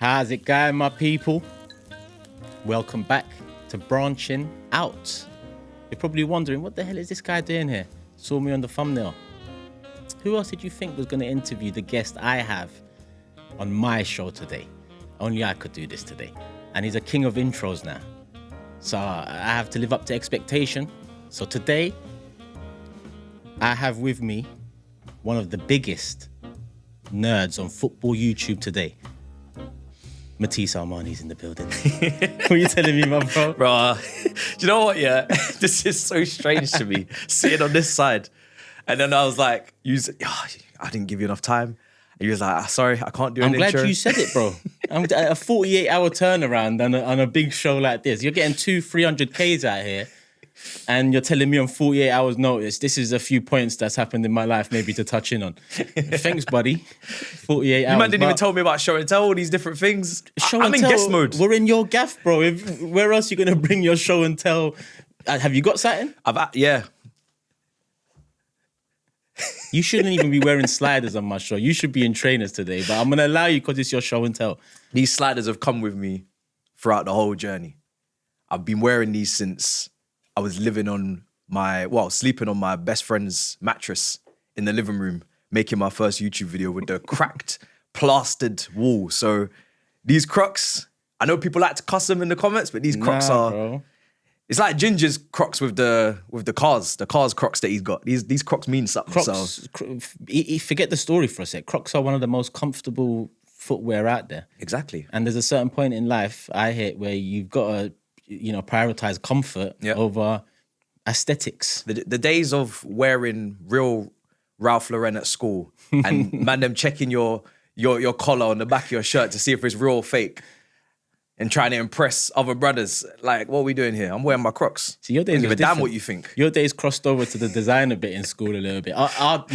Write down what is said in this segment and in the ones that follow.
How's it going, my people? Welcome back to Branching Out. You're probably wondering, what the hell is this guy doing here? Saw me on the thumbnail. Who else did you think was going to interview the guest I have on my show today? Only I could do this today. And he's a king of intros now. So I have to live up to expectation. So today, I have with me one of the biggest nerds on football YouTube today. MATISSE ARMANI's in the building. What are you telling me, my bro? Bro, do you know what, yeah? This is so strange to me, sitting on this side. And then I was like, I didn't give you enough time. And you was like, sorry, I can't do an intro. I'm glad you said it, bro. I'm a 48-hour turnaround on a big show like this. You're getting 300Ks out here. And you're telling me on 48 hours notice, this is a few points that's happened in my life maybe to touch in on. Thanks, buddy. 48 hours. You man didn't even tell me about show and tell, all these different things. I'm in guest mode. We're in your gaff, bro. Where else are you going to bring your show and tell? Have you got something? Yeah. You shouldn't even be wearing sliders on my show. You should be in trainers today, but I'm going to allow you because it's your show and tell. These sliders have come with me throughout the whole journey. I've been wearing these since I was sleeping on my best friend's mattress in the living room, making my first YouTube video with the cracked, plastered wall. So these Crocs, I know people like to cuss them in the comments, but these Crocs bro. It's like Ginger's Crocs with the cars Crocs that he's got. These Crocs mean something. Crocs, forget the story for a sec. Crocs are one of the most comfortable footwear out there. Exactly. And there's a certain point in life I hit where you've got to, prioritize comfort over aesthetics. The days of wearing real Ralph Lauren at school and man them checking your collar on the back of your shirt to see if it's real or fake and trying to impress other brothers. Like, what are we doing here? I'm wearing my Crocs. See, your days I don't give was a damn different. what you think. Your days crossed over to the designer bit in school a little bit.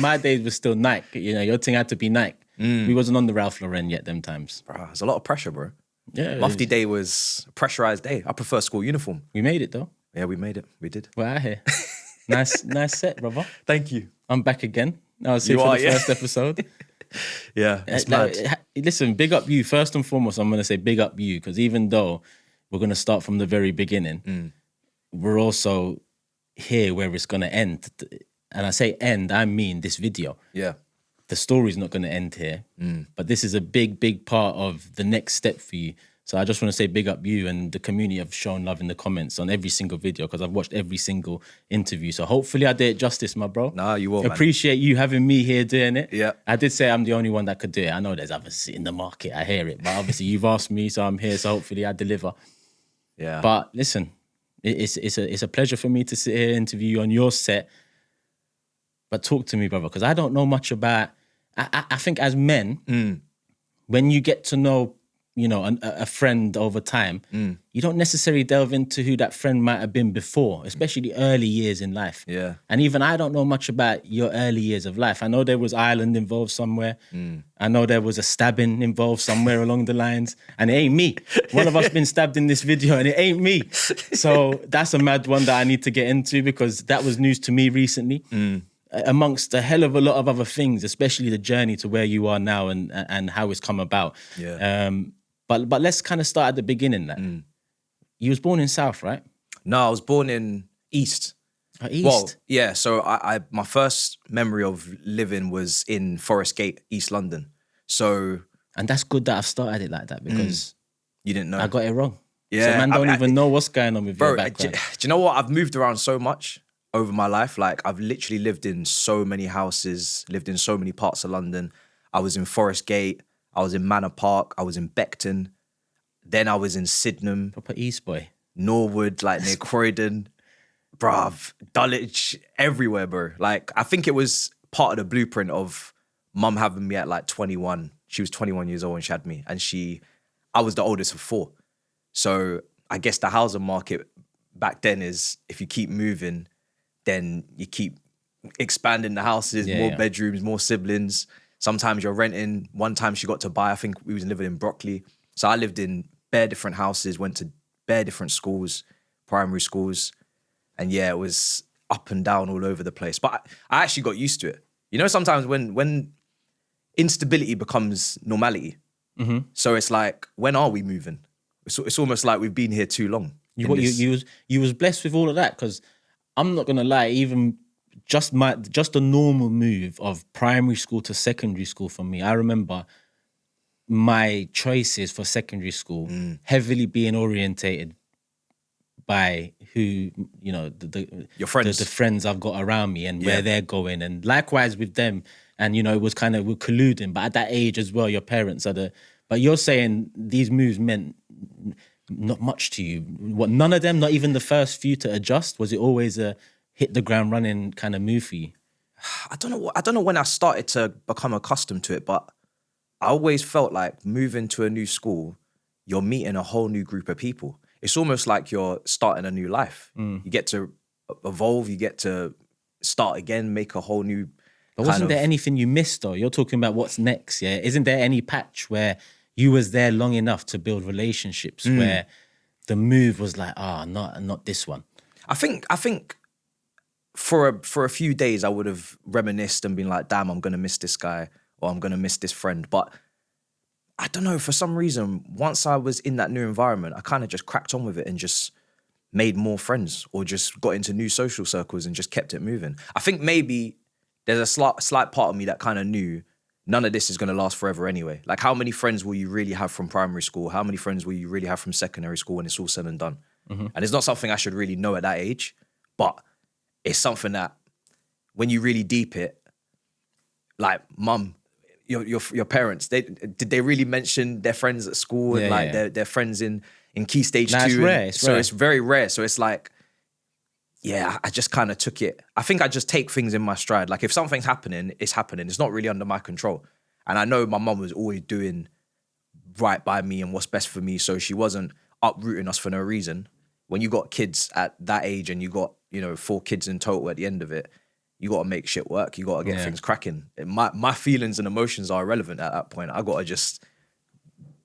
My days were still Nike. Your thing had to be Nike. We wasn't on the Ralph Lauren yet them times. Bro, there's a lot of pressure, bro. Yeah, Mufti day was a pressurized day. I prefer school uniform. We made it though. Yeah, we made it. We did. We're out here. Nice set, brother. Thank you. I'm back again. I was here for the first episode. Yeah, it's mad. Listen, big up you. First and foremost, I'm going to say big up you because even though we're going to start from the very beginning, we're also here where it's going to end. And I say end, I mean this video. Yeah. The story's not going to end here, but this is a big, big part of the next step for you. So I just want to say big up you, and the community have shown love in the comments on every single video because I've watched every single interview. So hopefully I did it justice, my bro. Nah, you will, man. Appreciate you having me here doing it. Yeah. I did say I'm the only one that could do it. I know there's others in the market. I hear it. But obviously you've asked me, so I'm here. So hopefully I deliver. Yeah. But listen, it's a pleasure for me to sit here and interview you on your set. But talk to me, brother, because I don't know much about... I think as men, when you get to know, a friend over time, you don't necessarily delve into who that friend might have been before, especially the early years in life. Yeah. And even I don't know much about your early years of life. I know there was Ireland involved somewhere. I know there was a stabbing involved somewhere along the lines. And it ain't me. One of us been stabbed in this video and it ain't me. So that's a mad one that I need to get into because that was news to me recently. Amongst a hell of a lot of other things, especially the journey to where you are now and how it's come about. Yeah. But let's kind of start at the beginning. You was born in South, right? No, I was born in East. East? Well, yeah. So my first memory of living was in Forest Gate, East London. So... And that's good that I've started it like that because... You didn't know. I got it wrong. Yeah. So man don't even know what's going on with your background. Do you know what? I've moved around so much over my life. Like, I've literally lived in so many houses, lived in so many parts of London. I was in Forest Gate, I was in Manor Park, I was in Beckton, then I was in Sydenham. Proper East boy. Norwood, like near Croydon, bruv, Dulwich, everywhere, bro. Like, I think it was part of the blueprint of mum having me at like 21. She was 21 years old when she had me, and I was the oldest of 4. So I guess the housing market back then is if you keep moving, then you keep expanding the houses, more bedrooms, more siblings. Sometimes you're renting. One time she got to buy, I think we was living in Brockley. So I lived in bare different houses, went to bare different schools, primary schools. And yeah, it was up and down all over the place. But I actually got used to it. Sometimes when instability becomes normality, So it's like, when are we moving? It's almost like we've been here too long. You was blessed with all of that, because I'm not gonna lie, even just the normal move of primary school to secondary school for me, I remember my choices for secondary school heavily being orientated by who, you know, Your friends. the friends I've got around me and where they're going, and likewise with them. And you know, it was kind of, we're colluding, but at that age as well, your parents are the. But you're saying these moves meant not much to you. What, none of them, not even the first few to adjust? Was it always a hit the ground running kind of move for you? I don't know when I started to become accustomed to it, but I always felt like moving to a new school, you're meeting a whole new group of people. It's almost like you're starting a new life. You get to evolve, you get to start again, make a whole new. But wasn't there anything you missed though? You're talking about what's next, yeah? Isn't there any patch where you was there long enough to build relationships where the move was like, not this one? I think for a few days I would have reminisced and been like, damn, I'm gonna miss this guy, or I'm gonna miss this friend. But I don't know, for some reason, once I was in that new environment, I kind of just cracked on with it and just made more friends, or just got into new social circles and just kept it moving. I think maybe there's a slight part of me that kind of knew none of this is going to last forever anyway. Like, how many friends will you really have from primary school? How many friends will you really have from secondary school when it's all said and done? And it's not something I should really know at that age, but it's something that when you really deep it, like, mum, your parents, did they really mention their friends at school and like their friends in key stage 2? It's rare. It's very rare. So it's like, yeah, I just kind of took it. I think I just take things in my stride. Like, if something's happening, it's happening. It's not really under my control. And I know my mum was always doing right by me and what's best for me, so she wasn't uprooting us for no reason. When you got kids at that age and you got, 4 kids in total at the end of it, you got to make shit work. You got to get things cracking. My feelings and emotions are irrelevant at that point. I got to just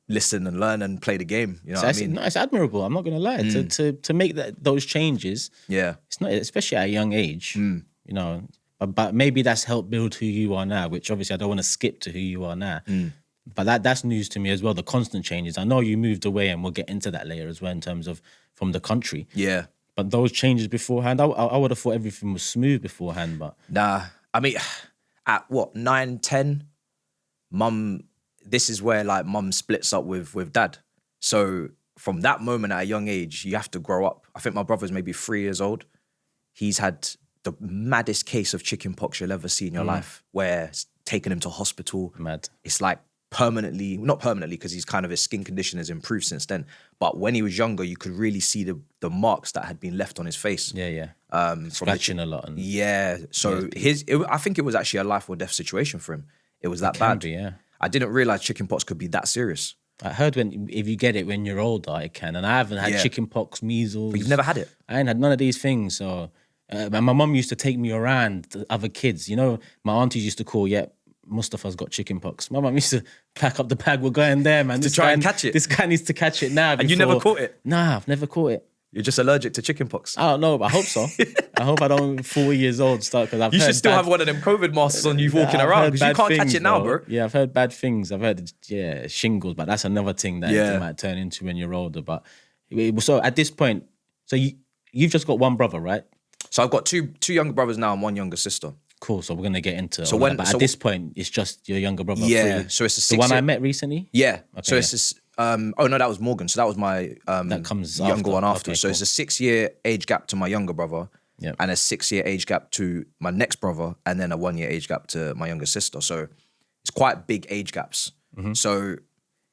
listen and learn and play the game. You know what I mean? No, it's admirable. I'm not going to lie. To make those changes, it's not, especially at a young age, but maybe that's helped build who you are now, which obviously I don't want to skip to who you are now. But that's news to me as well, the constant changes. I know you moved away, and we'll get into that later as well in terms of from the country. Yeah. But those changes beforehand, I would have thought everything was smooth beforehand, but... Nah, I mean, at what, 9, 10, mum, this is where like mum splits up with dad. So from that moment at a young age, you have to grow up. I think my brother's maybe 3 years old. He's had the maddest case of chicken pox you'll ever see in your life, where it's taken him to hospital. Mad. It's like permanently, not permanently, because he's kind of, his skin condition has improved since then. But when he was younger, you could really see the marks that had been left on his face. Scratching a lot. So I think it was actually a life or death situation for him. It was that bad. I didn't realize chicken pox could be that serious. I heard if you get it when you're older, it can. And I haven't had chicken pox, measles. But you've never had it? I ain't had none of these things. So, my mum used to take me around to other kids. My aunties used to call, Mustafa's got chicken pox. My mum used to pack up the bag, we're going there, man. To try and catch it. This guy needs to catch it now. And you never caught it? Nah, I've never caught it. You're just allergic to chicken pox? I don't know, but I hope so. I hope I don't 4 years old start, because you should still have one of them COVID masks on you walking around, because you can't catch it now, bro. Yeah, I've heard bad things. I've heard, shingles, but that's another thing that it might turn into when you're older. But so at this point, so you've just got one brother, right? So I've got two younger brothers now and one younger sister. Cool. So we're gonna get into at this point, it's just your younger brother. Yeah. So it's the one I met recently. Yeah. Okay, so it's this. Oh no, that was Morgan. So that was my that comes younger one after. Okay, so it's a 6-year age gap to my younger brother, and a 6-year age gap to my next brother, and then a 1-year age gap to my younger sister. So it's quite big age gaps. So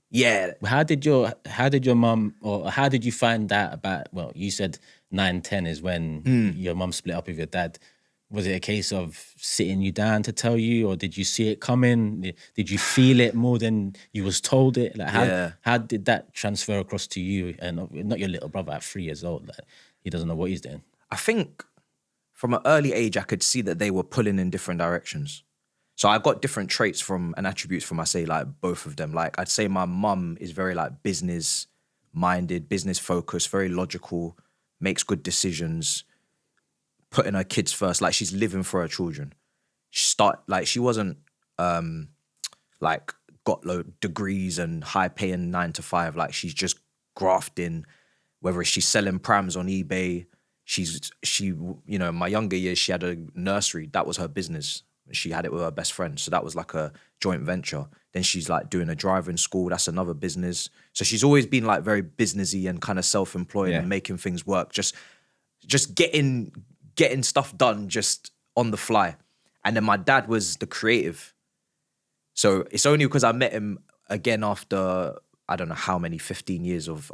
yeah. How did your mum, or how did you find out about? Well, you said 9, 10 is when your mum split up with your dad. Was it a case of sitting you down to tell you, or did you see it coming? Did you feel it more than you was told it? Like how did that transfer across to you, and not your little brother at 3 years old? Like, he doesn't know what he's doing. I think from an early age, I could see that they were pulling in different directions. So I got different traits and attributes from, I say, like, both of them. Like, I'd say my mum is very like business minded, business focused, very logical, makes good decisions, putting her kids first. Like, she's living for her children. She wasn't like got degrees and high paying 9 to 5. Like she's just grafting, whether she's selling prams on eBay. My younger years, she had a nursery. That was her business. She had it with her best friend. So that was like a joint venture. Then she's like doing a driving school. That's another business. So she's always been like very businessy and kind of self-employed and making things work. Just getting stuff done just on the fly. And then my dad was the creative. So it's only because I met him again after, I don't know how many, 15 years of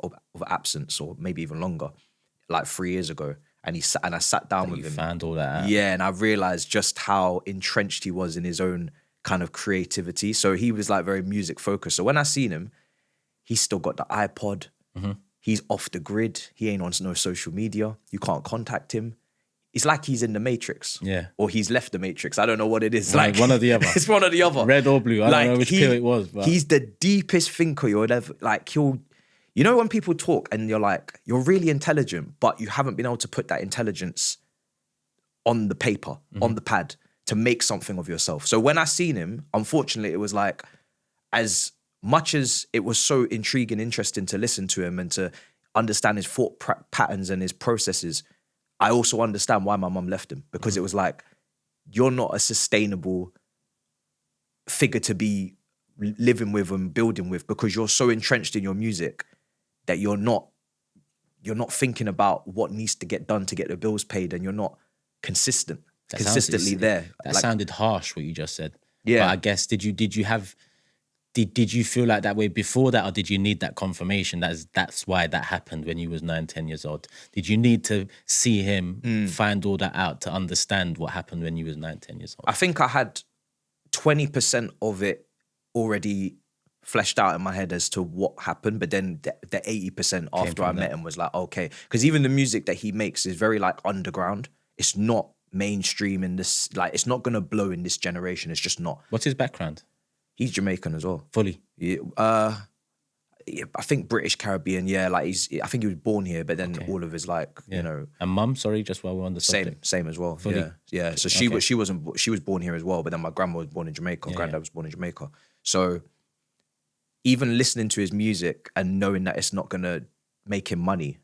absence, or maybe even longer, like 3 years ago. And I sat down with him. Found all that out. Yeah, and I realized just how entrenched he was in his own kind of creativity. So he was like very music focused. So when I seen him, he's still got the iPod. Mm-hmm. He's off the grid. He ain't on no social media. You can't contact him. It's like he's in the Matrix. Yeah. Or he's left the Matrix. I don't know what it is. Like one or the other. It's one or the other. Red or blue. I don't know which pill it was. But he's the deepest thinker you'll ever, like you know when people talk and you're like, you're really intelligent, but you haven't been able to put that intelligence on the paper, on the pad, to make something of yourself. So when I seen him, unfortunately, it was like, as much as it was so intriguing, interesting to listen to him and to understand his thought patterns and his processes, I also understand why my mum left him, because it was like, you're not a sustainable figure to be living with and building with, because you're so entrenched in your music that you're not thinking about what needs to get done to get the bills paid, and you're not consistently there. That sounded harsh, what you just said. Yeah. But I guess, did you feel like that way before that, or did you need that confirmation that's why that happened when you was 9, 10 years old? Did you need to see him find all that out to understand what happened when you was 9, 10 years old? I think I had 20% of it already fleshed out in my head as to what happened, but then the 80% after I met him was like, okay. Because even the music that he makes is very like underground. It's not mainstream in this, like it's not gonna blow in this generation. It's just not. What's his background? He's Jamaican as well. Fully? Yeah, I think British Caribbean, yeah. Like I think he was born here, but then all of his like, you know. And mum, sorry, just while we're on the subject. Same as well. Fully? Yeah. So she was born here as well, but then my grandma was born in Jamaica. Granddad was born in Jamaica. So even listening to his music and knowing that it's not gonna make him money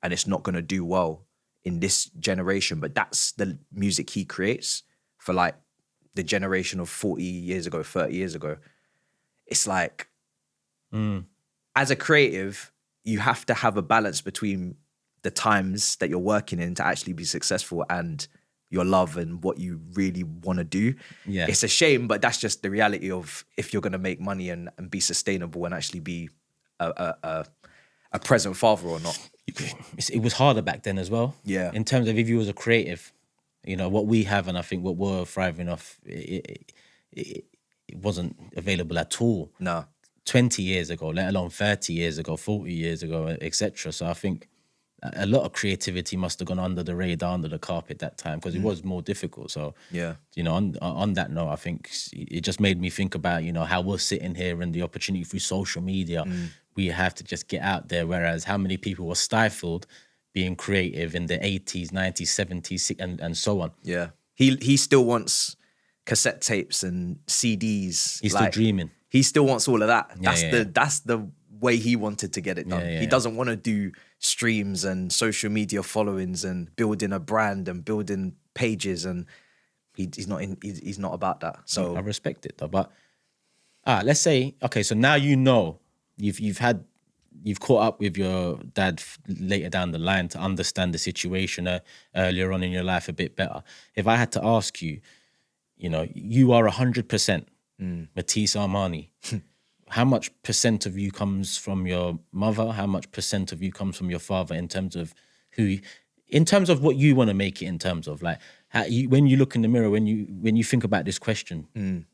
and it's not gonna do well in this generation, but that's the music he creates for like the generation of 40 years ago, 30 years ago. It's like, as a creative, you have to have a balance between the times that you're working in to actually be successful and your love and what you really want to do. Yeah. It's a shame, but that's just the reality of if you're going to make money and be sustainable and actually be a present father or not. It was harder back then as well. Yeah. In terms of if you was a creative, you know, what we have and I think what we're thriving off, it wasn't available at all. No. 20 years ago, let alone 30 years ago, 40 years ago, etc. So I think a lot of creativity must have gone under the radar, under the carpet that time, because it was more difficult. So, yeah, you know, on that note, I think it just made me think about, you know, how we're sitting here and the opportunity through social media. We have to just get out there, whereas how many people were stifled being creative in the 80s, 90s, 70s, and so on. Yeah. He still wants cassette tapes and CDs. He's still dreaming. He still wants all of that. That's the way he wanted to get it done. He doesn't want to do streams and social media followings and building a brand and building pages, and he's not about that. So I respect it though. But let's say, okay, so now you know you've caught up with your dad later down the line to understand the situation earlier on in your life a bit better. If I had to ask you, you know, you are 100% Matisse Armani. How much percent of you comes from your mother? How much percent of you comes from your father in terms of what you want to make it in terms of like when you look in the mirror, when you think about this question,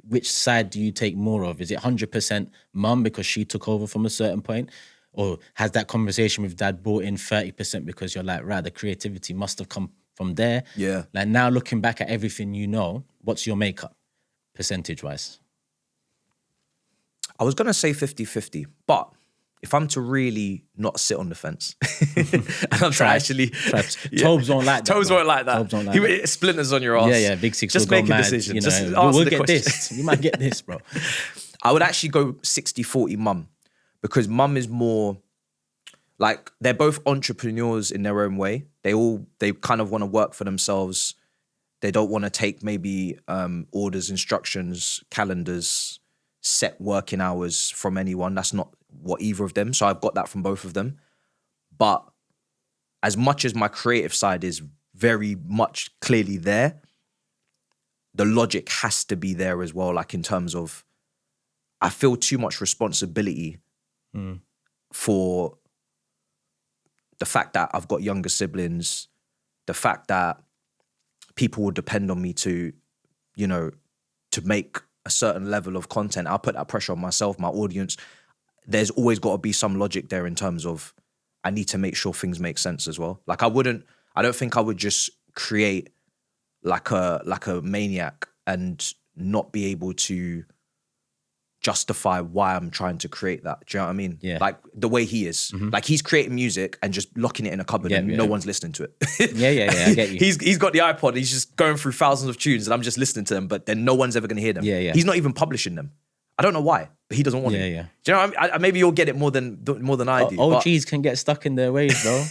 which side do you take more of? Is it 100% mum because she took over from a certain point? Or has that conversation with dad brought in 30% because you're like, right, the creativity must have come from there? Yeah. Like now looking back at everything you know, what's your makeup percentage-wise? I was going to say 50-50, but if I'm to really not sit on the fence, and I'm to actually... Tobes won't like that. Tobes won't like that. Tobes won't like that. Splinters on your ass. Yeah, Big Six just will make go a mad, decision. you know, just answer we'll the get question. this. You might get this, bro. I would actually go 60-40 mum, because mum is more like, they're both entrepreneurs in their own way. They kind of want to work for themselves. They don't want to take maybe orders, instructions, calendars, set working hours from anyone. That's not what either of them. So I've got that from both of them. But as much as my creative side is very much clearly there, the logic has to be there as well. Like, in terms of, I feel too much responsibility for the fact that I've got younger siblings, the fact that people will depend on me to, you know, to make a certain level of content. I'll put that pressure on myself, my audience. There's always got to be some logic there in terms of, I need to make sure things make sense as well. Like, I don't think I would just create like a maniac and not be able to justify why I'm trying to create that. Do you know what I mean? Yeah. Like the way he is. Like, he's creating music and just locking it in a cupboard and no one's listening to it. Yeah, I get you. He's got the iPod, he's just going through thousands of tunes and I'm just listening to them, but then no one's ever going to hear them. Yeah. He's not even publishing them. I don't know why, but he doesn't want it. Yeah. Do you know what I mean? Maybe you'll get it more than I do. OGs can get stuck in their ways, bro.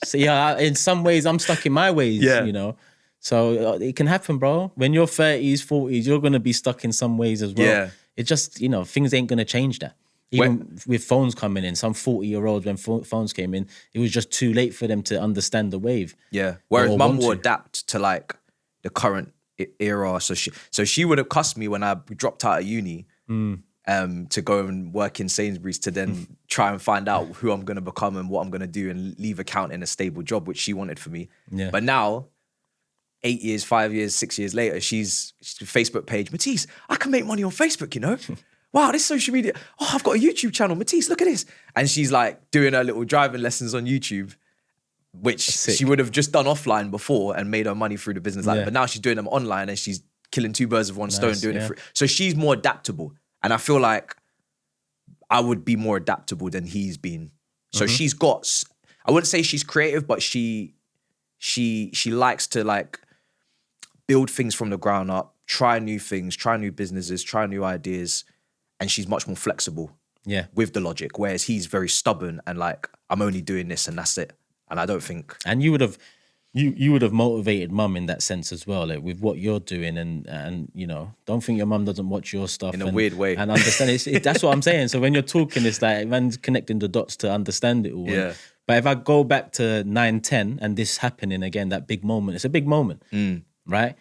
So yeah, in some ways I'm stuck in my ways, you know. So it can happen, bro. When you're 30s, 40s, you're going to be stuck in some ways as well. Yeah. It just, you know, things ain't going to change that. Even with phones coming in, some 40-year-olds, when phones came in, it was just too late for them to understand the wave. Yeah. Whereas mum will adapt to like the current era. So she would have cussed me when I dropped out of uni to go and work in Sainsbury's to then try and find out who I'm going to become and what I'm going to do and leave accounting a stable job, which she wanted for me. Yeah. But now, 8 years, 5 years, 6 years later, she's Facebook page, Matisse, I can make money on Facebook, you know? Wow, this social media. Oh, I've got a YouTube channel, Matisse, look at this. And she's like doing her little driving lessons on YouTube, which she would have just done offline before and made her money through the business like that. But now she's doing them online and she's killing two birds with one stone, doing it free. So she's more adaptable. And I feel like I would be more adaptable than he's been. So she's got, I wouldn't say she's creative, but she likes to like build things from the ground up, try new things, try new businesses, try new ideas. And she's much more flexible with the logic. Whereas he's very stubborn and like, I'm only doing this and that's it. And I don't think. And you would have motivated mum in that sense as well, like with what you're doing and you know, don't think your mum doesn't watch your stuff in a weird way and understand it. That's what I'm saying. So when you're talking, it's like man's connecting the dots to understand it all. Yeah. But if I go back to 9, 10 and this happening again, that big moment, it's a big moment, right?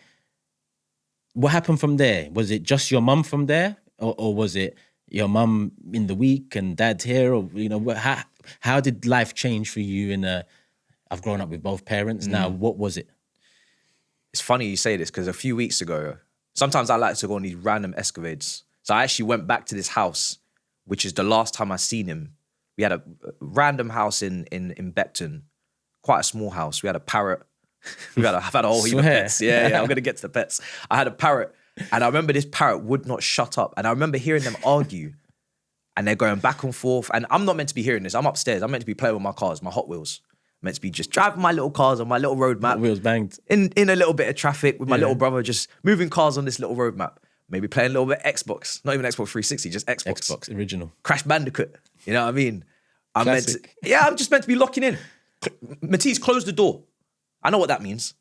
What happened from there? Was it just your mum from there? Or was it your mum in the week and dad here? Or, you know, how did life change for you? I've grown up with both parents. Now, what was it? It's funny you say this because a few weeks ago, sometimes I like to go on these random escapades. So I actually went back to this house, which is the last time I seen him. We had a random house in Beckton, quite a small house. We had a parrot. I've had a whole heap of pets. Yeah, I'm going to get to the pets. I had a parrot. And I remember this parrot would not shut up. And I remember hearing them argue. And they're going back and forth. And I'm not meant to be hearing this. I'm upstairs. I'm meant to be playing with my cars, my Hot Wheels. I'm meant to be just driving my little cars on my little road map. Hot Wheels banged. In a little bit of traffic with my little brother, just moving cars on this little road map. Maybe playing a little bit of Xbox. Not even Xbox 360, just Xbox. Xbox, original. Crash Bandicoot. You know what I mean? I'm just meant to be locking in. Matisse, close the door. I know what that means.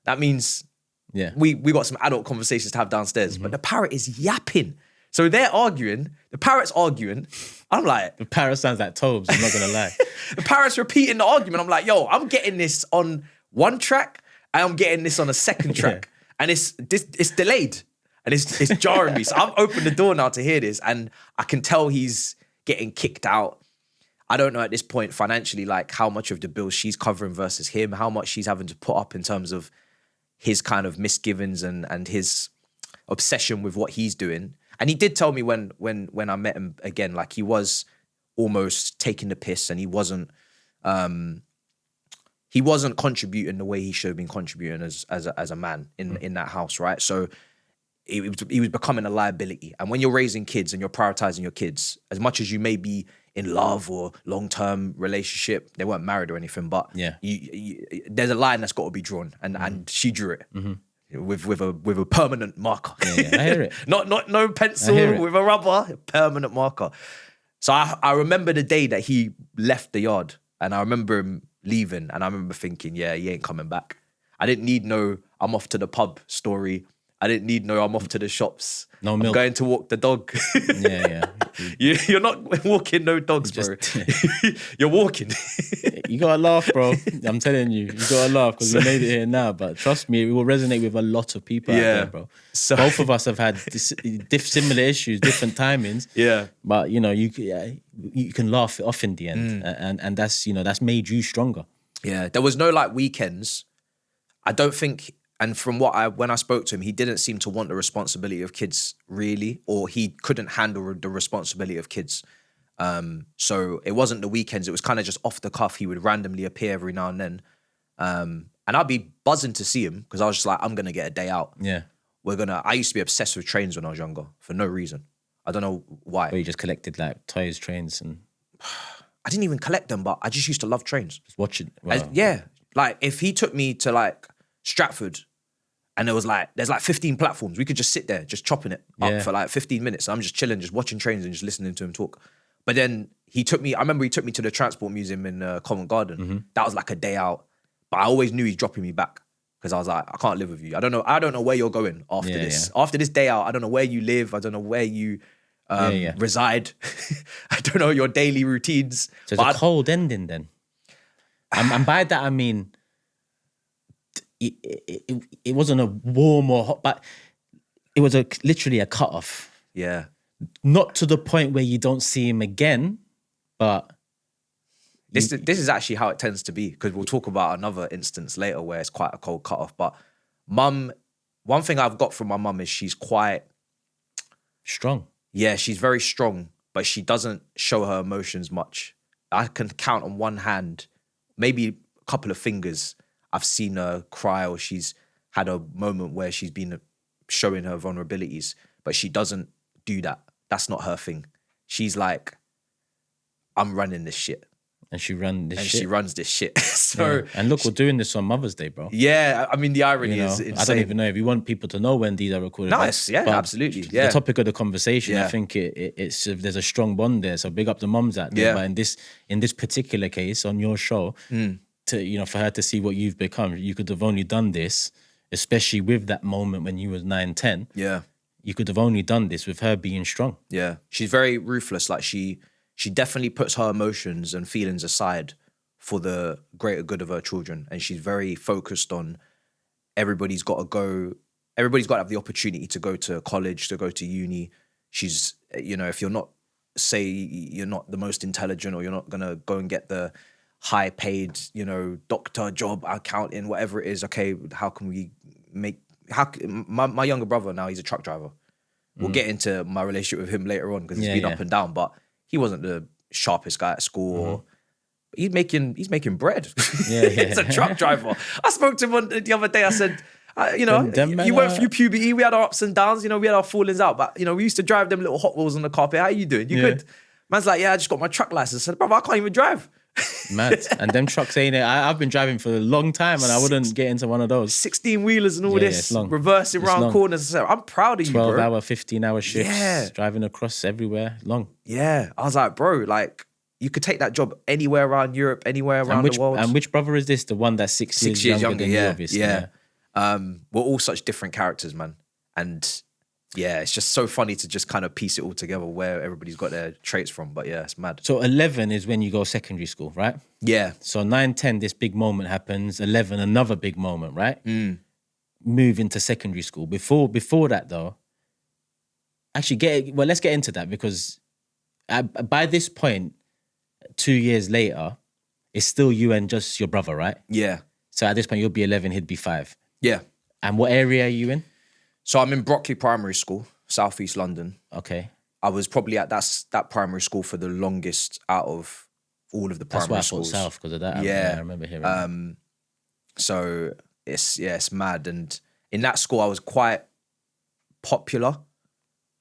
That means... Yeah, we got some adult conversations to have downstairs, but the parrot is yapping. So they're arguing, the parrot's arguing. I'm like... The parrot sounds like Tobes, I'm not going to lie. The parrot's repeating the argument. I'm like, yo, I'm getting this on one track and I'm getting this on a second track. And it's delayed and it's jarring me. So I've opened the door now to hear this and I can tell he's getting kicked out. I don't know at this point financially, like how much of the bills she's covering versus him, how much she's having to put up in terms of his kind of misgivings and his obsession with what he's doing. And he did tell me when I met him again, like he was almost taking the piss and he wasn't contributing the way he should have been contributing as a man in that house, right? So he was becoming a liability. And when you're raising kids and you're prioritizing your kids, as much as you may be in love or long-term relationship, they weren't married or anything, but there's a line that's got to be drawn, and she drew it. with a permanent marker. Yeah, I hear it. not no pencil with a rubber, permanent marker. So I remember the day that he left the yard, and I remember him leaving, and I remember thinking, yeah, he ain't coming back. I didn't need no I'm off to the pub story. I didn't need no I'm off to the shops. No I'm milk. going to walk the dog. Yeah. You're not walking no dogs, bro. You're walking. You gotta laugh, bro. I'm telling you, you gotta laugh because we made it here now. But trust me, it will resonate with a lot of people out there, bro. So, both of us have had similar issues, different timings. Yeah. But you know, you can laugh it off in the end, and that's, you know, that's made you stronger. Yeah, there was no like weekends. I don't think, and from when I spoke to him, he didn't seem to want the responsibility of kids really, or he couldn't handle the responsibility of kids. So it wasn't the weekends. It was kind of just off the cuff. He would randomly appear every now and then. And I'd be buzzing to see him because I was just like, I'm going to get a day out. Yeah. I used to be obsessed with trains when I was younger for no reason. I don't know why. Or you just collected like toys, trains, and... I didn't even collect them, but I just used to love trains. Just watching. Wow. Yeah. Like if he took me to like Stratford and there's like 15 platforms, we could just sit there just chopping it up for like 15 minutes. I'm just chilling, just watching trains and just listening to him talk. But then I remember he took me to the Transport Museum in Covent Garden. Mm-hmm. That was like a day out. But I always knew he's dropping me back because I was like, I can't live with you. I don't know where you're going after this. Yeah. After this day out, I don't know where you live. I don't know where you reside. I don't know your daily routines. So it's a cold ending then. And by that I mean, it wasn't a warm or hot, but it was literally a cut off. Yeah. Not to the point where you don't see him again, but... This is actually how it tends to be, because we'll talk about another instance later where it's quite a cold cut off. But mum, one thing I've got from my mum is she's quite... strong. Yeah, she's very strong, but she doesn't show her emotions much. I can count on one hand, maybe a couple of fingers, I've seen her cry or she's had a moment where she's been showing her vulnerabilities, but she doesn't do that. That's not her thing. She's like, I'm running this shit. And she runs this shit. So, yeah. And look, we're doing this on Mother's Day, bro. Yeah, I mean, the irony is insane. I don't even know if you want people to know when these are recorded. Nice, yeah, absolutely. Yeah. The topic of the conversation, I think it's there's a strong bond there. So big up the mums out there. Yeah. But in this particular case, on your show, for her to see what you've become, you could have only done this, especially with that moment when you was 9, 10. Yeah. You could have only done this with her being strong. Yeah. She's very ruthless. Like she definitely puts her emotions and feelings aside for the greater good of her children. And she's very focused on everybody's got to have the opportunity to go to college, to go to uni. She's, if you're not, say you're not the most intelligent or you're not going to go and get the high paid, doctor job, accounting, whatever it is. Okay, how can we my younger brother now, he's a truck driver. We'll get into my relationship with him later on because it's been up and down, but he wasn't the sharpest guy at school. But he's making bread. He's a truck driver. I spoke to him the other day. I said, you went through puberty. We had our ups and downs. We had our fallings out. But, we used to drive them little Hot Wheels on the carpet. How you doing? You good? Man's like, I just got my truck license. I said, brother, I can't even drive. Mad. And them trucks ain't it. I've been driving for a long time and I wouldn't get into one of those. 16-wheelers and all this, reversing around corners. I'm proud of you, bro. 12-hour, 15-hour shifts, driving across everywhere, long. Yeah. I was like, bro, like, you could take that job anywhere around Europe, anywhere around the world. And which brother is this? The one that's 6 years younger than you, obviously. Yeah. We're all such different characters, man. And yeah, it's just so funny to just kind of piece it all together where everybody's got their traits from. But yeah, it's mad. So 11 is when you go secondary school, right? Yeah. So 9, 10, this big moment happens. 11, another big moment, right? Move into secondary school. Before that, though, actually, let's get into that because by this point, 2 years later, it's still you and just your brother, right? Yeah. So at this point, you'll be 11, he'd be 5. Yeah. And what area are you in? So I'm in Brockley Primary School, Southeast London. Okay. I was probably at that primary school for the longest out of all of the primary schools. That's why I thought South because of that. Yeah. I remember hearing that. So it's mad. And in that school, I was quite popular.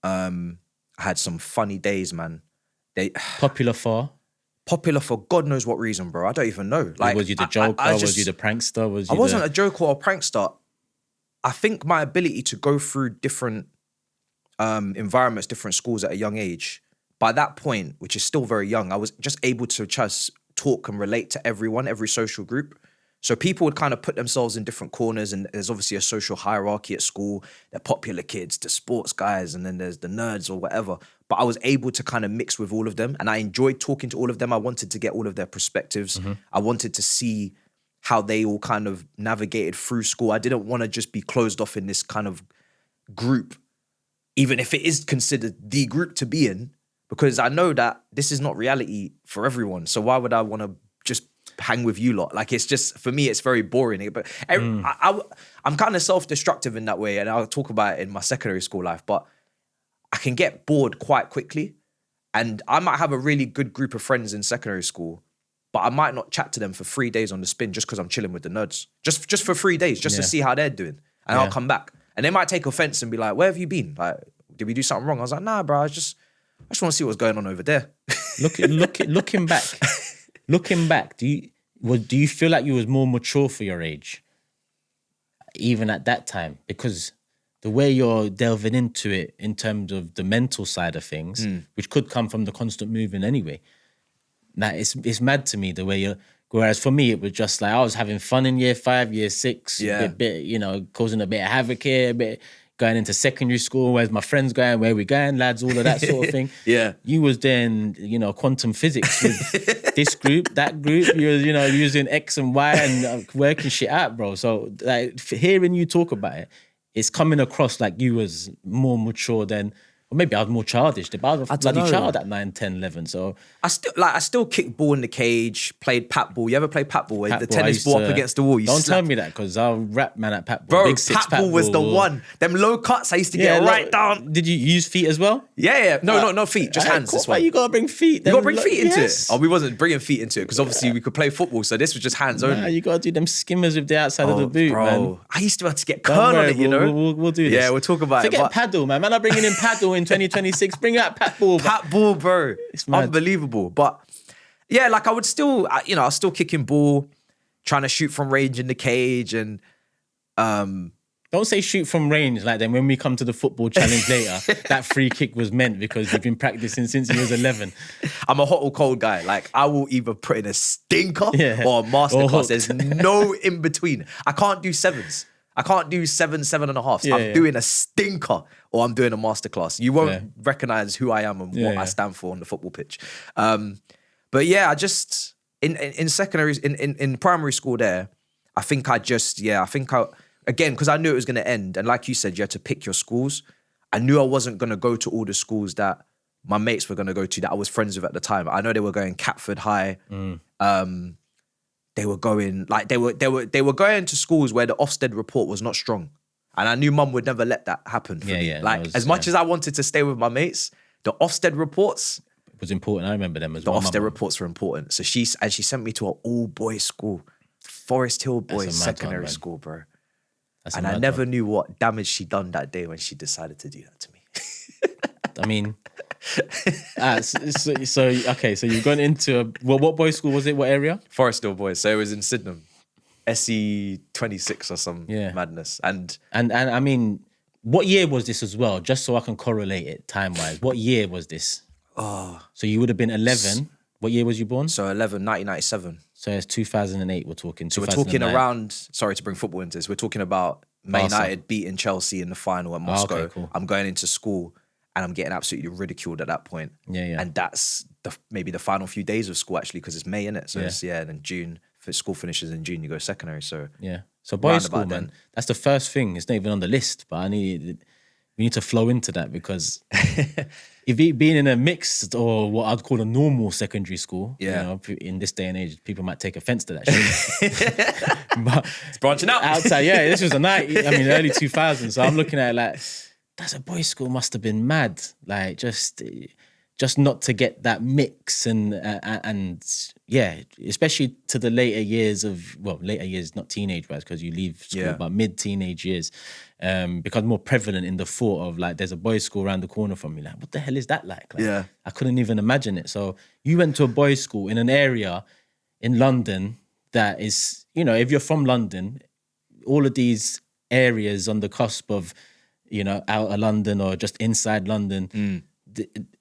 I had some funny days, man. Popular for God knows what reason, bro. I don't even know. Like, was you the joker? Was you the prankster? I wasn't a joker or a prankster. I think my ability to go through different environments, different schools at a young age, by that point, which is still very young, I was just able to just talk and relate to everyone, every social group. So people would kind of put themselves in different corners, and there's obviously a social hierarchy at school. The popular kids, the sports guys, and then there's the nerds or whatever. But I was able to kind of mix with all of them, and I enjoyed talking to all of them. I wanted to get all of their perspectives. I wanted to see how they all kind of navigated through school. I didn't want to just be closed off in this kind of group, even if it is considered the group to be in, because I know that this is not reality for everyone. So why would I want to just hang with you lot? Like, it's just, for me, it's very boring. But I'm kind of self-destructive in that way, and I'll talk about it in my secondary school life, but I can get bored quite quickly. And I might have a really good group of friends in secondary school, but I might not chat to them for 3 days on the spin just because I'm chilling with the nerds. Just for 3 days, just to see how they're doing. And I'll come back. And they might take offense and be like, where have you been? Like, did we do something wrong? I was like, nah, bro, I just want to see what's going on over there. Looking back, do you feel like you was more mature for your age, even at that time? Because the way you're delving into it in terms of the mental side of things, which could come from the constant moving anyway, that it's mad to me the way you're. Whereas for me, it was just like I was having fun in year 5, year 6, bit, causing a bit of havoc here, a bit going into secondary school. Where's my friends going? Where we going, lads? All of that sort of thing. You was doing, quantum physics with this group, that group. You was, using X and Y and working shit out, bro. So like hearing you talk about it, it's coming across like you was more mature than. Or maybe I was more childish. But I was a bloody child at 9, 10, 11. So I still kicked ball in the cage, played pat ball. You ever play pat ball? Where the tennis ball up against the wall. Don't tell me that, because I'll rap man at pat ball. Bro, pat ball was the one. Them low cuts, I used to get right down. Did you use feet as well? Yeah. No feet, just hands. This one. You gotta bring feet. You gotta bring feet into it. Oh, we wasn't bringing feet into it because obviously we could play football, so this was just hands only. You gotta do them skimmers with the outside of the boot, bro. man. I used to have to get curl on it, We'll do this. Yeah, we'll talk about it. Forget paddle, man. Man, I'm bringing in paddle in 2026. Bring out pat ball. Pat ball, bro. It's unbelievable. But yeah, like I would still, I was still kicking ball, trying to shoot from range in the cage, and don't say shoot from range like then when we come to the football challenge later, that free kick was meant because you've been practicing since you was 11. I'm a hot or cold guy. Like I will either put in a stinker or a masterclass. There's no in between. I can't do sevens. I can't do 7, 7.5. I'm doing a stinker or I'm doing a masterclass. You won't recognize who I am and what I stand for on the football pitch. But yeah, I just in secondary, in primary school there, I think again, because I knew it was going to end. And like you said, you had to pick your schools. I knew I wasn't going to go to all the schools that my mates were going to go to that I was friends with at the time. I know they were going Catford High. They were going going to schools where the Ofsted report was not strong. And I knew mum would never let that happen for me. As much as I wanted to stay with my mates, the Ofsted reports was important. I remember them as well. The Ofsted reports were important. So she sent me to an all-boys school, Forest Hill Boys Secondary School, bro. And I never knew what damage she done that day when she decided to do that to me. I mean, so you've gone into what boys' school was it? What area? Forest Hill Boys. So it was in Sydenham, SE 26 or some madness. And I mean, what year was this as well? Just so I can correlate it time wise. What year was this? So you would have been 11. What year was you born? So 1997. So it's 2008. We're talking. So we're talking around. Sorry to bring football into this. We're talking about Man United beating Chelsea in the final at Moscow. Okay, cool. I'm going into school. And I'm getting absolutely ridiculed at that point. And that's maybe the final few days of school, actually, because it's May, innit? So it's, and then June. If school finishes in June, you go secondary. So so boys' school, man. That's the first thing. It's not even on the list, but we need to flow into that because if being in a mixed or what I'd call a normal secondary school, in this day and age, people might take offense to that shit. But it's branching out. Outside, this was early 2000s. So I'm looking at it like, that's a boys' school must have been mad. Like just not to get that mix and especially to the later years, not teenage wise because you leave school, but mid-teenage years, becomes more prevalent in the thought of like there's a boys' school around the corner from me. Like, what the hell is that like? I couldn't even imagine it. So you went to a boys' school in an area in London that is, if you're from London, all of these areas on the cusp of, you know, out of London or just inside London,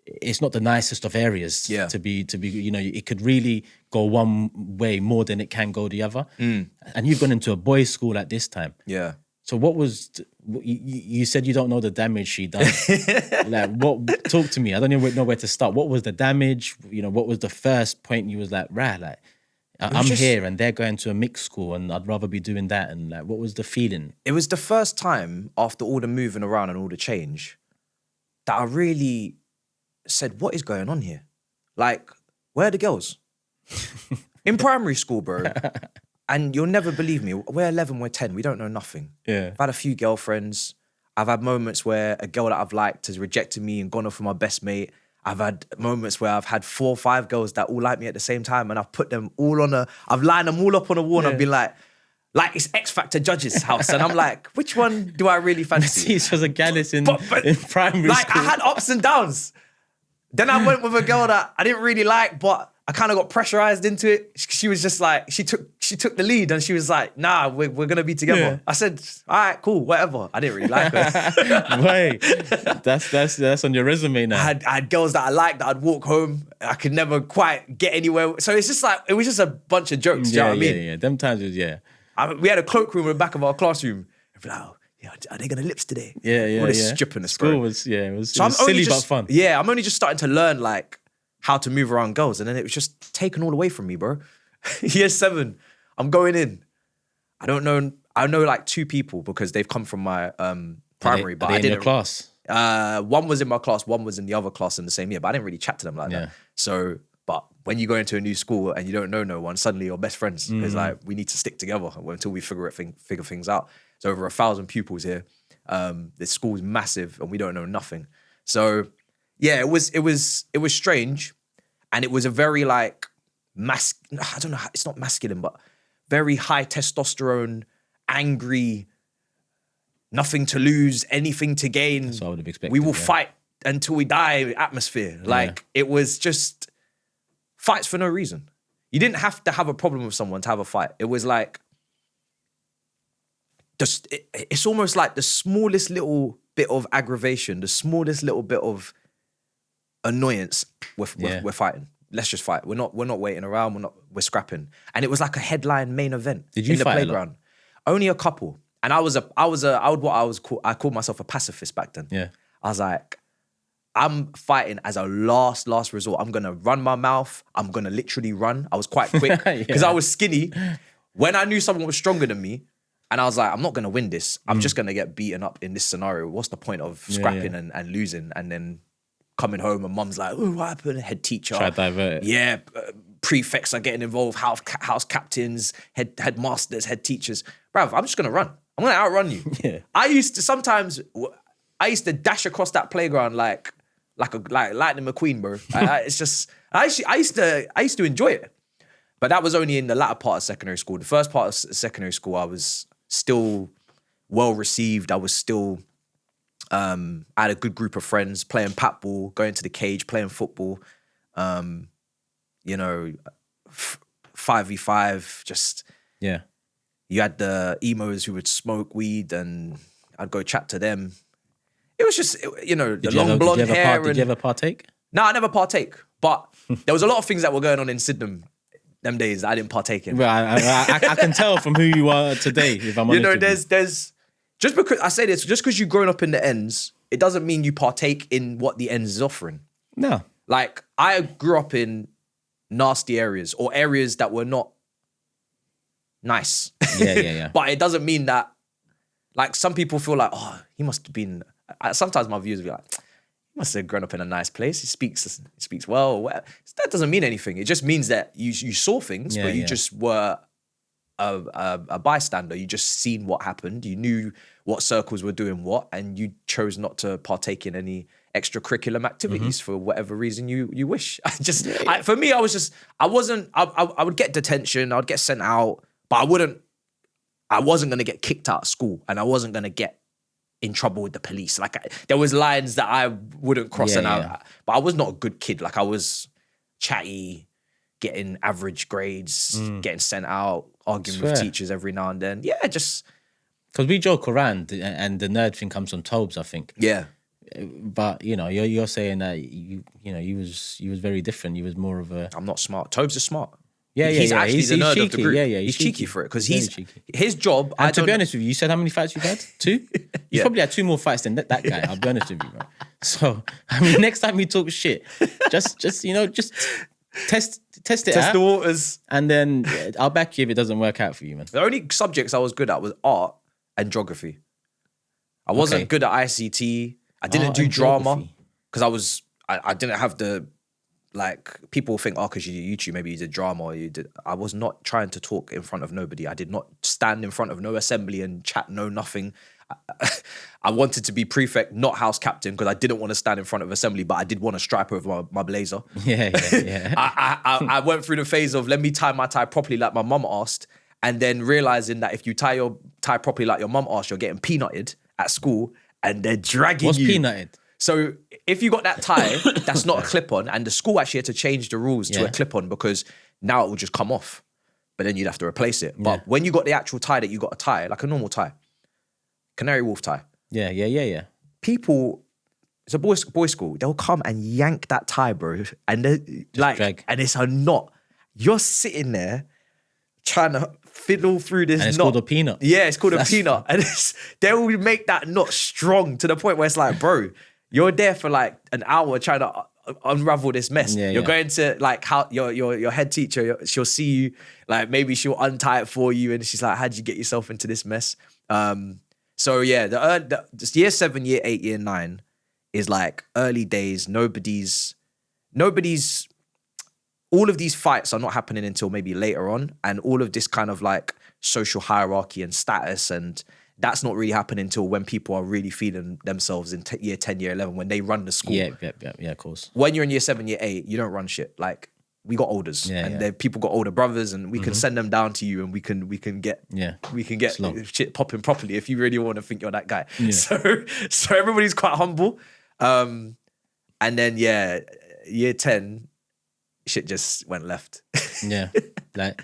it's not the nicest of areas to be, you know, it could really go one way more than it can go the other. And you've gone into a boys' school at this time. Yeah. So what was, you said you don't know the damage she done. Like, what, talk to me. I don't even know where to start. What was the damage? You know, what was the first point you was like, right, like, I'm here and they're going to a mixed school and I'd rather be doing that. And like, what was the feeling? It was the first time after all the moving around and all the change that I really said, what is going on here? Like, where are the girls? In primary school, bro. And you'll never believe me. We're 11, we're 10. We don't know nothing. Yeah. I've had a few girlfriends. I've had moments where a girl that I've liked has rejected me and gone off with my best mate. I've had moments where I've had 4 or 5 girls that all like me at the same time and I've put them all on I've lined them all up on a wall and I've been like it's X Factor judges' house. And I'm like, which one do I really fancy? It was a gallus in primary like, school. I had ups and downs. Then I went with a girl that I didn't really like, but I kind of got pressurized into it. She was just like, she took the lead and she was like, nah, we're going to be together. Yeah. I said, all right, cool, whatever. I didn't really like her. Wait, that's on your resume now. I had girls that I liked that I'd walk home. I could never quite get anywhere. So it's just like, it was just a bunch of jokes. Do you know what I mean? Yeah. Them times was, we had a cloakroom in the back of our classroom. I'd be like, oh, yeah, are they going to lips today? Yeah. All this strippiness, bro. School was, it was So silly but fun. Yeah, I'm only just starting to learn like how to move around girls. And then it was just taken all away from me, bro. Year 7, I'm going in. I know like 2 people because they've come from my primary. But I didn't. In your class? One was in my class, one was in the other class in the same year, but I didn't really chat to them like that. So, but when you go into a new school and you don't know no one, suddenly you're best friends. It's like, we need to stick together until we figure things out. There's over 1,000 pupils here. This school is massive and we don't know nothing. So yeah, it was strange. And it was a very like, I don't know, it's not masculine, but very high testosterone, angry, nothing to lose, anything to gain. That's what I would have expected. We will fight until we die atmosphere. Like, it was just fights for no reason. You didn't have to have a problem with someone to have a fight. It was like, it's almost like the smallest little bit of aggravation, the smallest little bit of annoyance, we're fighting. Let's just fight. We're not waiting around. We're scrapping. And it was like a headline main event. Did you in the fight playground? Only a couple. And I called myself a pacifist back then. Yeah. I was like, I'm fighting as a last resort. I'm gonna run my mouth. I'm gonna literally run. I was quite quick because I was skinny. When I knew someone was stronger than me, and I was like, I'm not gonna win this. I'm just gonna get beaten up in this scenario. What's the point of scrapping and losing and then coming home and mum's like, oh, what happened? Head teacher. Try to divert it. Yeah, prefects are getting involved, house captains, headmasters, head teachers. Bruv, I'm just gonna run. I'm gonna outrun you. Yeah. I used to dash across that playground like Lightning McQueen, bro. I used to enjoy it. But that was only in the latter part of secondary school. The first part of secondary school, I was still well received. I was still, I had a good group of friends playing pat ball, going to the cage, playing football. 5v5, just... Yeah. You had the emos who would smoke weed and I'd go chat to them. It was just, the long blonde hair. Did you ever partake? No, I never partake. But there was a lot of things that were going on in Sydenham them days that I didn't partake in. Well, I can tell from who you are today, if I'm honest. There's just because I say this, just because you've grown up in the ends, it doesn't mean you partake in what the ends is offering. No. Like, I grew up in nasty areas or areas that were not nice. Yeah. But it doesn't mean that, like, some people feel like, oh, he must have been, sometimes my views will be like, he must have grown up in a nice place. He speaks well. That doesn't mean anything. It just means that you saw things, but you just were a bystander. You just seen what happened. You knew what circles were doing what, and you chose not to partake in any extracurriculum activities for whatever reason you wish. For me, I would get detention. I'd get sent out, but I wasn't going to get kicked out of school, and I wasn't going to get in trouble with the police. Like, there was lines that I wouldn't cross out. But I was not a good kid. Like, I was chatty, getting average grades, getting sent out, arguing with teachers every now and then. Yeah, just Because we joke around, and the nerd thing comes from Tobes, I think. Yeah. But you know, you're saying that you was very different. You was more of a. I'm not smart. Tobes is smart. Yeah, he's yeah. actually He's the nerd cheeky. of the group. Yeah, yeah. He's cheeky for it because very he's cheeky. his job. And to be honest with you, you said how many fights you've had? 2? You Yeah. probably had 2 more fights than that guy. I'll be honest with you, bro. So I mean, next time you talk shit, just test it Test out, the waters. and then I'll back you if it doesn't work out for you, man. The only subjects I was good at was art and geography. I wasn't good at ICT. I didn't Art do and drama geography. because I didn't have the, like, people think, oh, because you do YouTube, maybe you did drama or you did. I was not trying to talk in front of nobody. I did not stand in front of no assembly and chat no nothing. I wanted to be prefect, not house captain, because I didn't want to stand in front of assembly, but I did want to stripe over my blazer. Yeah. I went through the phase of let me tie my tie properly like my mum asked, and then realizing that if you tie your tie properly like your mum asked, you're getting peanutted at school and they're dragging What's you. peanutted? So if you got that tie, that's not a clip-on, and the school actually had to change the rules to a clip-on because now it will just come off, but then you'd have to replace it. But when you got the actual tie that you got a tie, like a normal tie, canary wolf tie. Yeah. People, it's a boys school. They'll come and yank that tie, bro, and they like, drag. and it's a knot. You're sitting there trying to fiddle through this And it's knot. called a peanut. Yeah, it's called a peanut, and they will make that knot strong to the point where it's like, bro, you're there for like an hour trying to unravel this mess. You're going to like how your head teacher, she'll see you, like maybe she'll untie it for you, and she's like, how'd you get yourself into this mess? So yeah, the year 7, year 8, year 9 is like early days. Nobody's. All of these fights are not happening until maybe later on, and all of this kind of like social hierarchy and status, and that's not really happening until when people are really feeling themselves in year 10, year 11, when they run the school. Yeah, of course. When you're in year 7, year 8, you don't run shit. Like, we got olders, people got older brothers, and we can send them down to you, and we can get shit popping properly if you really want to think you're that guy. Yeah. So everybody's quite humble, and then year 10, shit just went left. Yeah, like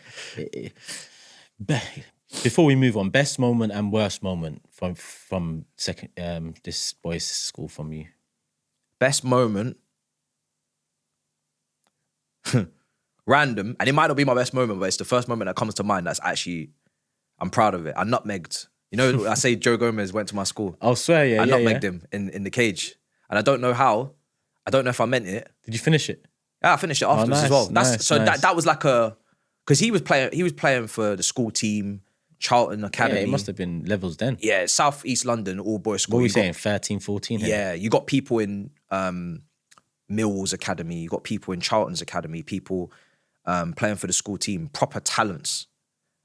before we move on, best moment and worst moment from second this boys' school from you. Best moment. Random, and it might not be my best moment, but it's the first moment that comes to mind that's actually, I'm proud of it. I nutmegged. You know, I say Joe Gomez went to my school. I'll swear, I nutmegged him in the cage. And I don't know how. I don't know if I meant it. Did you finish it? Yeah, I finished it afterwards as well. Nice. That was like because he was playing for the school team, Charlton Academy. Yeah, it must have been levels then. Yeah, South East London, all boys school. What were you saying, 13, 14? Yeah, you got people in Millwall's academy, you got people in Charlton's academy, people playing for the school team, proper talents.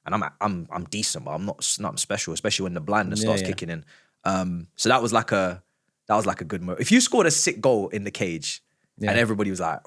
And I'm decent, but I'm not special, especially when the blindness starts kicking in. So that was like a good moment. If you scored a sick goal in the cage, and everybody was like,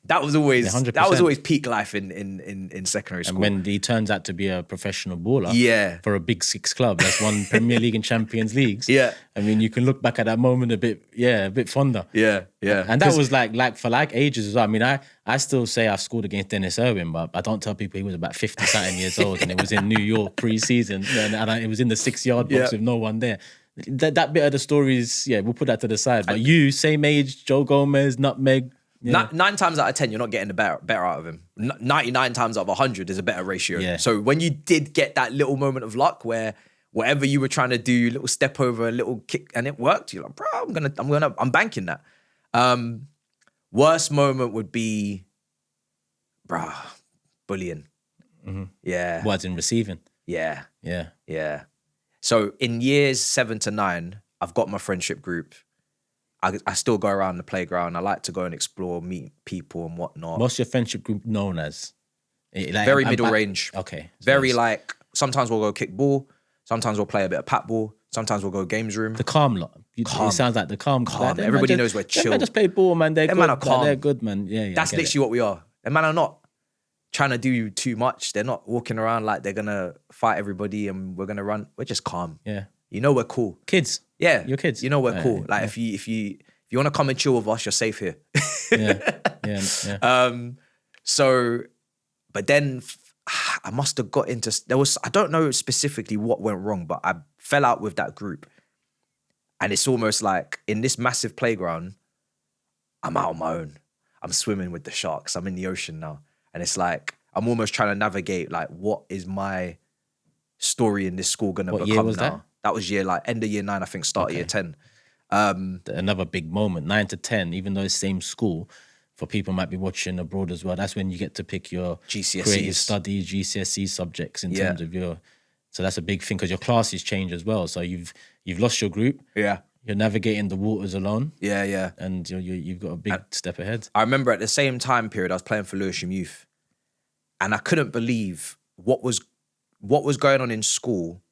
that was always peak life in secondary school. And when he turns out to be a professional baller, for a Big Six club that's won Premier League and Champions Leagues, I mean, you can look back at that moment a bit fonder. Yeah. And that was like for ages as well. I mean, I still say I've scored against Dennis Irwin, but I don't tell people he was about 50-something years old and it was in New York pre-season and it was in the 6-yard box with no one there. That bit of the stories, we'll put that to the side. But you, same age, Joe Gomez, nutmeg. Yeah. 9 times out of 10, you're not getting the better out of him. 99 times out of 100 is a better ratio. Yeah. So when you did get that little moment of luck where whatever you were trying to do, little step over, a little kick, and it worked, you're like, bro, I'm banking that. Worst moment would be, bullying. Mm-hmm. Yeah. What's in receiving? Yeah. So in years 7 to 9, I've got my friendship group. I still go around the playground. I like to go and explore, meet people and whatnot. What's your friendship group known as? Very middle range. Okay. Very like, sometimes we'll go kick ball. Sometimes we'll play a bit of pat ball. Sometimes we'll go games room. The calm lot. It sounds like the calm. Like, everybody knows we're chill. They just play ball, man. They're good. Man are calm. They're good, man. Yeah. That's literally what we are. And man are not trying to do too much. They're not walking around like they're going to fight everybody and we're going to run. We're just calm. Yeah. You know we're cool. Kids. Yeah. You're kids. You know we're cool. Like if you want to come and chill with us, you're safe here. Yeah. So, but then I must have got into, I don't know specifically what went wrong, but I fell out with that group. And it's almost like in this massive playground, I'm out on my own. I'm swimming with the sharks. I'm in the ocean now. And it's like, I'm almost trying to navigate like, what is my story in this school gonna become year was now? that? That was end of year 9, I think, start of year 10. Another big moment, 9 to 10, even though it's same school, for people might be watching abroad as well, that's when you get to pick your GCSEs. creative studies, GCSE subjects in terms of your, so that's a big thing because your classes change as well. So you've lost your group. Yeah. You're navigating the waters alone. Yeah, yeah. And you've got a big step ahead. I remember at the same time period, I was playing for Lewisham Youth, and I couldn't believe what was going on in school,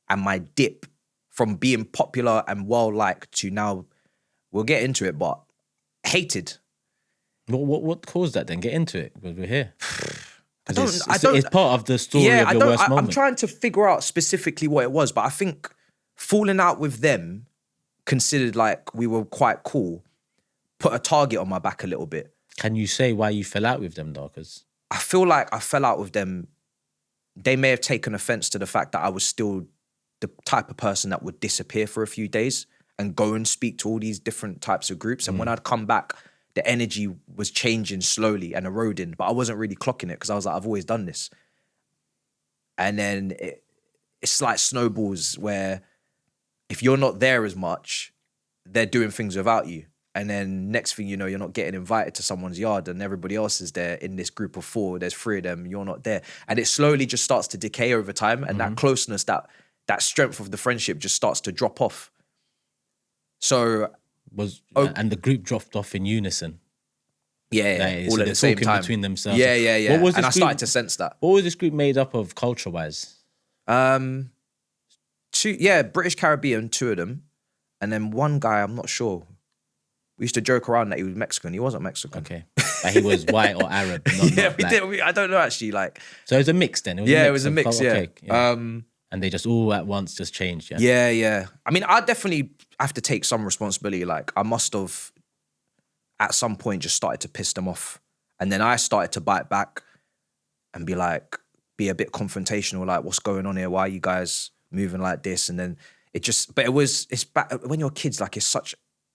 and my dip from being popular and well-liked to now, we'll get into it, but hated. What caused that then? Get into it, because we're here. It's part of the story of your worst moment. I'm trying to figure out specifically what it was, but I think falling out with them, considered like we were quite cool, put a target on my back a little bit. Can you say why you fell out with them though? Because I feel like I fell out with them. They may have taken offense to the fact that I was still the type of person that would disappear for a few days and go and speak to all these different types of groups. And when I'd come back, the energy was changing slowly and eroding, but I wasn't really clocking it because I was like, I've always done this. And then it's like snowballs where if you're not there as much, they're doing things without you. And then next thing you know, you're not getting invited to someone's yard and everybody else is there in this group of 4. There's 3 of them, you're not there. And it slowly just starts to decay over time. And that closeness, that strength of the friendship just starts to drop off. So... and the group dropped off in unison. Yeah, all so at the same time. Between themselves. Yeah. What was this and I started to sense that. What was this group made up of culture-wise? 2, British Caribbean, 2 of them. And then one guy, I'm not sure. We used to joke around that he was Mexican. He wasn't Mexican. Okay. But he was white or Arab. Not we did. I don't know actually. Like, so it was a mix then? It was a mix, yeah. Okay, yeah. And they just all at once just changed, yeah? Yeah. I mean, I definitely have to take some responsibility. Like, I must have, at some point, just started to piss them off. And then I started to bite back and be a bit confrontational, like, what's going on here? Why are you guys moving like this? And then it's back, when you're kids, like,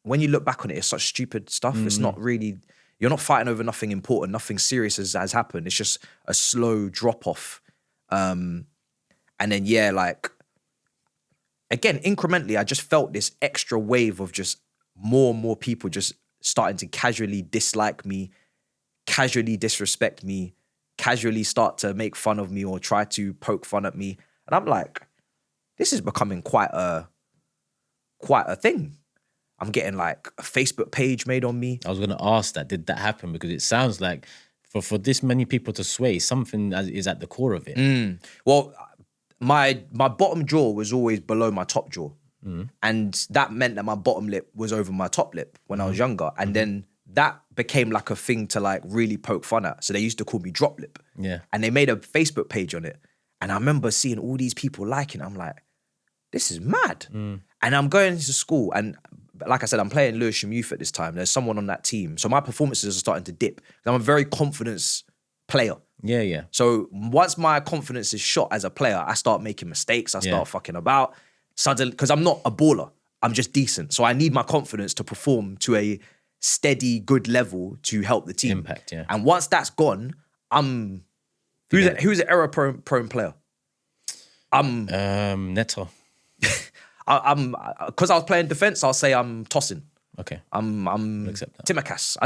when you look back on it, it's such stupid stuff. It's not really, you're not fighting over nothing important, nothing serious has happened. It's just a slow drop off. And then, again, incrementally, I just felt this extra wave of just more and more people just starting to casually dislike me, casually disrespect me, casually start to make fun of me or try to poke fun at me. And I'm like, this is becoming quite a thing. I'm getting like a Facebook page made on me. I was going to ask that. Did that happen? Because it sounds like for this many people to sway, something is at the core of it. Well, my bottom jaw was always below my top jaw. And that meant that my bottom lip was over my top lip when I was younger. And then that became like a thing to like really poke fun at. So they used to call me drop lip. Yeah. And they made a Facebook page on it. And I remember seeing all these people liking it. I'm like, this is mad. And I'm going to school and like I said, I'm playing Lewisham Youth at this time. There's someone on that team. So my performances are starting to dip. I'm a very confidence player. Yeah. So once my confidence is shot as a player, I start making mistakes. I start fucking about. Suddenly, because I'm not a baller. I'm just decent. So I need my confidence to perform to a steady, good level to help the team. Impact, yeah. And once that's gone, I'm... Who's an error-prone player? I'm... Neto. I'm... Because I was playing defence, I'll say I'm tossing. Okay. I'm accept that. Timacas.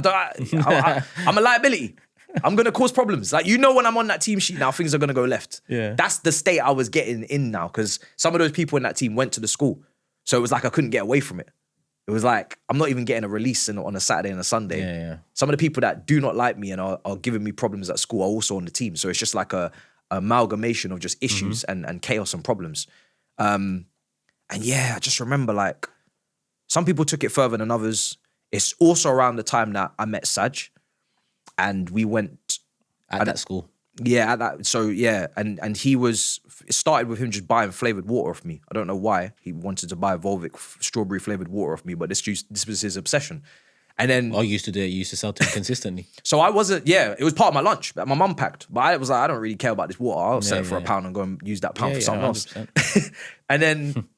I'm a liability. I'm going to cause problems. Like, you know, when I'm on that team sheet now, things are going to go left. Yeah. That's the state I was getting in now because some of those people in that team went to the school. So it was like I couldn't get away from it. It was like, I'm not even getting a release on a Saturday and a Sunday. Yeah. Some of the people that do not like me and are giving me problems at school are also on the team. So it's just like a amalgamation of just issues and chaos and problems. And yeah, I just remember like, some people took it further than others. It's also around the time that I met Saj. And we went at that school. Yeah, at that. So yeah, and it started with him just buying flavored water off me. I don't know why he wanted to buy Volvic strawberry flavored water off me, but this was his obsession. And then I used to do it. You used to sell to him consistently. so I wasn't, it was part of my lunch that my mum packed. But I was like, I don't really care about this water. I'll sell it for £1 and go and use that pound for something else. And then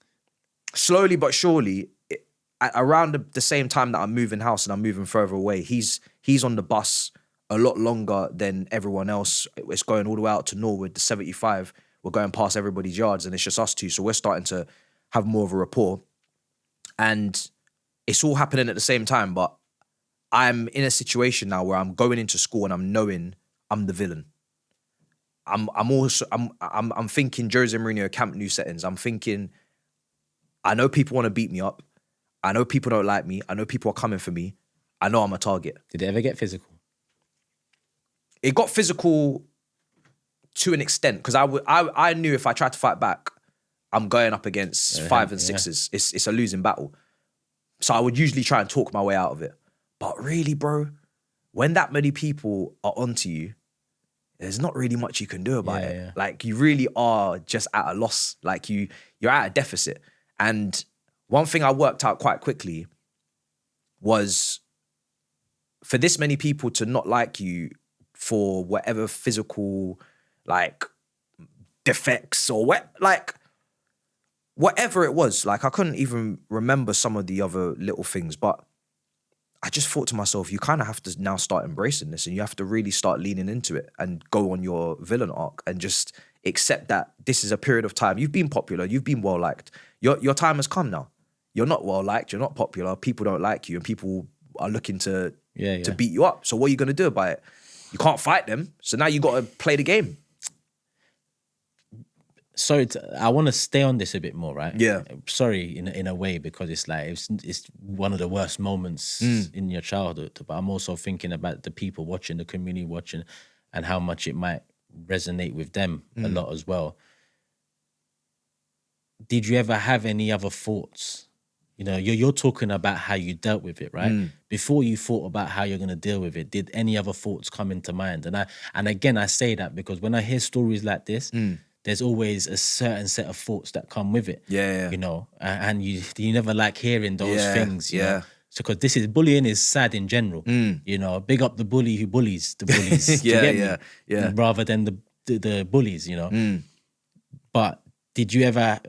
slowly but surely, around the same time that I'm moving house and I'm moving further away, he's on the bus a lot longer than everyone else. It's going all the way out to Norwood, the 75. We're going past everybody's yards and it's just us two. So we're starting to have more of a rapport. And it's all happening at the same time, but I'm in a situation now where I'm going into school and I'm knowing I'm the villain. I'm thinking Jose Mourinho Camp Nou settings. I'm thinking, I know people want to beat me up. I know people don't like me. I know people are coming for me. I know I'm a target. Did it ever get physical? It got physical to an extent because I knew if I tried to fight back, I'm going up against 5 and 6s. It's a losing battle. So I would usually try and talk my way out of it. But really, bro, when that many people are onto you, there's not really much you can do about it. Yeah. Like, you really are just at a loss. Like, you're at a deficit. And one thing I worked out quite quickly was for this many people to not like you for whatever physical, like, defects or whatever it was. Like, I couldn't even remember some of the other little things, but I just thought to myself, you kind of have to now start embracing this and you have to really start leaning into it and go on your villain arc and just accept that this is a period of time. You've been popular, you've been well-liked. Your time has come now. You're not well-liked, you're not popular, people don't like you and people are looking to beat you up. So what are you going to do about it? You can't fight them, so now you got to play the game. Sorry, I want to stay on this a bit more, right? Yeah. Sorry, in a way, because it's like it's one of the worst moments in your childhood. But I'm also thinking about the people watching, the community watching, and how much it might resonate with them a lot as well. Did you ever have any other thoughts? You know, you're talking about how you dealt with it, right? Before you thought about how you're going to deal with it, did any other thoughts come into mind? And again, I say that because when I hear stories like this, there's always a certain set of thoughts that come with it. Yeah. You know, and you never like hearing those things. You know? So because bullying is sad in general. You know, big up the bully who bullies the bullies. Yeah. Rather than the bullies, you know. But did you ever?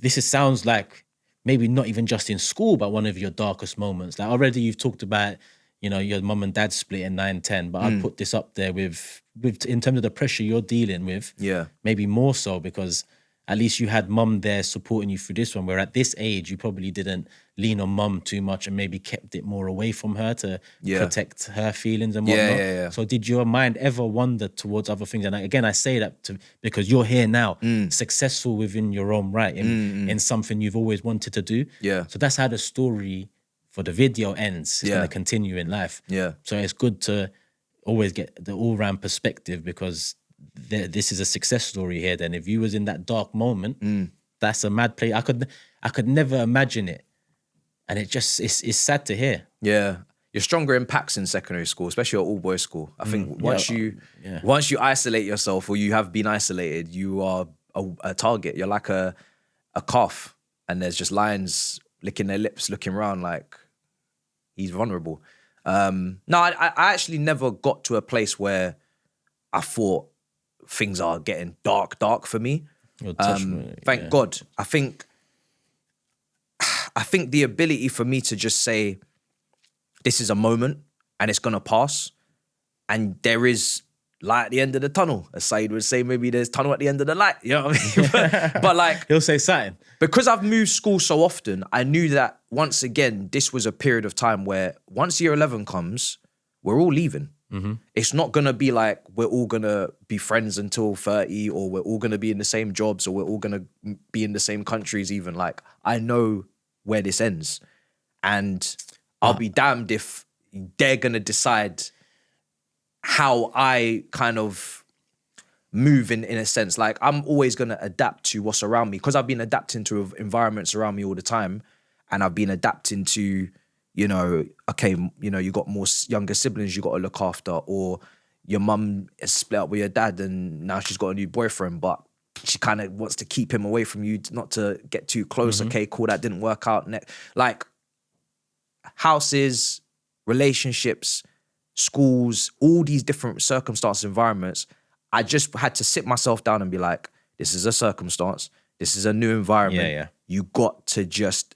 Sounds like maybe not even just in school, but one of your darkest moments. Like already you've talked about, you know, your mum and dad split in 9-10, but I'd put this up there with in terms of the pressure you're dealing with. Yeah. Maybe more so because at least you had mum there supporting you through this one, where at this age, you probably didn't lean on mum too much and maybe kept it more away from her to protect her feelings and whatnot. Yeah. So did your mind ever wander towards other things? And again, I say that because you're here now, successful within your own right, in something you've always wanted to do. Yeah. So that's how the story for the video ends. It's going to continue in life. Yeah. So it's good to always get the all-round perspective because this is a success story here. Then if you was in that dark moment, that's a mad play. I could never imagine it. And it's sad to hear. Yeah. You're stronger in packs in secondary school, especially at all-boys school. I think once you isolate yourself or you have been isolated, you are a target. You're like a calf and there's just lions licking their lips, looking around like he's vulnerable. No, I actually never got to a place where I thought things are getting dark for me. Thank God. I think the ability for me to just say, this is a moment and it's going to pass and there is light at the end of the tunnel. As Saeed would say, maybe there's tunnel at the end of the light. You know what I mean? but like... He'll say something. Because I've moved school so often, I knew that once again, this was a period of time where once year 11 comes, we're all leaving. It's not going to be like we're all going to be friends until 30 or we're all going to be in the same jobs or we're all going to be in the same countries even. Like, I know where this ends. And I'll be damned if they're going to decide how I kind of move in a sense. Like, I'm always going to adapt to what's around me because I've been adapting to environments around me all the time. And I've been adapting to, you know, okay, you know, you got more younger siblings you got to look after, or your mum is split up with your dad and now she's got a new boyfriend, but she kind of wants to keep him away from you, not to get too close. Okay, cool, that didn't work out. Like, houses, relationships, schools, all these different circumstances, environments, I just had to sit myself down and be like, this is a circumstance. This is a new environment. Yeah. You got to just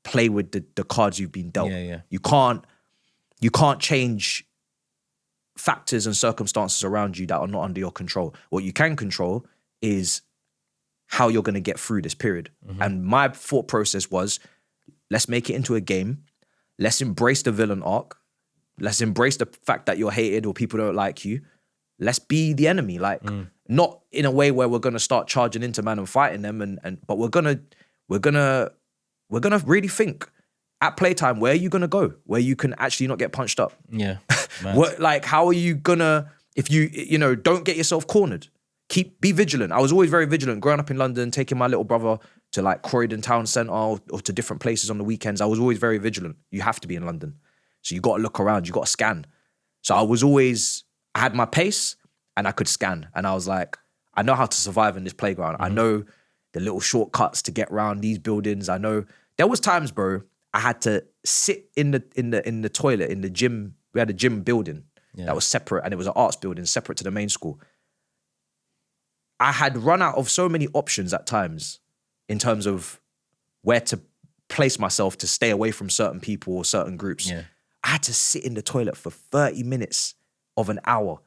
play with the cards you've been dealt. Yeah. You can't change factors and circumstances around you that are not under your control. What you can control is how you're going to get through this period. And my thought process was, let's make it into a game. Let's embrace the villain arc. Let's embrace the fact that you're hated or people don't like you. Let's be the enemy. Like, not in a way where we're going to start charging into man and fighting them, but we're gonna really think at playtime, where are you gonna go where you can actually not get punched up? Yeah. Like, how are you gonna, if you know, don't get yourself cornered. Be vigilant. I was always very vigilant growing up in London, taking my little brother to like Croydon Town Centre or to different places on the weekends. I was always very vigilant. You have to be in London. So you got to look around, you got to scan. So I had my pace and I could scan. And I was like, I know how to survive in this playground. I know the little shortcuts to get around these buildings. I know there was times, bro, I had to sit in the toilet in the gym. We had a gym building that was separate, and it was an arts building separate to the main school. I had run out of so many options at times in terms of where to place myself to stay away from certain people or certain groups. Yeah. I had to sit in the toilet for 30 minutes of an hour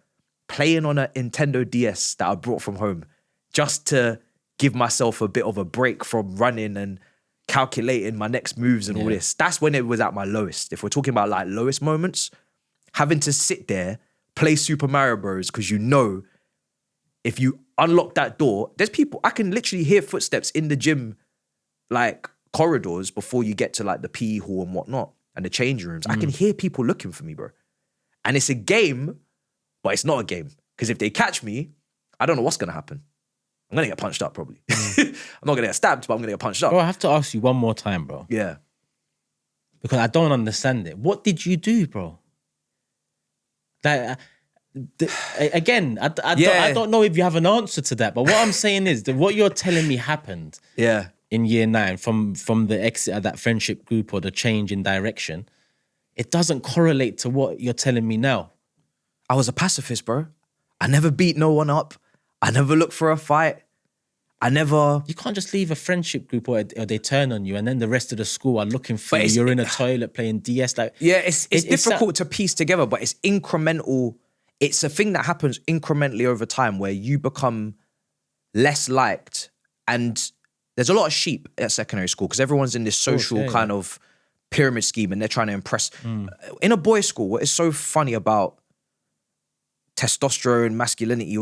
playing on a Nintendo DS that I brought from home just to give myself a bit of a break from running and calculating my next moves and all this. That's when it was at my lowest. If we're talking about like lowest moments, having to sit there, play Super Mario Bros. Because you know, if you unlock that door, there's people, I can literally hear footsteps in the gym, like corridors before you get to like the PE hall and whatnot and the change rooms. I can hear people looking for me, bro. And it's a game, but it's not a game. Because if they catch me, I don't know what's going to happen. I'm going to get punched up probably. I'm not going to get stabbed, but I'm going to get punched up. Bro, I have to ask you one more time, bro. Yeah. Because I don't understand it. What did you do, bro? Like, again, I don't know if you have an answer to that, but what I'm saying is that what you're telling me happened in year 9 from the exit of that friendship group or the change in direction, it doesn't correlate to what you're telling me now. I was a pacifist, bro. I never beat no one up. I never looked for a fight. You can't just leave a friendship group or they turn on you and then the rest of the school are looking for you. You're in a toilet playing DS. Like, it's difficult to piece together, but it's incremental. It's a thing that happens incrementally over time where you become less liked. And there's a lot of sheep at secondary school because everyone's in this social kind of pyramid scheme and they're trying to impress. In a boys' school, what is so funny about testosterone, masculinity,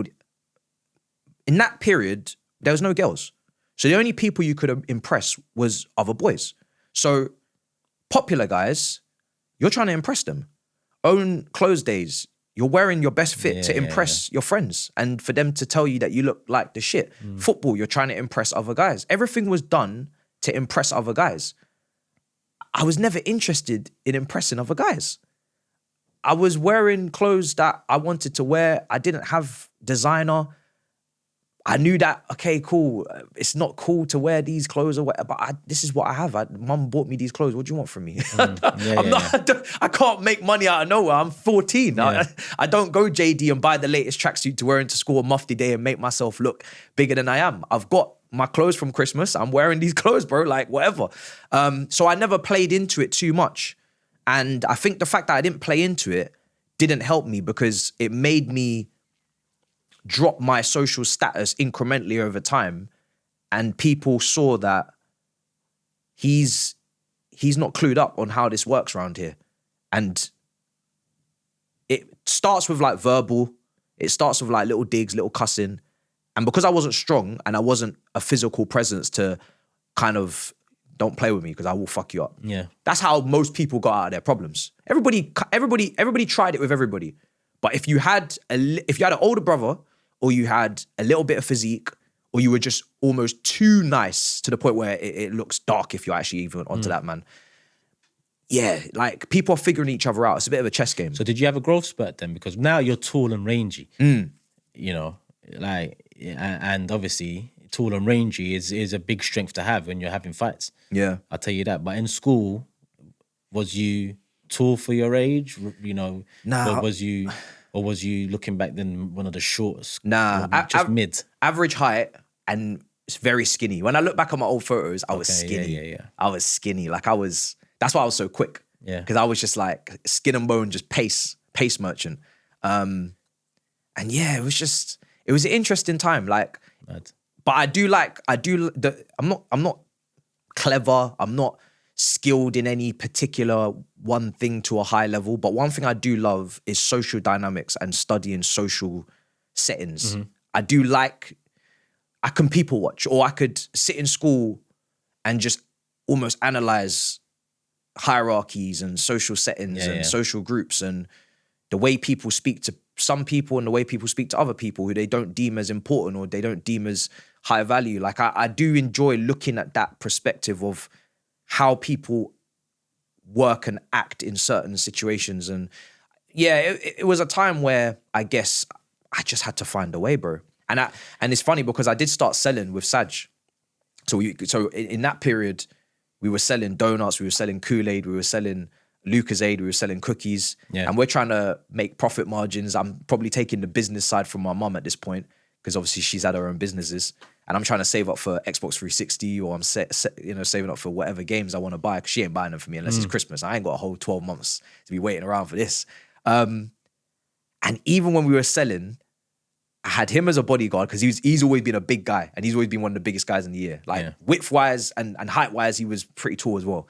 in that period, there was no girls. So the only people you could impress was other boys. So popular guys, you're trying to impress them. Own clothes days, you're wearing your best fit to impress your friends and for them to tell you that you look like the shit. Football, you're trying to impress other guys. Everything was done to impress other guys. I was never interested in impressing other guys. I was wearing clothes that I wanted to wear. I didn't have designer. I knew that, okay, cool. It's not cool to wear these clothes or whatever, but this is what I have. Mum bought me these clothes. What do you want from me? I can't make money out of nowhere. I'm 14. I don't go JD and buy the latest tracksuit to wear into school on Mufti Day and make myself look bigger than I am. I've got my clothes from Christmas. I'm wearing these clothes, bro, like whatever. So I never played into it too much. And I think the fact that I didn't play into it didn't help me because it made me drop my social status incrementally over time, and people saw that he's not clued up on how this works around here. And it starts with like verbal, it starts with like little digs, little cussing. And because I wasn't strong and I wasn't a physical presence to kind of, don't play with me because I will fuck you up. Yeah. That's how most people got out of their problems. Everybody tried it with everybody. But if you had an older brother, or you had a little bit of physique, or you were just almost too nice to the point where it looks dark if you're actually even onto that man. Yeah, like people are figuring each other out. It's a bit of a chess game. So did you have a growth spurt then? Because now you're tall and rangy, you know, like, and obviously tall and rangy is a big strength to have when you're having fights. Yeah. I'll tell you that. But in school, was you tall for your age? You know, Nah. or was you looking back then one of the shortest? Nah, Or just mid. average height and it's very skinny. When I look back on my old photos, I was skinny. Yeah. I was skinny. Like that's why I was so quick. Yeah. Because I was just like skin and bone, just pace merchant. And yeah, it was an interesting time. Like, Mad. but I'm not clever. I'm not skilled in any particular one thing to a high level. But one thing I do love is social dynamics and studying social settings. I can people watch, or I could sit in school and just almost analyze hierarchies and social settings and social groups and the way people speak to some people and the way people speak to other people who they don't deem as important or they don't deem as high value. Like I do enjoy looking at that perspective of how people work and act in certain situations. And yeah, it was a time where I guess I just had to find a way, bro. And it's funny because I did start selling with Saj. So in that period, we were selling donuts, we were selling Kool-Aid, we were selling Lucozade, we were selling cookies. Yeah. And we're trying to make profit margins. I'm probably taking the business side from my mum at this point because obviously she's had her own businesses. And I'm trying to save up for Xbox 360 or I'm saving up for whatever games I want to buy because she ain't buying them for me unless it's Christmas. I ain't got a whole 12 months to be waiting around for this. And even when we were selling, I had him as a bodyguard because he's always been a big guy and he's always been one of the biggest guys in the year. Like width-wise and height-wise, he was pretty tall as well.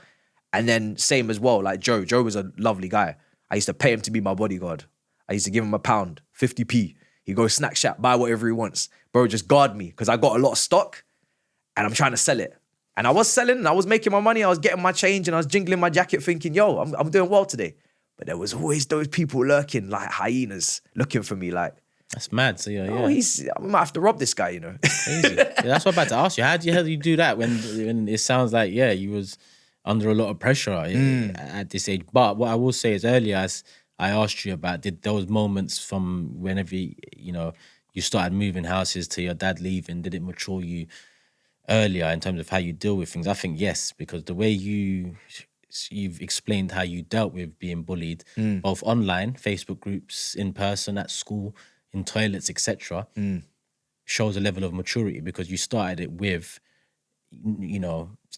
And then same as well, like Joe. Joe was a lovely guy. I used to pay him to be my bodyguard. I used to give him £1, 50p. He'd go snack shack, buy whatever he wants. Bro, just guard me because I got a lot of stock and I'm trying to sell it. And I was selling and I was making my money. I was getting my change and I was jingling my jacket thinking, yo, I'm doing well today. But there was always those people lurking like hyenas looking for me like, that's mad. So yeah. I might have to rob this guy, you know. Crazy. Yeah, that's what I'm about to ask you. How do you do that when it sounds like you was under a lot of pressure at this age? But what I will say is earlier, as I asked you about, did those moments from whenever you started moving houses to your dad leaving, did it mature you earlier in terms of how you deal with things? I think yes, because the way you've explained how you dealt with being bullied, both online, Facebook groups, in person, at school, in toilets, etc., shows a level of maturity because you started it with,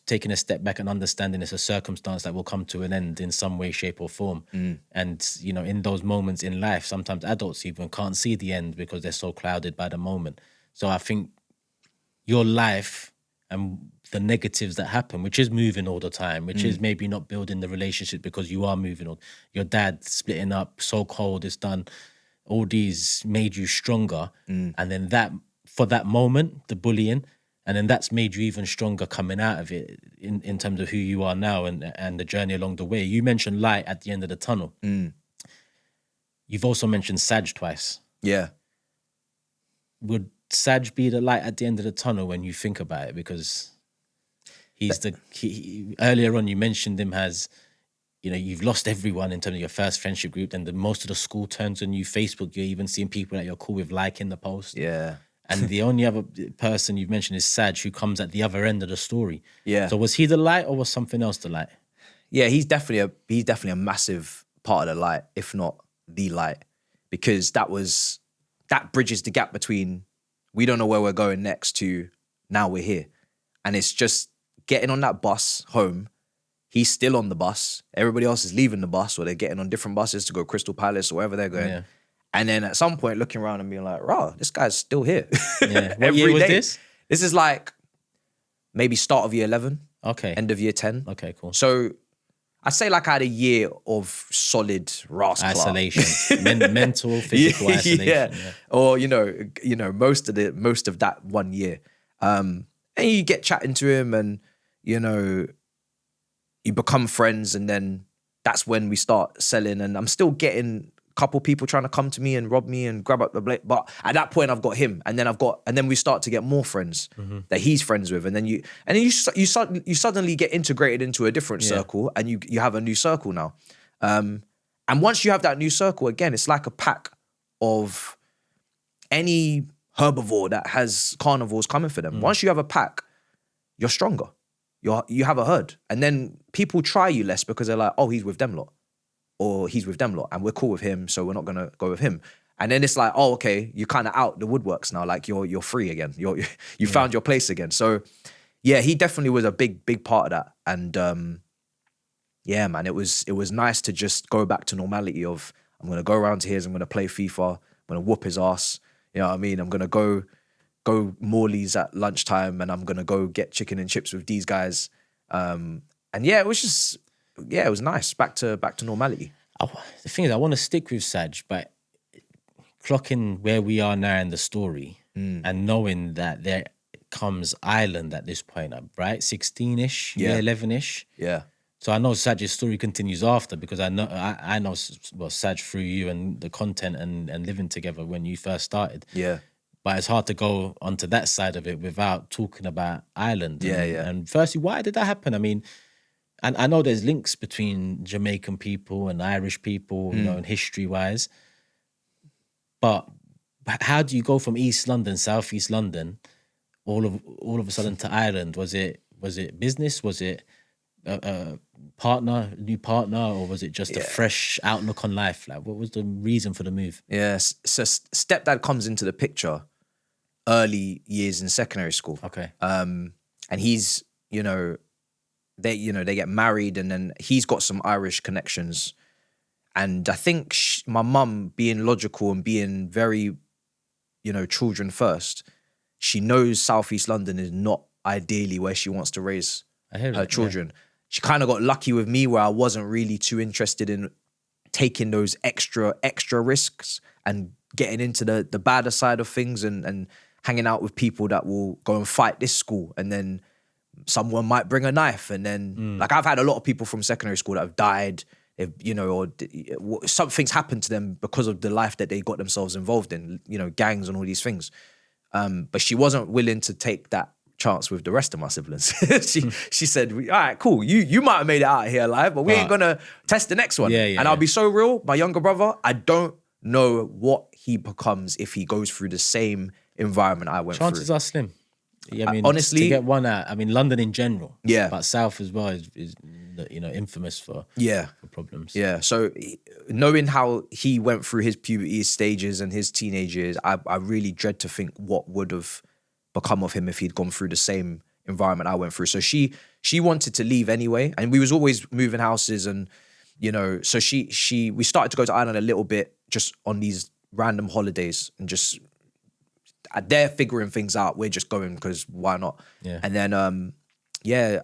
taking a step back and understanding it's a circumstance that will come to an end in some way, shape or form. And, in those moments in life, sometimes adults even can't see the end because they're so clouded by the moment. So I think your life and the negatives that happen, which is moving all the time, which is maybe not building the relationship because you are moving on. Your dad splitting up, so cold, it's done. All these made you stronger. And then that, for that moment, the bullying, and then that's made you even stronger coming out of it in terms of who you are now and the journey along the way. You mentioned light at the end of the tunnel. You've also mentioned Saj twice. Yeah. Would Saj be the light at the end of the tunnel when you think about it? Because earlier on you mentioned him as, you've lost everyone in terms of your first friendship group, and most of the school turns on you. Facebook, you're even seeing people that you're cool with liking the post. Yeah. And the only other person you've mentioned is Saj, who comes at the other end of the story. Yeah. So was he the light or was something else the light? Yeah, he's definitely a massive part of the light, if not the light, because that bridges the gap between we don't know where we're going next to now we're here. And it's just getting on that bus home. He's still on the bus. Everybody else is leaving the bus, or they're getting on different buses to go Crystal Palace or wherever they're going. Yeah. And then at some point looking around and being like, rah, this guy's still here. Yeah. What year was this? This is like maybe start of year 11. Okay. End of year 10. Okay, cool. So I'd say like I had a year of solid rascal. Isolation. Mental, physical isolation. Yeah. Or, most of that 1 year. And you get chatting to him and, you become friends, and then that's when we start selling. And I'm still getting a couple people trying to come to me and rob me and grab up the blade. But at that point, I've got him, and then we start to get more friends that he's friends with, and then you suddenly get integrated into a different circle, and you have a new circle now. And once you have that new circle, again, it's like a pack of any herbivore that has carnivores coming for them. Once you have a pack, you're stronger. You have a herd. And then people try you less because they're like, oh, he's with them lot. or he's with them lot, and we're cool with him, so we're not gonna go with him. And then it's like, oh, okay, you're kind of out the woodworks now. Like you're free again. You found your place again. So yeah, he definitely was a big part of that. And yeah, man, it was nice to just go back to normality of, I'm gonna go around to his, I'm gonna play FIFA, I'm gonna whoop his ass. You know what I mean? I'm gonna go Morley's at lunchtime, and I'm gonna go get chicken and chips with these guys. And yeah, it was just, yeah, it was nice. Back to normality. The thing is, I want to stick with Saj, but clocking where we are now in the story and knowing that there comes Ireland at this point, right? 16-ish, Yeah. 11-ish. Yeah. So I know Saj's story continues after, because I know well, Saj through you and the content and living together when you first started. Yeah. But it's hard to go onto that side of it without talking about Ireland. And firstly, why did that happen? I mean, and I know there's links between Jamaican people and Irish people, you know, and history-wise. But how do you go from East London, Southeast London, all of a sudden to Ireland? Was it business? Was it a new partner, or was it just a fresh outlook on life? Like, what was the reason for the move? Yes. So stepdad comes into the picture early years in secondary school. Okay. And he's, they get married, and then he's got some Irish connections. And I think my mum, being logical and being very, children first, she knows Southeast London is not ideally where she wants to raise her children. Yeah. She kind of got lucky with me, where I wasn't really too interested in taking those extra risks and getting into the badder side of things and hanging out with people that will go and fight this school, and then someone might bring a knife, and then like I've had a lot of people from secondary school that have died, or something's happened to them because of the life that they got themselves involved in, gangs and all these things. But she wasn't willing to take that chance with the rest of my siblings. She said, all right, cool, you might have made it out of here alive, but we ain't gonna test the next one. And I'll be so real, my younger brother, I don't know what he becomes if he goes through the same environment I went through. Chances are slim. Yeah, I mean, honestly, to get one out. I mean, London in general. Yeah. But South as well is infamous for problems. Yeah. So knowing how he went through his puberty stages and his teenage years, I really dread to think what would have become of him if he'd gone through the same environment I went through. So she wanted to leave anyway, and we was always moving houses, and so we started to go to Ireland a little bit just on these random holidays, and just they're figuring things out. We're just going because why not? Yeah. And then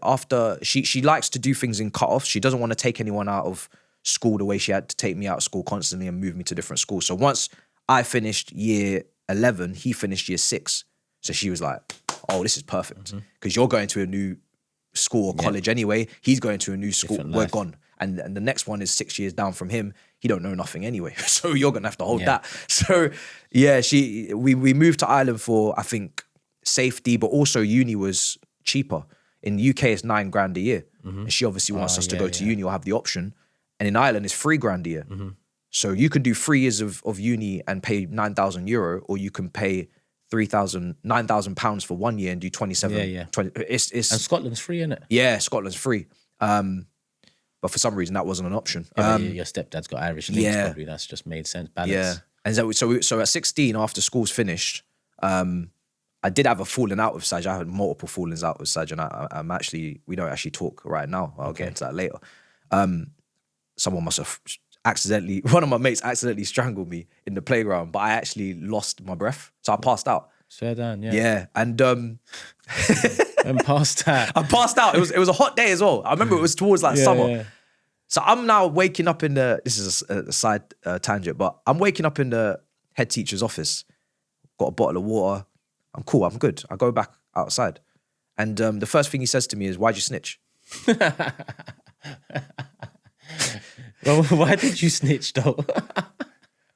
after she likes to do things in cut-offs. She doesn't want to take anyone out of school the way she had to take me out of school constantly and move me to different schools. So once I finished year 11, he finished year 6. So she was like, oh, this is perfect, because you're going to a new school or college anyway. He's going to a new school. We're gone. And the next one is 6 years down from him. He don't know nothing anyway. So you're going to have to hold that. So yeah, we moved to Ireland for, I think, safety, but also uni was cheaper. In the UK, it's $9,000 a year. And she obviously wants us to go to uni or have the option. And in Ireland, it's $3,000 a year. So you can do 3 years of uni and pay €9,000, or you can pay £9,000 for 1 year and do 27. 20, it's and Scotland's free, isn't it? Yeah, Scotland's free. But for some reason that wasn't an option. Your stepdad's got Irish links, probably. That's just made sense. Balance. Yeah. And so at 16, after school's finished, I did have a falling out with Saj. I had multiple fallings out with Saj, and we don't actually talk right now. I'll get into that later. Someone must have one of my mates accidentally strangled me in the playground, but I actually lost my breath. So I passed out. Swear down, yeah. Yeah. And and passed out. I passed out. It was a hot day as well. I remember it was towards summer. Yeah. So I'm now waking up this is a side tangent, but I'm waking up in the head teacher's office. Got a bottle of water. I'm cool. I'm good. I go back outside. And the first thing he says to me is, why'd you snitch? Well, why did you snitch though?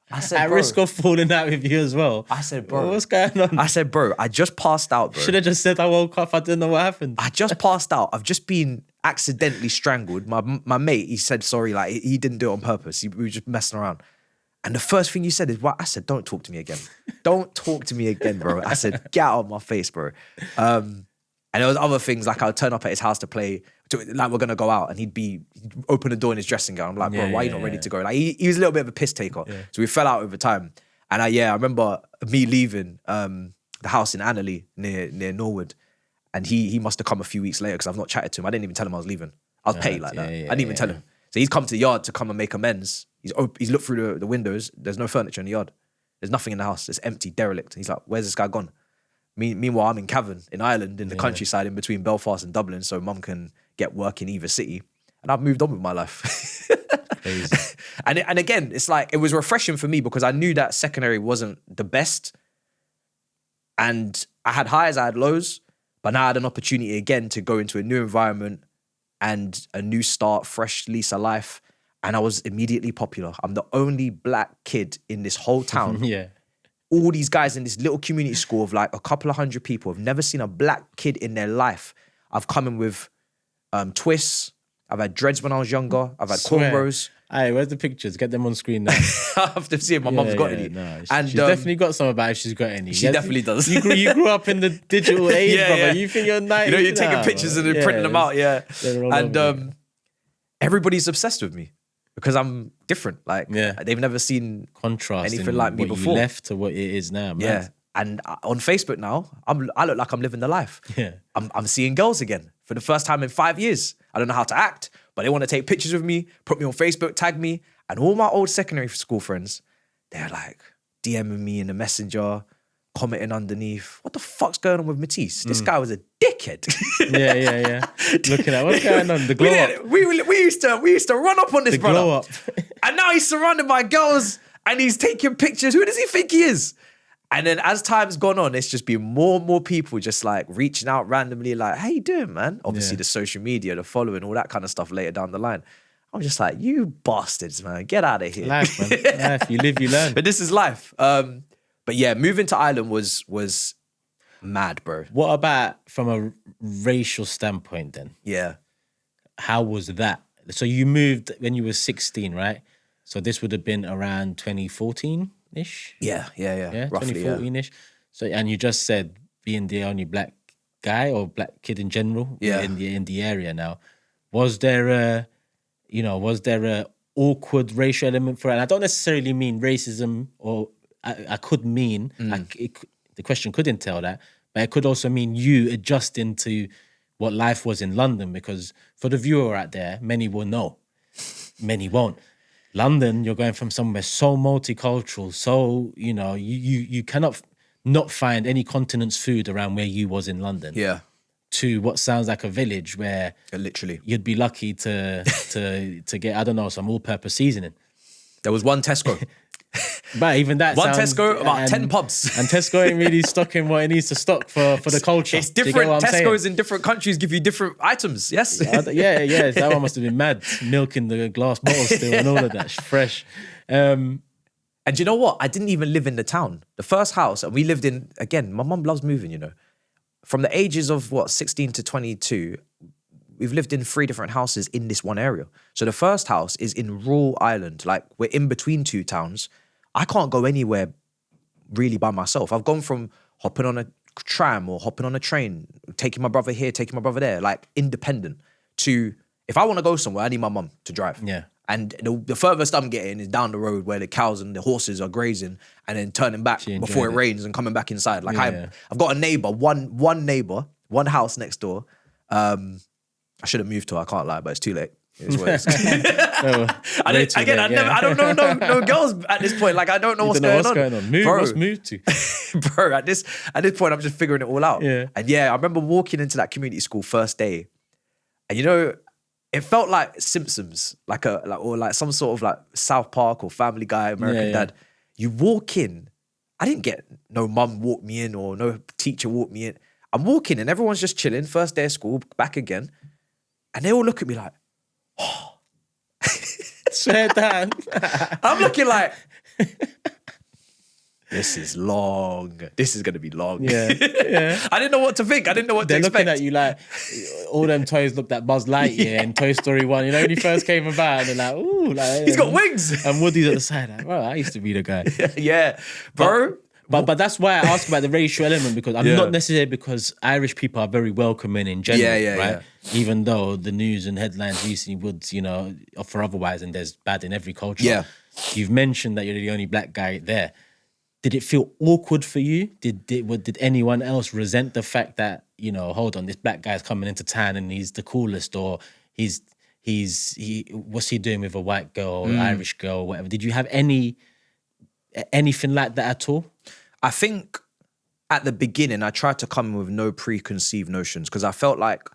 I said, at risk of falling out with you as well. I said, bro. What's going on? I said, bro, I just passed out, bro. Should have just said I woke up. I didn't know what happened. I just passed out. I've just been accidentally strangled. My mate, he said sorry, like he didn't do it on purpose. We were just messing around. And the first thing you said is, what? I said, don't talk to me again. Don't talk to me again, bro. I said, get out of my face, bro. And there was other things, like I would turn up at his house to play like we're gonna go out, and he'd open the door in his dressing gown. I'm like, bro, why are you not ready to go? Like he was a little bit of a piss taker, so we fell out over time. And I remember me leaving the house in Annerley near Norwood, and he must have come a few weeks later because I've not chatted to him. I didn't even tell him I was leaving. I was paid like that. I didn't even tell him. So he's come to the yard to come and make amends. He's looked through the windows. There's no furniture in the yard. There's nothing in the house. It's empty, derelict. He's like, where's this guy gone? Meanwhile, I'm in Cavan, in Ireland, in the countryside, in between Belfast and Dublin, so mum can get work in either city. And I've moved on with my life. and again, it's like, it was refreshing for me because I knew that secondary wasn't the best. And I had highs, I had lows, but now I had an opportunity again to go into a new environment and a new start, fresh lease of life. And I was immediately popular. I'm the only black kid in this whole town. All these guys in this little community school of like a couple of hundred people have never seen a black kid in their life. I've come in with twists. I've had dreads when I was younger. I've had cornrows. Hey, where's the pictures? Get them on screen now. I have to see if my mum's got any. No, and she's definitely got some about if she's got any. She definitely does. You grew up in the digital age, brother. You think you're nice. You know, you're taking pictures and then printing them out, And everybody's obsessed with me because I'm different. Like, they've never seen contrast anything like me before. You left to what it is now, man. Yeah. And on Facebook now, I look like I'm living the life. Yeah. I'm seeing girls again for the first time in 5 years. I don't know how to act, but they want to take pictures with me, put me on Facebook, tag me. And all my old secondary school friends, they're like DMing me in the messenger, commenting underneath. What the fuck's going on with Matisse? This guy was a dickhead. yeah. Looking at what's going on. The glow up. We used to run up on this the brother. Glow up. And now he's surrounded by girls and he's taking pictures. Who does he think he is? And then as time's gone on, it's just been more and more people just like reaching out randomly like, how you doing, man? Obviously the social media, the following, all that kind of stuff later down the line. I'm just like, you bastards, man. Get out of here. Life, man. Life. You live, you learn. But this is life. But yeah, moving to Ireland was mad, bro. What about from a racial standpoint then? Yeah. How was that? So you moved when you were 16, right? So this would have been around 2014-ish? Yeah. Roughly, 2014-ish. So, and you just said being the only black guy or black kid in general in the area now. Was there a awkward racial element for it? And I don't necessarily mean racism, or I could mean, the question could entail that, but it could also mean you adjusting to what life was in London, because for the viewer out there, many will know, many won't. London, you're going from somewhere so multicultural, so, you cannot not find any continent's food around where you was in London. Yeah. To what sounds like a village where literally you'd be lucky to get, I don't know, some all-purpose seasoning. There was one Tesco. But even that one Tesco, about 10 pubs. And Tesco ain't really stocking what it needs to stock for the culture. It's different. Tesco's in different countries give you different items, yes? Yeah. That one must have been mad. Milk in the glass bottles still and all of that. Fresh. And you know what? I didn't even live in the town. The first house, and we lived in, again, my mum loves moving, From the ages of, 16 to 22, we've lived in 3 different houses in this one area. So the first house is in rural Ireland. Like, we're in between 2 towns. I can't go anywhere really by myself. I've gone from hopping on a tram or hopping on a train, taking my brother here, taking my brother there, like independent, to, if I want to go somewhere, I need my mum to drive. Yeah. And the furthest I'm getting is down the road where the cows and the horses are grazing and then turning back before it rains and coming back inside. Like I've got a neighbor, one neighbor, one house next door. I should have moved to her, I can't lie, but it's too late. It's what it is. I don't know no girls at this point. Like I don't know what's going on. What's moved to? Bro, at this point, I'm just figuring it all out. Yeah. And I remember walking into that community school first day, and it felt like Simpsons, or some sort of like South Park or Family Guy, American Dad. You walk in, I didn't get no mum walk me in or no teacher walk me in. I'm walking and everyone's just chilling, first day of school, back again. And they all look at me like, oh. Swear down. I'm looking like, this is long. This is going to be long. Yeah. I didn't know what to think. I didn't know what to expect. They're looking at you like, all them toys looked at Buzz Lightyear in Toy Story 1. When he first came about, and they're like, ooh. He's got wings. And Woody's at the side like, bro, I used to be the guy. Yeah. Bro, But that's why I ask about the racial element, because I'm not necessarily, because Irish people are very welcoming in general, right? Even though the news and headlines recently would, you know, offer otherwise, and there's bad in every culture. Yeah. You've mentioned that you're the only black guy there. Did it feel awkward for you? Did anyone else resent the fact that, you know, hold on, this black guy's coming into town and he's the coolest, or what's he doing with a white girl, or Irish girl, or whatever? Did you have anything like that at all? I think at the beginning, I tried to come with no preconceived notions, because I felt like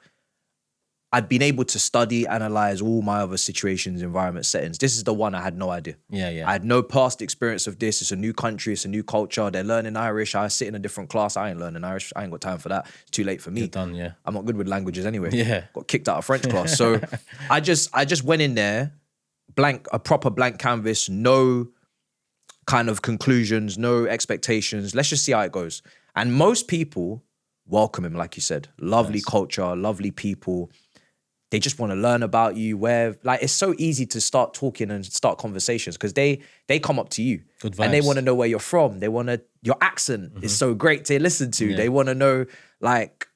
I'd been able to study, analyze all my other situations, environment, settings. This is the one I had no idea. Yeah. I had no past experience of this. It's a new country. It's a new culture. They're learning Irish. I sit in a different class. I ain't learning Irish. I ain't got time for that. It's too late for me. You're done, yeah. I'm not good with languages anyway. Yeah. Got kicked out of French class. So I just went in there, a proper blank canvas, no kind of conclusions, no expectations. Let's just see how it goes. And most people welcome him, like you said. Lovely culture, lovely people. They just want to learn about you. It's so easy to start talking and start conversations, because they come up to you. Good vibes. And they want to know where you're from. Your accent is so great to listen to. Yeah. They want to know like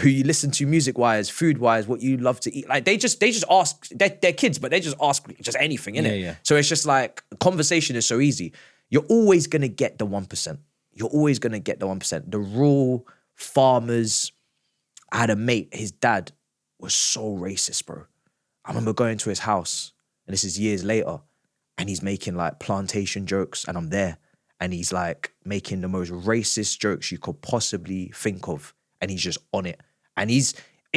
who you listen to music wise, food wise, what you love to eat. Like they just ask. They're kids, but they just ask just anything, innit? Yeah. So it's just like conversation is so easy. You're always gonna get the 1%. You're always gonna get the 1%. The rural farmers. I had a mate. His dad was so racist, bro. I remember going to his house, and this is years later, and he's making like plantation jokes, and I'm there, and he's like making the most racist jokes you could possibly think of, and he's just on it. And it's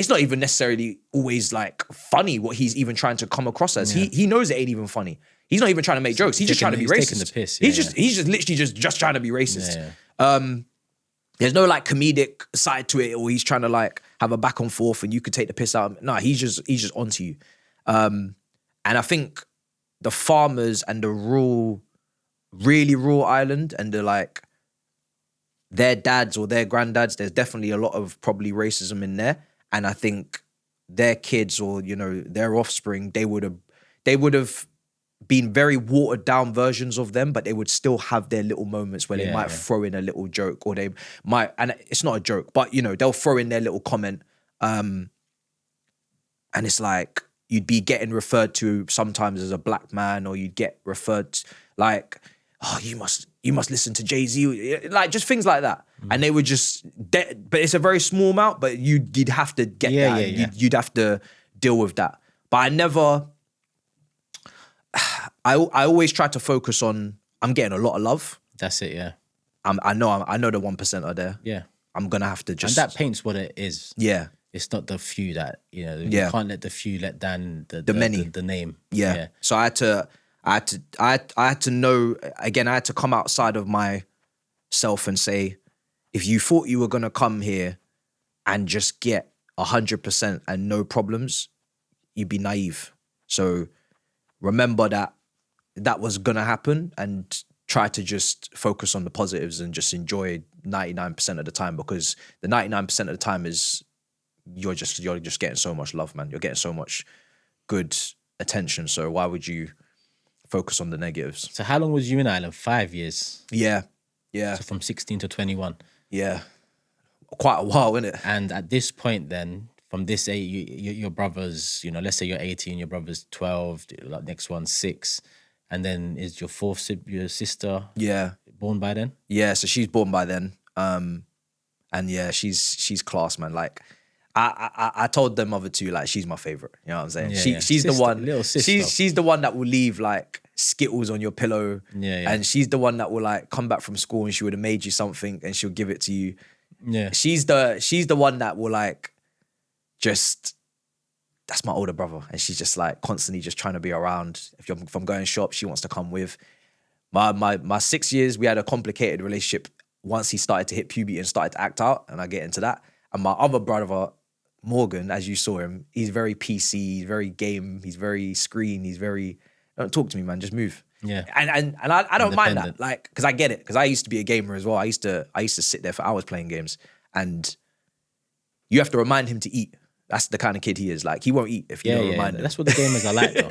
not even necessarily always like funny what he's even trying to come across as. He knows it ain't even funny. He's not even trying to make jokes. He's just trying to be racist. Taking the piss. He's just literally just trying to be racist. There's no like comedic side to it, or he's trying to like have a back and forth and you could take the piss out of him. No, he's just onto you. And I think the farmers and the really rural island, and the like their dads or their granddads, there's definitely a lot of probably racism in there. And I think their kids, or, you know, their offspring, they would have been very watered down versions of them, but they would still have their little moments where they might throw in a little joke, or they might, and it's not a joke, but, you know, they'll throw in their little comment. And it's like, you'd be getting referred to sometimes as a black man, or you'd get referred to, like, oh, you must listen to Jay-Z, like just things like that. And they would just, but it's a very small amount, but you'd have to get that. You'd have to deal with that. But I always try to focus on, I'm getting a lot of love. That's it, yeah. I know the 1% are there. Yeah. I'm gonna have to just, and that paints what it is. Yeah. It's not the few that, you know, you can't let the few let down the many. the name. Yeah. So I had to know, again, I had to come outside of myself and say, if you thought you were gonna come here and just get 100% and no problems, you'd be naive. So remember that was gonna happen, and try to just focus on the positives and just enjoy 99% of the time, because the 99% of the time is you're just getting so much love, man. You're getting so much good attention. So why would you focus on the negatives? So how long was you in Ireland? 5 years? Yeah. So from 16 to 21? Yeah. Quite a while, isn't it? And at this point then, from this age, your brothers, you know, let's say you're 18, your brother's 12, like next one's 6, and then is your sister born by then? Yeah, so she's born by then. And yeah, she's class, man. Like, I told them other two, like, she's my favorite. You know what I'm saying? Yeah, She's sister, the one. little sister. She's the one that will leave like Skittles on your pillow. Yeah. And she's the one that will like come back from school and she would have made you something and she'll give it to you. Yeah. She's the one that will like just, that's my older brother, and she's just like constantly just trying to be around. If I'm going shop, she wants to come with. My 6 years, we had a complicated relationship once he started to hit puberty and started to act out, and I get into that. And my other brother, Morgan, as you saw him, he's very PC, he's very game, he's very screen, he's very, don't talk to me, man, just move. Yeah. And I don't mind that, like, because I get it, because I used to be a gamer as well. I used to sit there for hours playing games, and you have to remind him to eat. That's the kind of kid he is. Like, he won't eat if you don't remind him. That's what the gamers are like, though.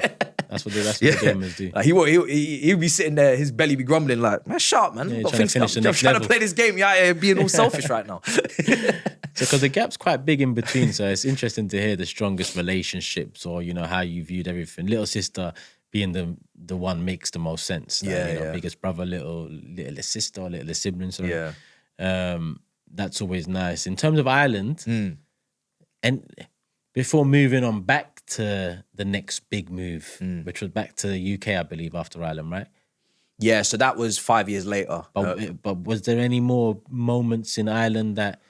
That's what the gamers do. Like he'd be sitting there, his belly be grumbling like, man, shut up, man. Yeah, I've got trying to things finish the I'm next trying level. to play this game. You're out here being all selfish right now. So because the gap's quite big in between, so it's interesting to hear the strongest relationships or, you know, how you viewed everything. Little sister being the one makes the most sense. Like, you know, biggest brother, little sister, or little sibling. Sorry. Yeah. That's always nice. In terms of Ireland, and before moving on back to the next big move, which was back to the UK, I believe, after Ireland, right? Yeah, so that was 5 years later. But was there any more moments in Ireland that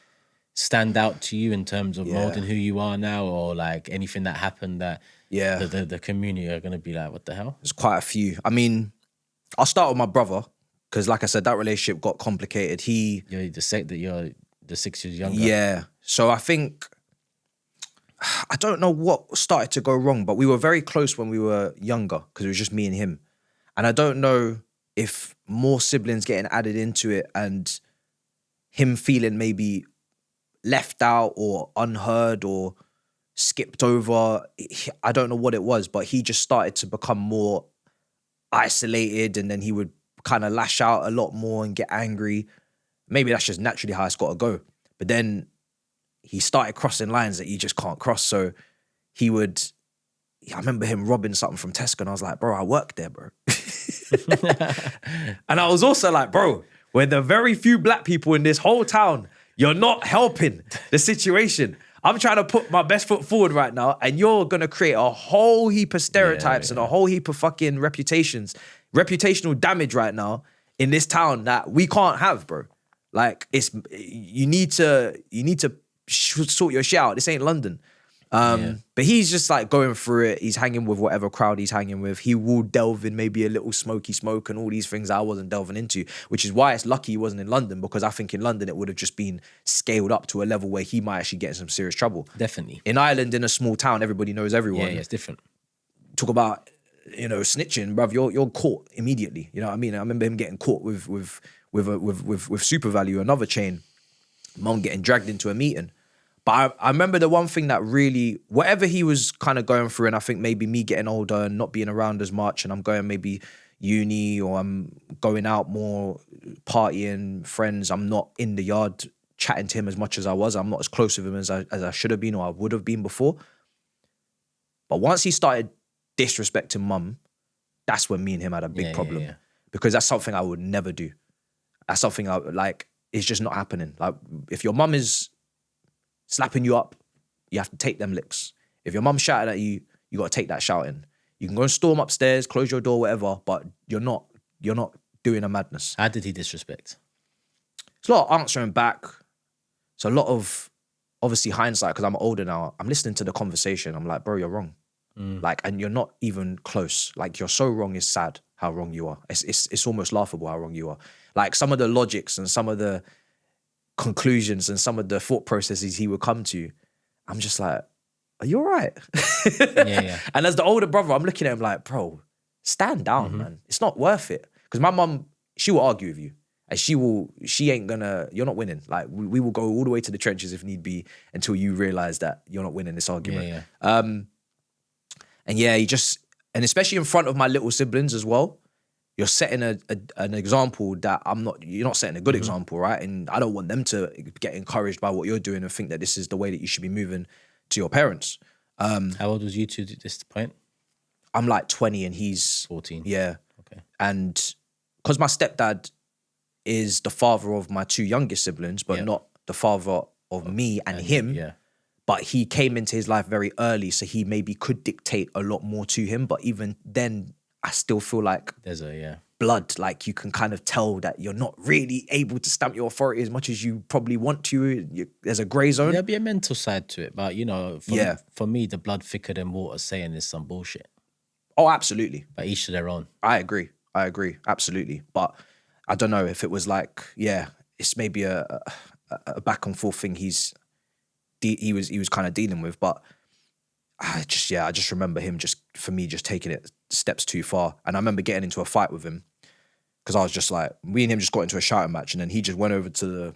stand out to you in terms of molding who you are now, or like anything that happened that the community are going to be like, what the hell? There's quite a few. I mean, I'll start with my brother because, like I said, that relationship got complicated. You're the 6 years younger. Yeah. So I think, I don't know what started to go wrong, but we were very close when we were younger because it was just me and him. And I don't know if more siblings getting added into it and him feeling maybe left out or unheard or skipped over. I don't know what it was, but he just started to become more isolated, and then he would kind of lash out a lot more and get angry. Maybe that's just naturally how it's got to go. But then he started crossing lines that you just can't cross. So I remember him robbing something from Tesco, and I was like, bro, I work there, bro. And I was also like, bro, we're the very few black people in this whole town. You're not helping the situation. I'm trying to put my best foot forward right now, and you're going to create a whole heap of stereotypes and a whole heap of fucking reputational damage right now in this town that we can't have, bro. Like, you need to sort your shit out. This ain't London. But he's just like going through it. He's hanging with whatever crowd he's hanging with. He will delve in maybe a little smoky smoke and all these things I wasn't delving into, which is why it's lucky he wasn't in London, because I think in London it would have just been scaled up to a level where he might actually get in some serious trouble. Definitely. In Ireland, in a small town, everybody knows everyone. Yeah, it's different. Talk about, you know, snitching, bruv. You're caught immediately. You know what I mean? I remember him getting caught with Super Value, another chain. Mum getting dragged into a meeting. But I remember the one thing that really, whatever he was kind of going through, and I think maybe me getting older and not being around as much, and I'm going maybe uni or I'm going out more, partying, friends, I'm not in the yard chatting to him as much as I was. I'm not as close with him as I should have been or I would have been before. But once he started disrespecting mum, that's when me and him had a big problem. Yeah. Because that's something I would never do. That's something it's just not happening. Like, if your mum is slapping you up, you have to take them licks. If your mum shouted at you, you got to take that shouting. You can go and storm upstairs, close your door, whatever, but you're not doing a madness. How did he disrespect? It's a lot of answering back. It's a lot of, obviously, hindsight, because I'm older now. I'm listening to the conversation. I'm like, bro, you're wrong. Like, and you're not even close. Like, you're so wrong, it's sad how wrong you are. It's almost laughable how wrong you are. Like, some of the logics and some of the conclusions and some of the thought processes he would come to, I'm just like, are you all right? Yeah. And as the older brother, I'm looking at him like, bro, stand down, man. It's not worth it. Because my mum, she will argue with you. And you're not winning. Like, we will go all the way to the trenches if need be until you realize that you're not winning this argument. Yeah. And especially in front of my little siblings as well, you're setting an example that you're not setting a good example, right? And I don't want them to get encouraged by what you're doing and think that this is the way that you should be moving to your parents. How old was you two at this point? I'm like 20 and he's 14. Yeah. Okay. And because my stepdad is the father of my two youngest siblings, but not the father of me and him. Yeah. But he came into his life very early, so he maybe could dictate a lot more to him. But even then, I still feel like there's blood. Like, you can kind of tell that you're not really able to stamp your authority as much as you probably want to. There's a grey zone. There'll be a mental side to it, but, you know, for me, the blood thicker than water saying is some bullshit. Oh, absolutely. But each to their own. I agree, absolutely. But I don't know if it was like, it's maybe a back and forth thing he was kind of dealing with, but I just remember him just taking it steps too far. And I remember getting into a fight with him because I was just like, me and him just got into a shouting match, and then he just went over to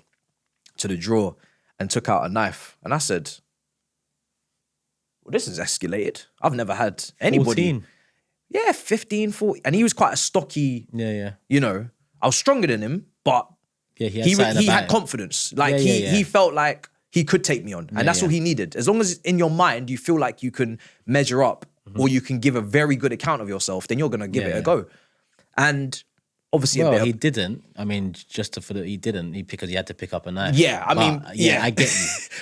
the drawer and took out a knife. And I said, well, this is escalated. I've never had anybody 14. Yeah, 15, 40. And he was quite a stocky, Yeah. you know. I was stronger than him, but Yeah, he he had had confidence. Like he felt like he could take me on. And that's all he needed. As long as in your mind you feel like you can measure up or you can give a very good account of yourself, then you're gonna give it a go. And obviously he didn't. I mean, he didn't because he had to pick up a knife. Yeah, I mean, I get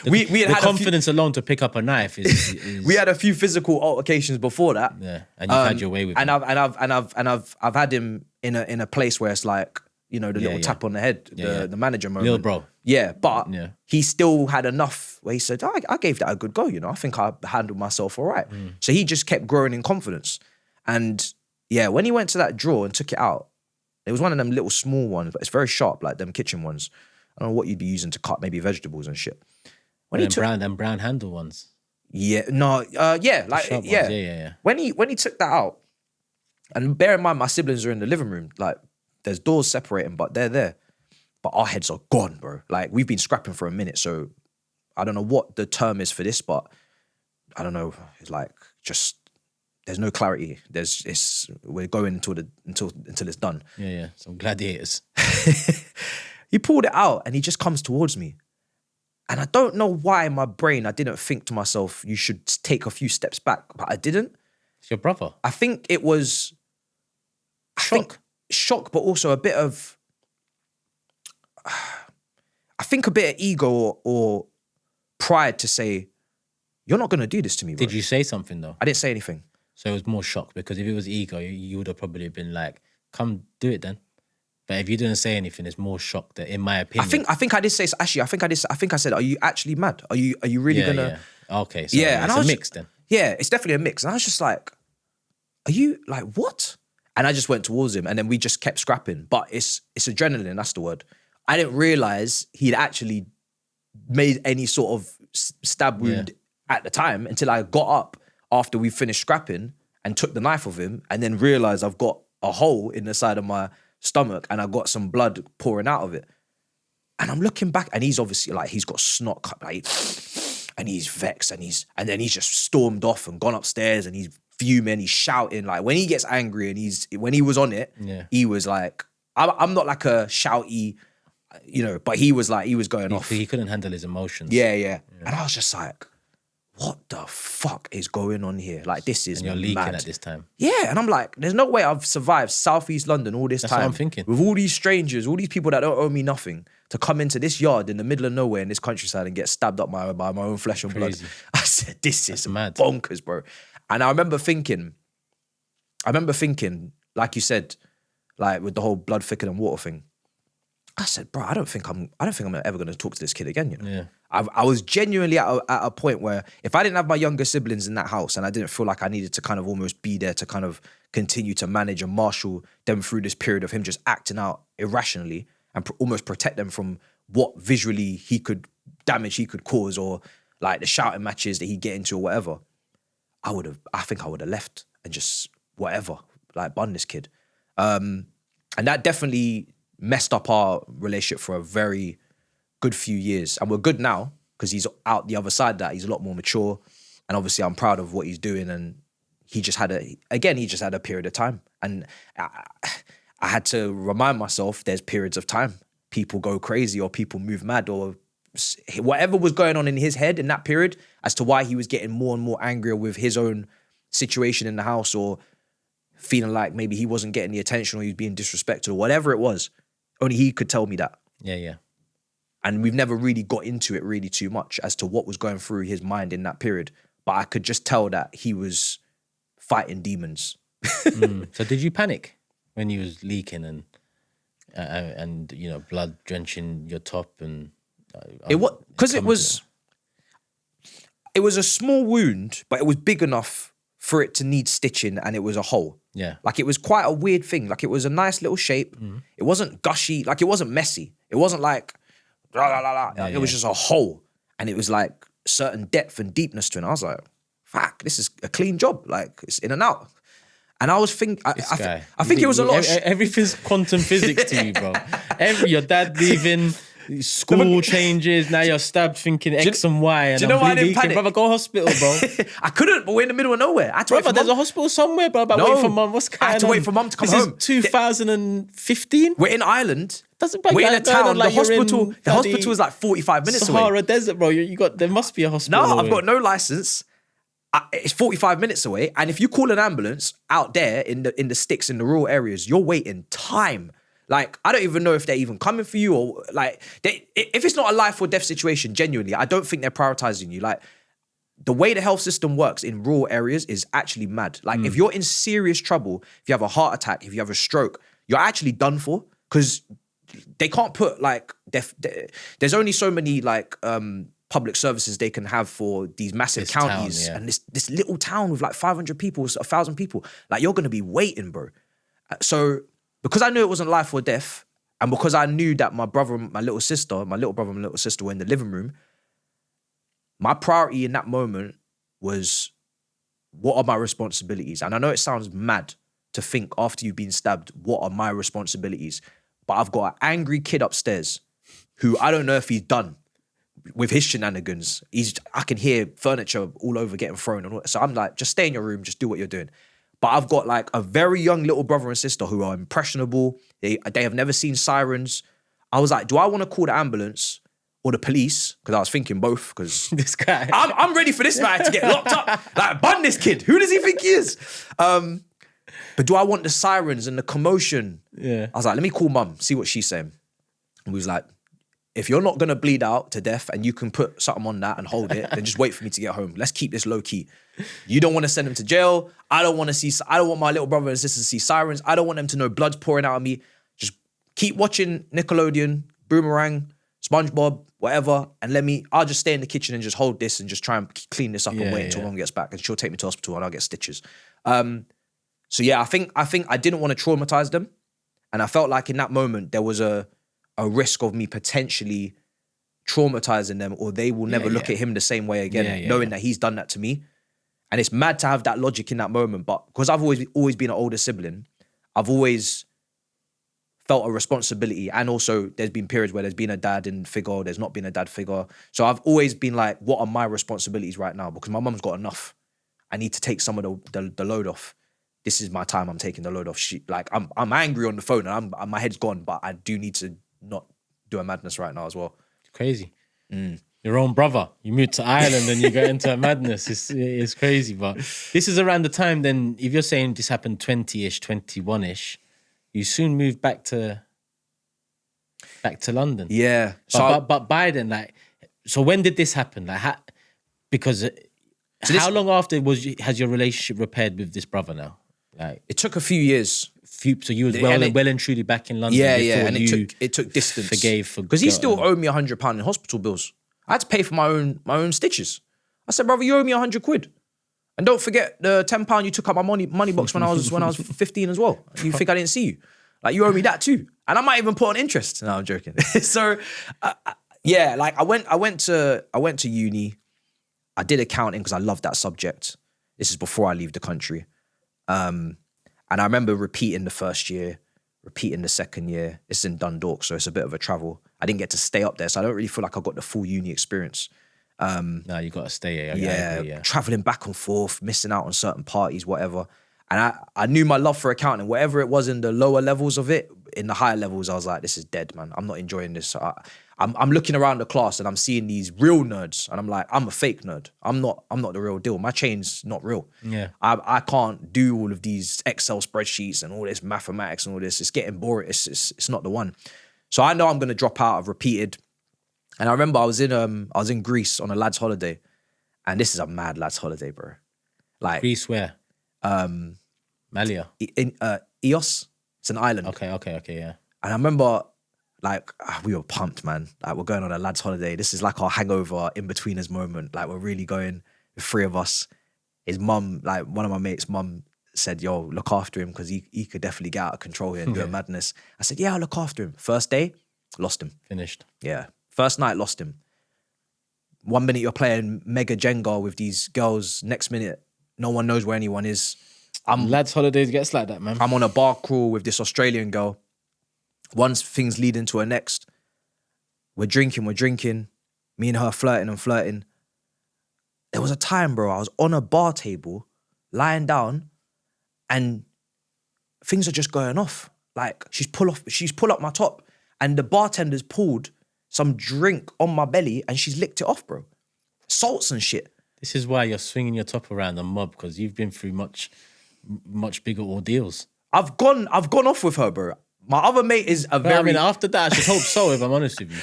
you. We had the confidence alone to pick up a knife is we had a few physical altercations before that. Yeah, and you've had your way with him. I've had him in a place where it's like, you know, the little tap on the head, the manager moment. Little bro. Yeah, but he still had enough where he said, I gave that a good go, you know. I think I handled myself all right. So he just kept growing in confidence. And yeah, when he went to that drawer and took it out, it was one of them little small ones, but it's very sharp, like them kitchen ones. I don't know what you'd be using to cut maybe vegetables and shit. When he took them brown handle ones. Yeah, no, yeah. When he took that out, and bear in mind my siblings are in the living room, like there's doors separating, but they're there. But our heads are gone, bro. Like we've been scrapping for a minute, so I don't know what the term is for this, but I don't know. It's like just there's no clarity. We're going until it's done. Yeah. Some gladiators. He pulled it out and he just comes towards me. And I don't know why in my brain I didn't think to myself, you should take a few steps back, but I didn't. It's your brother. I think it was shock, but also a bit of, I think a bit of ego or pride to say, you're not going to do this to me, bro. Did you say something though? I didn't say anything. So it was more shock, because if it was ego, you would have probably been like, come do it then. But if you didn't say anything, it's more shock, that in my opinion. I think I did say, actually, I think I said, are you actually mad? Are you really gonna? Yeah. Okay, so it's a mix then. Yeah, it's definitely a mix. And I was just like, are you like, what? And I just went towards him and then we just kept scrapping. But it's adrenaline, that's the word. I didn't realize he'd actually made any sort of stab wound at the time until I got up after we finished scrapping and took the knife of him and then realized I've got a hole in the side of my stomach and I got some blood pouring out of it. And I'm looking back and he's obviously like, he's got snot cut, like, and he's vexed and then he's just stormed off and gone upstairs and he's fuming, he's shouting. Like when he gets angry and when he was on it, he was like, I'm not like a shouty, you know, but he was going off. He couldn't handle his emotions. Yeah. And I was just like, what the fuck is going on here? Like, this is and you're mad. leaking at this time. Yeah, and I'm like, there's no way I've survived Southeast London all this time. That's what I'm thinking. With all these strangers, all these people that don't owe me nothing, to come into this yard in the middle of nowhere in this countryside and get stabbed up by my own flesh and blood. I said, this is mad. Bonkers, bro. And I remember thinking, like you said, like with the whole blood thicker than water thing, I said, bro, I don't think I'm ever going to talk to this kid again, you know? Yeah. I was genuinely at a point where if I didn't have my younger siblings in that house and I didn't feel like I needed to kind of almost be there to kind of continue to manage and marshal them through this period of him just acting out irrationally and almost protect them from what visually damage he could cause, or like the shouting matches that he'd get into or whatever, I think I would have left and just whatever, like bun this kid. And that definitely messed up our relationship for a very good few years. And we're good now because he's out the other side of that. He's a lot more mature. And obviously I'm proud of what he's doing. And he just had a period of time. And I had to remind myself there's periods of time. People go crazy or people move mad or whatever was going on in his head in that period as to why he was getting more and more angrier with his own situation in the house, or feeling like maybe he wasn't getting the attention or he was being disrespected or whatever it was. Only he could tell me that. Yeah. And we've never really got into it really too much as to what was going through his mind in that period. But I could just tell that he was fighting demons. So did you panic when you was leaking and you know, blood drenching your top? And it was a small wound, but it was big enough for it to need stitching, and it was a hole. Yeah. Like it was quite a weird thing. Like it was a nice little shape. It wasn't gushy. Like it wasn't messy. It wasn't like, it was just a hole. And it was like certain depth and deepness to it. And I was like, fuck, this is a clean job. Like it's in and out. And I was thinking, I think it was a lot. Everything's quantum physics to you, bro. Your dad leaving, School changes. Now you're stabbed thinking X and Y. And do you know why I didn't bleeding. panic? Brother, go hospital, bro. I couldn't, but we're in the middle of nowhere. I had to wait Brother, for there's mum. a hospital somewhere, bro. But No. wait for mum. What's going on? I had to wait for mum to come home. This is 2015. We're in Ireland. Doesn't We're in a town. like The you're hospital. in The hospital is like 45 minutes away. Sahara Desert, bro. There must be a hospital. No, I've away. got no license. It's 45 minutes away, and if you call an ambulance out there in the sticks in the rural areas, you're waiting time. Like, I don't even know if they're even coming for you, or like, if it's not a life or death situation, genuinely, I don't think they're prioritizing you. Like, the way the health system works in rural areas is actually mad. Like, if you're in serious trouble, if you have a heart attack, if you have a stroke, you're actually done for, because they can't put like there's only so many like public services they can have for these massive This counties, town, yeah. and this little town with like 500 people, 1,000 people, like you're gonna be waiting, bro. So because I knew it wasn't life or death, and because I knew that my brother and my little brother and my little sister were in the living room, my priority in that moment was, what are my responsibilities? And I know it sounds mad to think after you've been stabbed, what are my responsibilities? But I've got an angry kid upstairs who I don't know if he's done with his shenanigans. I can hear furniture all over getting thrown. And all, so I'm like, just stay in your room, just do what you're doing. But I've got like a very young little brother and sister who are impressionable. They have never seen sirens. I was like, do I want to call the ambulance or the police? Because I was thinking both, because This guy. I'm ready for this man to get locked up. Like, bun this kid. Who does he think he is? But do I want the sirens and the commotion? Yeah. I was like, let me call mum, see what she's saying. And we was like, if you're not going to bleed out to death and you can put something on that and hold it, then just wait for me to get home. Let's keep this low key. You don't want to send him to jail. I don't want my little brother and sister to see sirens. I don't want them to know blood's pouring out of me. Just keep watching Nickelodeon, Boomerang, SpongeBob, whatever. And I'll just stay in the kitchen and just hold this and just try and clean this up and wait until mum gets back. And she'll take me to hospital and I'll get stitches. So yeah, I think I didn't want to traumatize them. And I felt like in that moment, there was a risk of me potentially traumatizing them, or they will never look at him the same way again, knowing that he's done that to me. And it's mad to have that logic in that moment. But because I've always been an older sibling, I've always felt a responsibility. And also there's been periods where there's been a dad in figure, there's not been a dad figure. So I've always been like, what are my responsibilities right now? Because my mum's got enough. I need to take some of the load off. This is my time, I'm taking the load off. I'm angry on the phone and my head's gone, but I do need to not do a madness right now as well. Crazy. Your own brother. You moved to Ireland and you got into a madness. It's crazy. But this is around the time then, if you're saying this happened 20-ish, 21-ish, you soon moved back to London. Yeah. But by then, like, so when did this happen? Like, how long after has your relationship repaired with this brother now? Like, it took a few years. So you was well and truly back in London. Yeah, and it took distance. Because he still owed me £100 in hospital bills. I had to pay for my own stitches. I said, brother, you owe me £100. And don't forget the £10 you took out my money box when I was 15 as well. You think I didn't see you? Like, you owe me that too. And I might even put on interest. No, I'm joking. So yeah, like I went to uni. I did accounting because I loved that subject. This is before I leave the country. And I remember repeating the first year, repeating the second year. It's in Dundalk, so it's a bit of a travel. I didn't get to stay up there, so I don't really feel like I got the full uni experience. No, you got to stay here. Traveling back and forth, missing out on certain parties, whatever. And I knew my love for accounting, whatever it was in the lower levels of it, in the higher levels, I was like, this is dead, man. I'm not enjoying this. I'm looking around the class and I'm seeing these real nerds, and I'm like, I'm a fake nerd. I'm not the real deal. My chain's not real. Yeah. I can't do all of these Excel spreadsheets and all this mathematics and all this. It's getting boring. It's not the one. So I know I'm gonna drop out. I've repeated. And I remember I was in Greece on a lad's holiday, and this is a mad lad's holiday, bro. Like, Greece where? Malia. In Eos. It's an island. Okay, yeah. And I remember, like, we were pumped, man. Like, we're going on a lad's holiday. This is like our hangover in-betweeners moment. Like, we're really going, the three of us. His mum, like, one of my mates' mum said, yo, look after him because he could definitely get out of control here and do a madness. I said, yeah, I'll look after him. First day, lost him. Finished. Yeah. First night, lost him. 1 minute you're playing mega Jenga with these girls. Next minute, no one knows where anyone is. Lads' holidays gets like that, man. I'm on a bar crawl with this Australian girl. One thing's leading to a next. We're drinking. Me and her flirting. There was a time, bro, I was on a bar table, lying down, and things are just going off. Like, she's pull up my top, and the bartender's pulled some drink on my belly, and she's licked it off, bro. Salts and shit. This is why you're swinging your top around the mob, because you've been through much bigger ordeals. I've gone off with her, bro. My other mate is a very... I mean, after that, I should hope so, if I'm honest with you.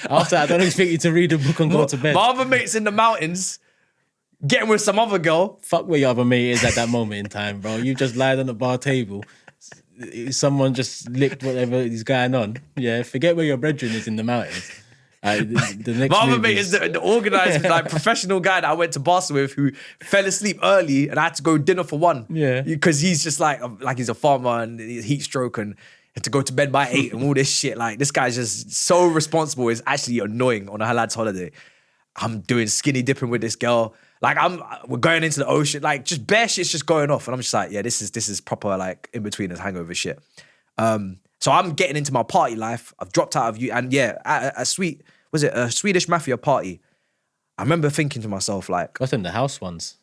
After that, I don't expect you to read a book and go to bed. My other mate's in the mountains, getting with some other girl. Fuck where your other mate is at that moment in time, bro. You just lied on the bar table. Someone just licked whatever is going on. Yeah, forget where your brethren is in the mountains. The next My other mate is the organised, like, professional guy that I went to Barcelona with, who fell asleep early, and I had to go dinner for 1. Yeah, because he's just like he's a farmer and he's heat stroke and had to go to bed by 8 and all this shit. Like, this guy's just so responsible. It's actually annoying on a lad's holiday. I'm doing skinny dipping with this girl. Like, we're going into the ocean. Like, just bare shit's just going off, and I'm just like, yeah, this is proper, like, in between us hangover shit. So I'm getting into my party life. I've dropped out of you, and yeah, at a Swedish mafia party. I remember thinking to myself, like, what's them, the house ones?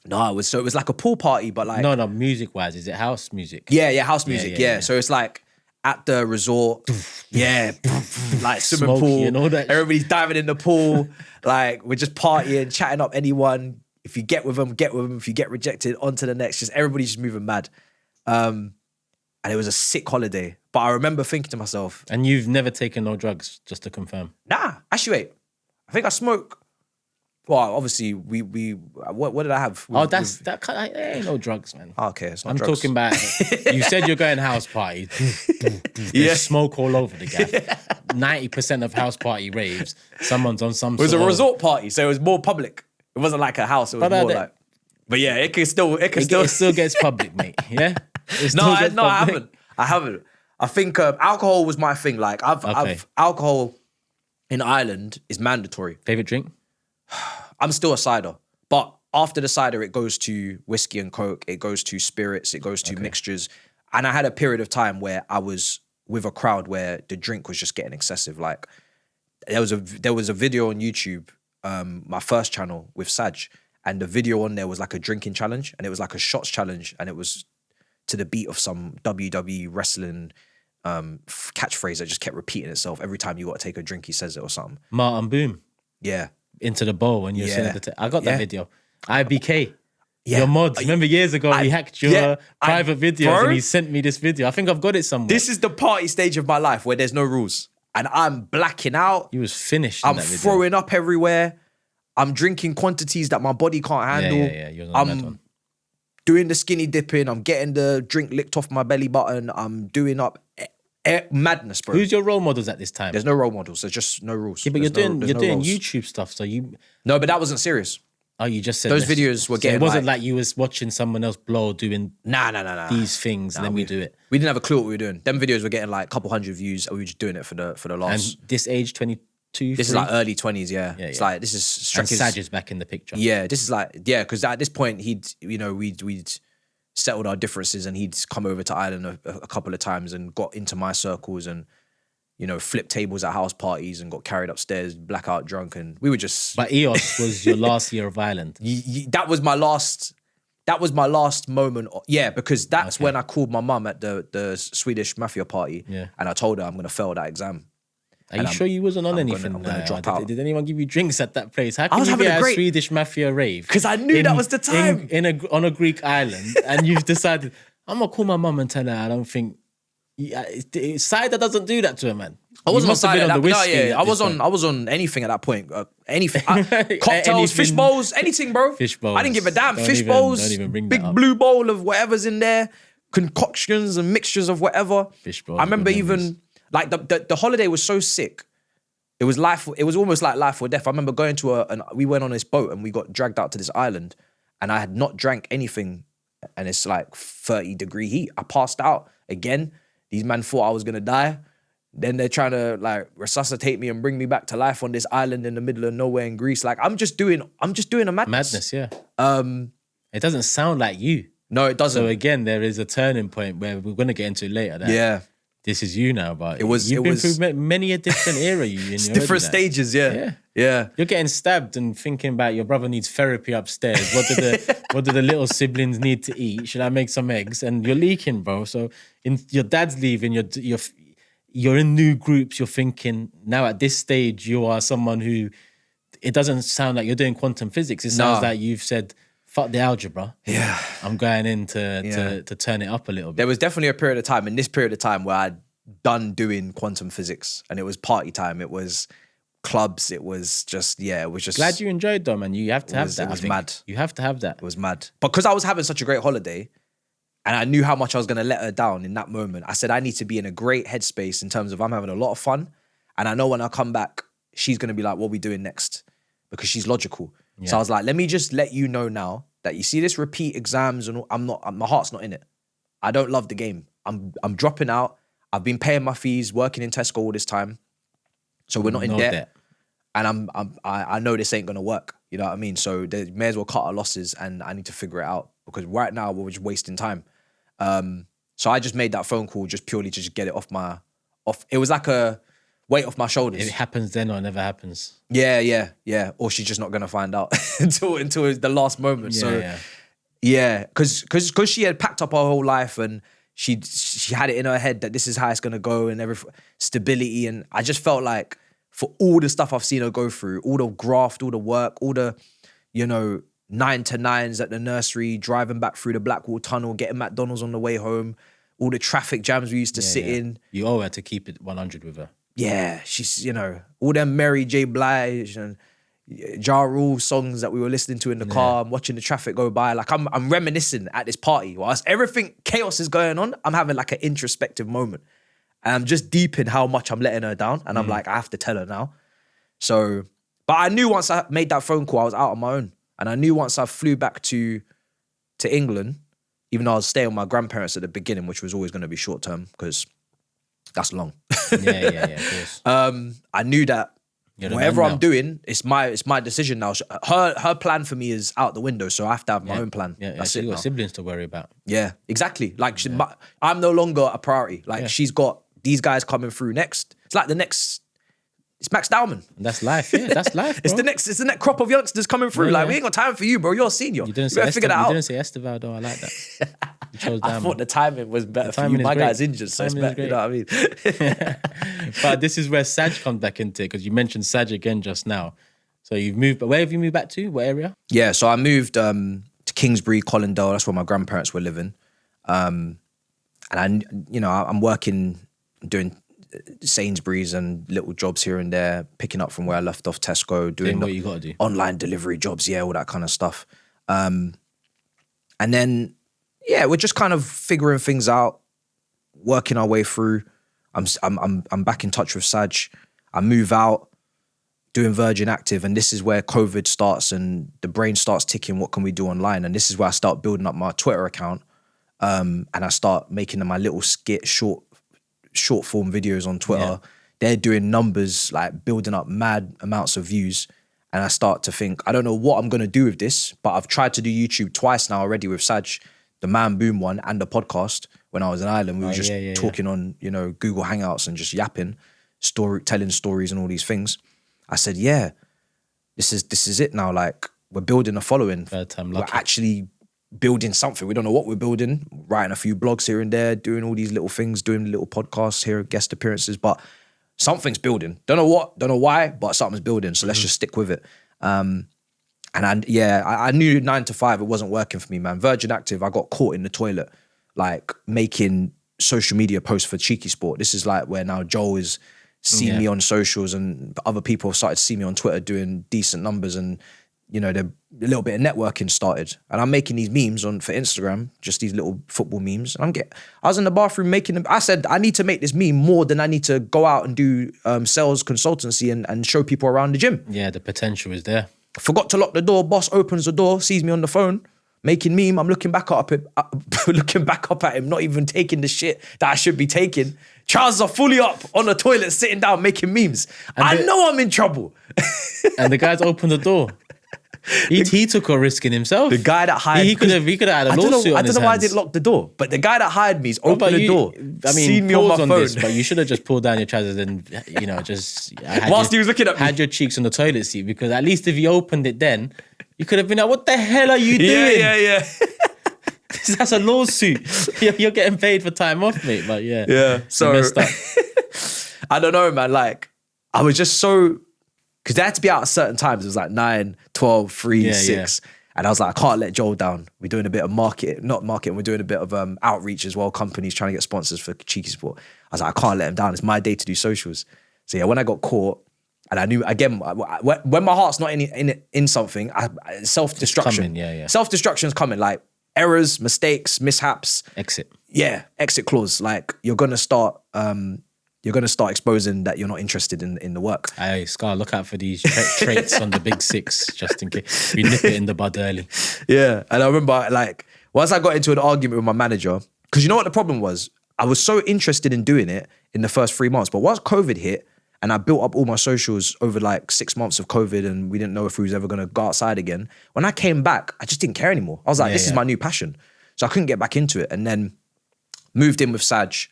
No, it was like a pool party, but like, no, music wise, is it house music? Yeah, house music. Yeah. So it's like at the resort, like swimming Smoky pool, and all that. Everybody's diving in the pool. Like, we're just partying, chatting up anyone. If you get with them, get with them. If you get rejected, on to the next. Just everybody's just moving mad. And it was a sick holiday. But I remember thinking to myself, and you've never taken no drugs, just to confirm? Nah, actually, wait. I think I smoke. Well, obviously, what did I have? That ain't no drugs, man. Okay, it's not I'm drugs. talking about, you said you're going house party. There's smoke all over the gaff. 90% of house party raves, someone's on some It was a resort party, so it was more public. It wasn't like a house, it was more like... But yeah, it still gets public, mate, yeah? I haven't. I think alcohol was my thing. Like, I've alcohol in Ireland is mandatory. Favorite drink? I'm still a cider, but after the cider, it goes to whiskey and coke, it goes to spirits, it goes to mixtures. And I had a period of time where I was with a crowd where the drink was just getting excessive. Like, there was a video on YouTube, my first channel with Saj, and the video on there was like a drinking challenge, and it was like a shots challenge, and it was to the beat of some WWE wrestling catchphrase that just kept repeating itself. Every time you got to take a drink, he says it or something. Martin Boom. Yeah. Into the bowl when you're sitting at the I got that video. IBK. Your mods. Remember years ago he hacked your private videos and he sent me this video. I think I've got it somewhere. This is the party stage of my life where there's no rules. And I'm blacking out. You was finished I'm in that video. throwing up everywhere. I'm drinking quantities that my body can't handle. Yeah. You're on that one. Doing the skinny dipping. I'm getting the drink licked off my belly button. I'm doing up madness, bro. Who's your role models at this time? There's no role models. There's just no rules. Yeah, but you're doing roles. YouTube stuff, so you... No, but that wasn't serious. Oh, you just said those this. videos were So getting it wasn't like you was watching someone else blow doing these things and then we do it. We didn't have a clue what we were doing. Them videos were getting like a couple hundred views and we were just doing it for the last... And this age, 22, This is like early 20s, yeah. It's like, this is... And Saj is back in the picture. Yeah, this is like... Yeah, because at this point, we'd settled our differences and he'd come over to Ireland a couple of times and got into my circles and, flipped tables at house parties and got carried upstairs, blackout drunk, and we were just... But EOS was your last year of Ireland. That was my last moment. Yeah, because that's when I called my mum at the Swedish mafia party and I told her I'm going to fail that exam. Are you sure you wasn't on anything? I'm gonna drop out. Did anyone give you drinks at that place? How I was can you having be a at great... a Swedish mafia rave? Because I knew that was the time. On a Greek island, and you've decided, I'm going to call my mum and tell her I don't think... Cider doesn't do that to her, man. I wasn't on cider. I was on anything at that point. Anything. Cocktails, fish bowls, anything, bro. Fish bowls. I didn't give a damn. Fish bowls, don't even bring big that up. blue bowl of whatever's in there, concoctions and mixtures of whatever. Fish bowls. I remember even, like, the holiday was so sick. It was almost like life or death. I remember going to we went on this boat and we got dragged out to this island and I had not drank anything and it's like 30-degree heat. I passed out again. These men thought I was going to die. Then they're trying to like resuscitate me and bring me back to life on this island in the middle of nowhere in Greece. Like, I'm just doing a madness. Madness, yeah. It doesn't sound like you. No, it doesn't. So again, there is a turning point where we're going to get into it later. Yeah. this is you now. But You've been through many a different era. Different stages, yeah. You're getting stabbed and thinking about your brother needs therapy upstairs. What do the little siblings need to eat? Should I make some eggs? And you're leaking, bro. So your dad's leaving. You're in new groups. You're thinking now at this stage you are someone who. It doesn't sound like you're doing quantum physics. It sounds like you've said, fuck the algebra. Yeah. I'm going in to turn it up a little bit. There was definitely a period of time, in this period of time, where I'd done doing quantum physics, and it was party time. It was clubs. It was just, it was just... Glad you enjoyed them, and you have to have that. It was mad. You have to have that. It was mad. But because I was having such a great holiday, and I knew how much I was going to let her down in that moment, I said, I need to be in a great headspace in terms of I'm having a lot of fun, and I know when I come back, she's going to be like, what are we doing next? Because she's logical. Yeah. So I was like, let me just let you know now that you see this repeat exams and my heart's not in it. I don't love the game. I'm dropping out. I've been paying my fees, working in Tesco all this time. So we're not in debt. And I know this ain't gonna work. You know what I mean? So they may as well cut our losses, and I need to figure it out, because right now we're just wasting time. So I just made that phone call just purely to just get it off. It was like a weight off my shoulders. It happens then or it never happens. Yeah. Or she's just not gonna find out until the last moment. Because she had packed up her whole life, and she had it in her head that this is how it's gonna go, and stability. And I just felt like, for all the stuff I've seen her go through, all the graft, all the work, all the 9 to 9s at the nursery, driving back through the Blackwall Tunnel, getting McDonald's on the way home, all the traffic jams we used to sit in. You all had to keep it 100 with her. Yeah, she's, all them Mary J. Blige and Ja Rule songs that we were listening to in the car, and watching the traffic go by. Like, I'm reminiscing at this party. Whilst everything, chaos is going on, I'm having like an introspective moment. And I'm just deep in how much I'm letting her down. And I'm like, I have to tell her now. So, but I knew once I made that phone call, I was out on my own. And I knew once I flew back to England, even though I was staying with my grandparents at the beginning, which was always going to be short term, because that's long. Yeah, of course. I knew that whatever I'm doing, it's my decision now. Her plan for me is out the window, so I have to have my own plan. Yeah, that's so it. You've got now. siblings to worry about. Yeah, exactly. Like I'm no longer a priority. Like she's got these guys coming through next. It's like the next. It's Max Dowman. And that's life. Yeah, that's life. Bro. It's the next crop of youngsters coming through. Like we ain't got time for you, bro. You're a senior. You better figure that out. You didn't say Esteval though. I like that. You chose I thought the timing was better for you. My guy's injured, so it's better. You know what I mean? But this is where Saj comes back into it, because you mentioned Saj again just now. So you've moved, but where have you moved back to? What area? Yeah, so I moved to Kingsbury, Colindale. That's where my grandparents were living. And I'm working, doing Sainsbury's and little jobs here and there, picking up from where I left off, Tesco, doing what you got to do, online delivery jobs, all that kind of stuff. And then we're just kind of figuring things out, working our way through. I'm back in touch with Saj. I move out, doing Virgin Active, and this is where COVID starts and the brain starts ticking. What can we do online? And this is where I start building up my Twitter account, and I start making my little short form videos on Twitter. Yeah. They're doing numbers, like building up mad amounts of views. And I start to think, I don't know what I'm going to do with this, but I've tried to do YouTube twice now already with Saj, the Man Boom one and the podcast. When I was in Ireland, we were just talking on, Google Hangouts and just yapping, telling stories and all these things. I said, this is it now. Like, we're building a following. We're actually building something. We don't know what we're building, writing a few blogs here and there, doing all these little things, doing little podcasts here, guest appearances, but something's building. Don't know what, don't know why, but something's building. So let's just stick with it. And I knew 9 to 5, it wasn't working for me, man. Virgin Active, I got caught in the toilet, like making social media posts for Cheeky Sport. This is like where now Joel is seeing me on socials, and other people have started to see me on Twitter doing decent numbers, and a little bit of networking started. And I'm making these memes for Instagram, just these little football memes. And I was in the bathroom making them. I said, I need to make this meme more than I need to go out and do sales consultancy and show people around the gym. Yeah, the potential is there. Forgot to lock the door. Boss opens the door, sees me on the phone, making meme. I'm looking back up at him, not even taking the shit that I should be taking. Trousers are fully up on the toilet, sitting down, making memes. I know I'm in trouble. And the guys opened the door. He took a risk in himself. The guy that hired he could have had a lawsuit on his I don't know why I hands. didn't lock the door, but the guy that hired me has opened the door. I mean, seen me on my pause on phone. this, but you should have just pulled down your trousers and just Whilst he was looking at me. had your cheeks on the toilet seat, because at least if you opened it then, you could have been like, "What the hell are you doing?" Yeah. That's a lawsuit. You're getting paid for time off, mate. But Yeah. So you messed up. I don't know, man. Like, I was just so, because they had to be out at certain times. It was like 9, 12, 3, 6. And I was like, I can't let Joel down. We're doing a bit of not marketing, we're doing a bit of outreach as well. Companies trying to get sponsors for Cheeky Sport. I was like, I can't let him down. It's my day to do socials. So yeah, when I got caught, and I knew, again, when my heart's not in something, self-destruction. Self-destruction's coming, like errors, mistakes, mishaps. Exit. Yeah, exit clause. Like, you're gonna start exposing that you're not interested in the work. Hey, Scar, look out for these traits on the big six, just in case. We nip it in the bud early. Yeah, and I remember, like, once I got into an argument with my manager, because you know what the problem was? I was so interested in doing it in the first 3 months, but once COVID hit, and I built up all my socials over like 6 months of COVID, and we didn't know if we was ever gonna go outside again. When I came back, I just didn't care anymore. I was like, this is my new passion. So I couldn't get back into it. And then moved in with Saj,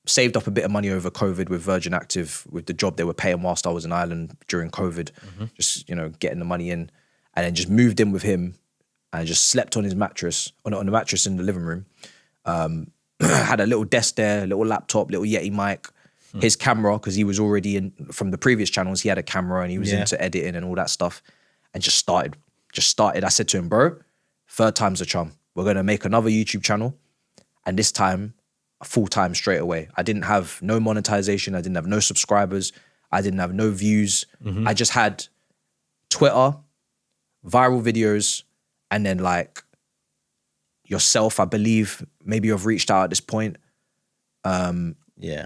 saved up a bit of money over COVID with Virgin Active, with the job they were paying whilst I was in Ireland during COVID, just, getting the money in, and then just moved in with him and just slept on his mattress, on the mattress in the living room. Had a little desk there, little laptop, little Yeti mic, his camera, because he was already in, from the previous channels, he had a camera and he was into editing and all that stuff, and just started. I said to him, bro, third time's a charm. We're going to make another YouTube channel, and this time, full-time straight away. I didn't have no monetization. I didn't have no subscribers. I didn't have no views. I just had Twitter, viral videos, and then like yourself, I believe, maybe you've reached out at this point.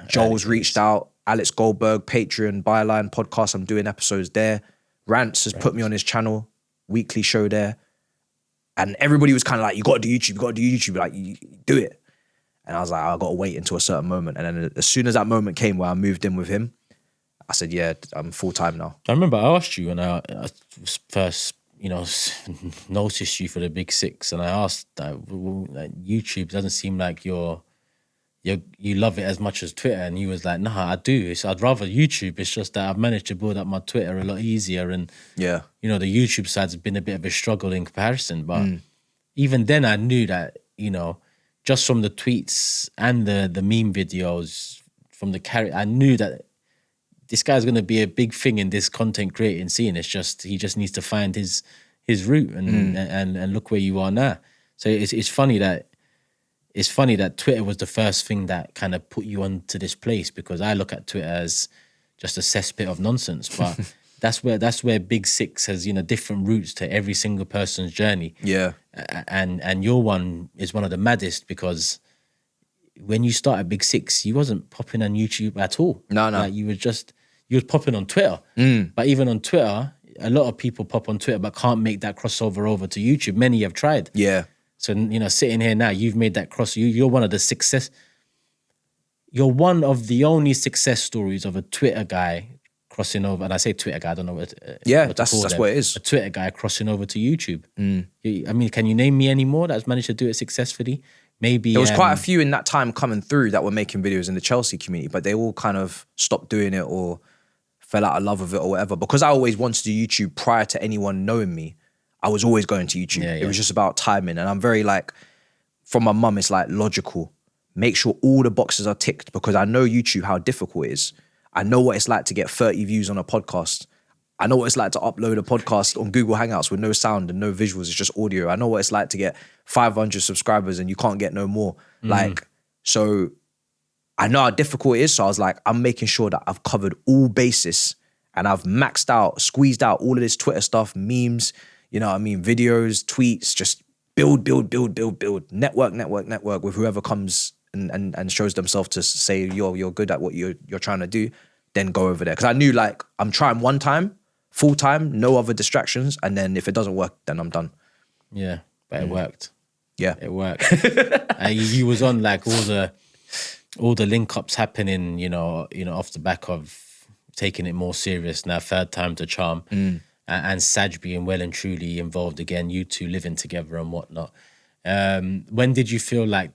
Joel's reached out. Alex Goldberg, Patreon, Byline podcast. I'm doing episodes there. Rants has put me on his channel, weekly show there. And everybody was kind of like, you got to do YouTube. Like, you do it. And I was like, I got to wait until a certain moment. And then as soon as that moment came where I moved in with him, I said, yeah, I'm full-time now. I remember I asked you when I first, noticed you for the big six, and I asked, YouTube doesn't seem like you love it as much as Twitter, and he was like, nah, I do. I'd rather YouTube. It's just that I've managed to build up my Twitter a lot easier, and the YouTube side's been a bit of a struggle in comparison. But even then, I knew that just from the tweets and the meme videos, from the character, I knew that this guy's going to be a big thing in this content creating scene. It's just he just needs to find his route and look where you are now. So it's funny that Twitter was the first thing that kind of put you onto this place, because I look at Twitter as just a cesspit of nonsense. But that's where Big Six has different routes to every single person's journey. Yeah, and your one is one of the maddest, because when you started Big Six, you wasn't popping on YouTube at all. No. Like, you was popping on Twitter. But even on Twitter, a lot of people pop on Twitter but can't make that crossover over to YouTube. Many have tried. Yeah. So, sitting here now, you've made that cross. You're one of the you're one of the only success stories of a Twitter guy crossing over. And I say Twitter guy, I don't know what that's what it is. A Twitter guy crossing over to YouTube. I mean, can you name me any more that's managed to do it successfully? Maybe there was quite a few in that time coming through that were making videos in the Chelsea community, but they all kind of stopped doing it or fell out of love with it or whatever. Because I always wanted to do YouTube prior to anyone knowing me, I was always going to YouTube. It was just about timing. And I'm very like, from my mum, it's like logical. Make sure all the boxes are ticked, because I know YouTube, how difficult it is. I know what it's like to get 30 views on a podcast. I know what it's like to upload a podcast on Google Hangouts with no sound and no visuals, it's just audio. I know what it's like to get 500 subscribers and you can't get no more. Like, so I know how difficult it is. So I was like, I'm making sure that I've covered all bases and I've maxed out, squeezed out all of this Twitter stuff, memes, videos, tweets, just build, network with whoever comes and shows themselves to say you're good at what you're trying to do, then go over there. Because I knew, like, I'm trying one time, full time, no other distractions, and then if it doesn't work, then I'm done. Yeah, but it worked. Yeah, it worked. You was on like all the link ups happening, off the back of taking it more serious now, third time to charm. and Saj being well and truly involved again, you two living together and whatnot. When did you feel like,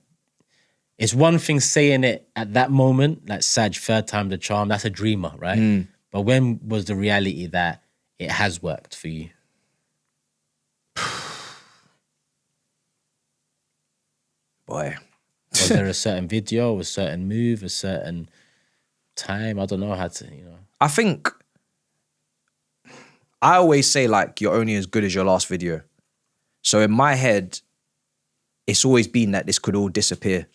it's one thing saying it at that moment, like Saj, third time the charm, that's a dreamer, right? But when was the reality that it has worked for you? Boy. Was there a certain video, a certain move, a certain time? I don't know how to, I think I always say like you're only as good as your last video. So in my head, it's always been that this could all disappear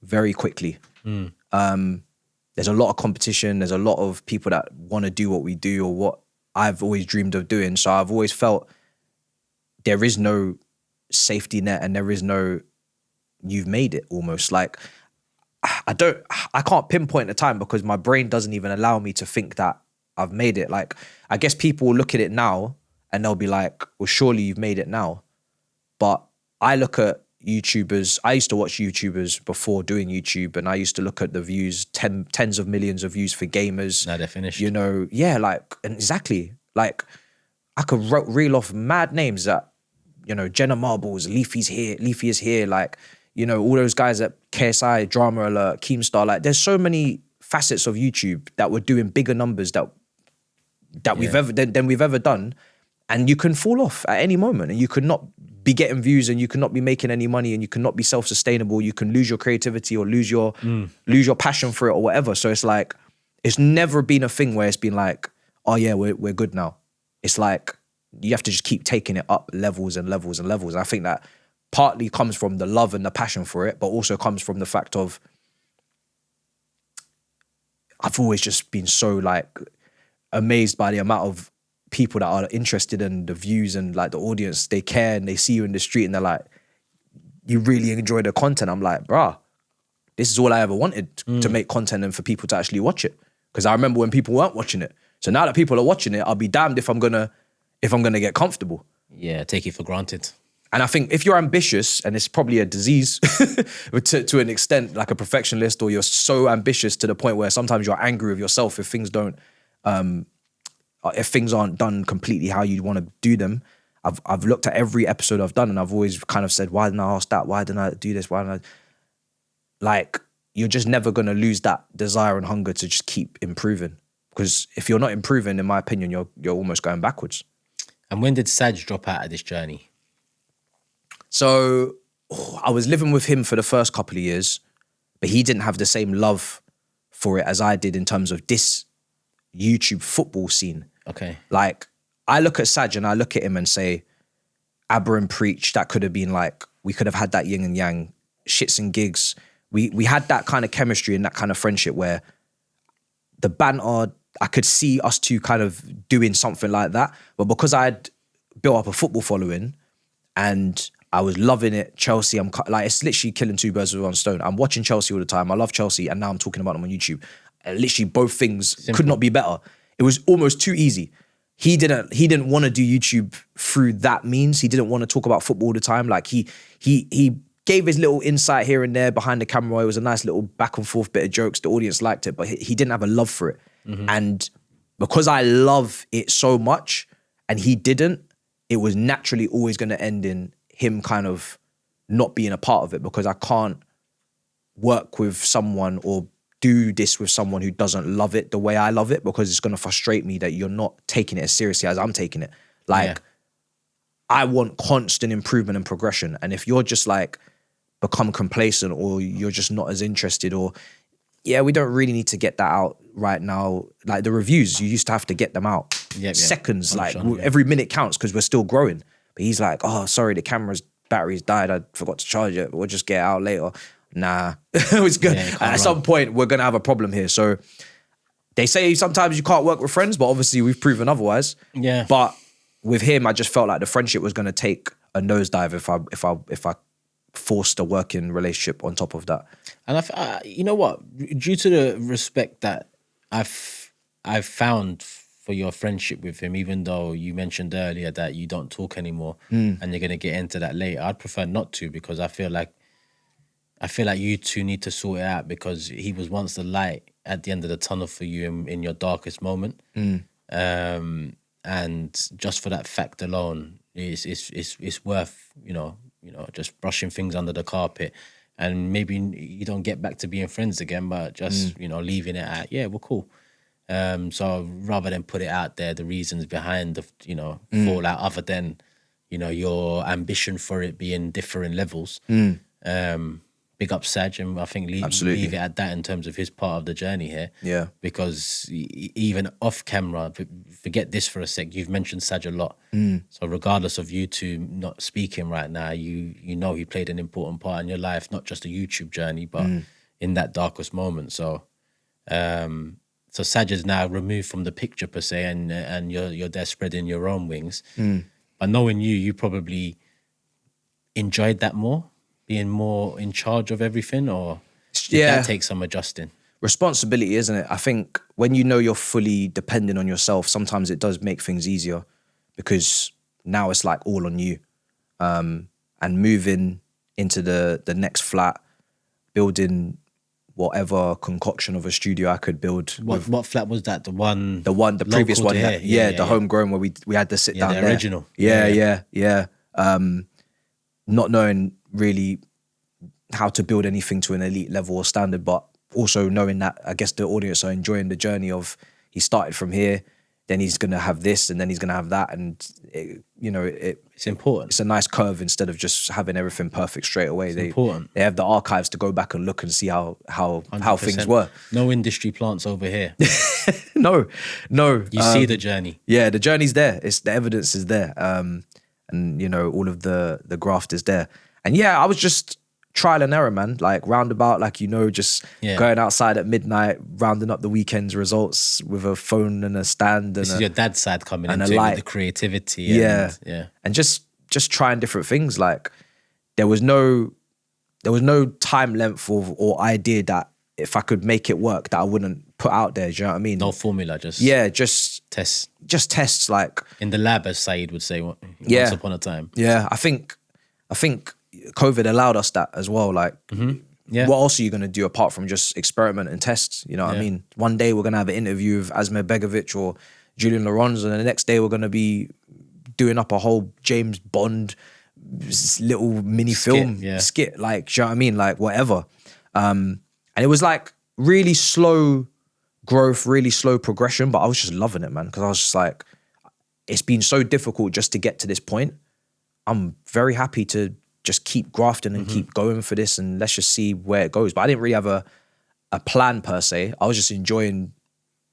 very quickly. There's a lot of competition. There's a lot of people that want to do what we do or what I've always dreamed of doing. So I've always felt there is no safety net and there is no, you've made it almost. Like, I can't pinpoint the time because my brain doesn't even allow me to think that I've made it. Like, I guess people will look at it now and they'll be like, well, surely you've made it now. But I look at YouTubers, I used to watch YouTubers before doing YouTube, and I used to look at the views, tens of millions of views for gamers. Now they're finished. You know, yeah, like, and exactly. Like, I could reel off mad names that, you know, Jenna Marbles, Leafy is here, like, you know, all those guys at KSI, Drama Alert, Keemstar, like, there's so many facets of YouTube that were doing bigger numbers that we've ever done, and you can fall off at any moment, and you could not be getting views, and you could not be making any money, and you cannot be self-sustainable. You can lose your creativity or lose your passion for it or whatever. So it's like, it's never been a thing where it's been like, oh yeah, we're good now. It's like, you have to just keep taking it up levels and levels and levels. And I think that partly comes from the love and the passion for it, but also comes from the fact of, I've always just been so like amazed by the amount of people that are interested in the views and like the audience. They care and they see you in the street and they're like, you really enjoy the content. I'm like, bruh, this is all I ever wanted, to make content and for people to actually watch it. Because I remember when people weren't watching it. So now that people are watching it, I'll be damned if I'm gonna get comfortable. Yeah, take it for granted. And I think if you're ambitious, and it's probably a disease to an extent, like a perfectionist, or you're so ambitious to the point where sometimes you're angry with yourself if things aren't done completely how you'd want to do them. I've looked at every episode I've done and I've always kind of said, why didn't I ask that? Why didn't I do this? Why didn't I? Like, you're just never going to lose that desire and hunger to just keep improving. Because if you're not improving, in my opinion, you're almost going backwards. And when did Saj drop out of this journey? So I was living with him for the first couple of years, but he didn't have the same love for it as I did in terms of this YouTube football scene. Okay. Like, I look at Saj and I look at him and say, Abba and Preach, that could have been like, we could have had that yin and yang, shits and gigs. We had that kind of chemistry and that kind of friendship where the banter, I could see us two kind of doing something like that. But because I had built up a football following and I was loving it, Chelsea, I'm like, it's literally killing two birds with one stone. I'm watching Chelsea all the time. I love Chelsea, and now I'm talking about them on YouTube. Literally both things could not be better. It was almost too easy. He didn't want to do YouTube through that means. He didn't want to talk about football all the time. Like, he gave his little insight here and there behind the camera. It was a nice little back and forth bit of jokes. The audience liked it, but he didn't have a love for it. And because I love it so much and he didn't, it was naturally always going to end in him kind of not being a part of it, because I can't work with someone or do this with someone who doesn't love it the way I love it, because it's going to frustrate me that you're not taking it as seriously as I'm taking it. Like, I want constant improvement and progression. And if you're just like become complacent, or you're just not as interested, or we don't really need to get that out right now. Like, the reviews, you used to have to get them out seconds, like every minute counts because we're still growing. But he's like, oh, sorry, the camera's battery's died. I forgot to charge it. We'll just get it out later. Nah, it's good. At some point, we're going to have a problem here. So they say sometimes you can't work with friends, but obviously we've proven otherwise. Yeah. But with him, I just felt like the friendship was going to take a nosedive if I forced a working relationship on top of that. And you know what? Due to the respect that I've found for your friendship with him, even though you mentioned earlier that you don't talk anymore, and you're going to get into that later, I'd prefer not to, because I feel like you two need to sort it out, because he was once the light at the end of the tunnel for you in your darkest moment. And and just for that fact alone, it's worth just brushing things under the carpet, and maybe you don't get back to being friends again, but just leaving it at we're cool. So rather than put it out there, the reasons behind the fallout, other than your ambition for it being different levels. Big up Saj, and I think leave it at that in terms of his part of the journey here. Yeah. Because even off camera, forget this for a sec, you've mentioned Saj a lot. So regardless of you two not speaking right now, you know he played an important part in your life, not just a YouTube journey, but in that darkest moment. So so Saj is now removed from the picture per se, and you're there spreading your own wings. But knowing you probably enjoyed that more, being more in charge of everything, or did that take some adjusting? Responsibility, isn't it? I think when you're fully dependent on yourself, sometimes it does make things easier, because now it's like all on you. And moving into the next flat, building whatever concoction of a studio I could build. What flat was that? The previous one. The homegrown, where we had to sit down the there. Original. Yeah. Not knowing really how to build anything to an elite level or standard, but also knowing that I guess the audience are enjoying the journey of, he started from here, then he's gonna have this, and then he's gonna have that, and it's important. It's a nice curve instead of just having everything perfect straight away. It's important. They have the archives to go back and look and see how things were. No industry plants over here. No. You see the journey. Yeah, the journey's there. The evidence is there. And all of the graft is there. And yeah, I was just trial and error, man. Like roundabout, just going outside at midnight, rounding up the weekend's results with a phone and a stand. This is your dad's side coming and into with the creativity. And just trying different things. Like there was no time length or idea that if I could make it work, that I wouldn't put out there. Do you know what I mean? No formula, just tests. Just tests, like in the lab, as Saeed would say once upon a time. Yeah, I think COVID allowed us that as well. Like, what else are you going to do apart from just experiment and test? You know what I mean? One day we're going to have an interview with Asmir Begovic or Julian Laurens, and the next day we're going to be doing up a whole James Bond little mini film skit. Like, do you know what I mean? Like, whatever. And it was like really slow growth, really slow progression, but I was just loving it, man, because I was just like, it's been so difficult just to get to this point. I'm very happy to just keep grafting and keep going for this, and let's just see where it goes. But I didn't really have a plan per se. I was just enjoying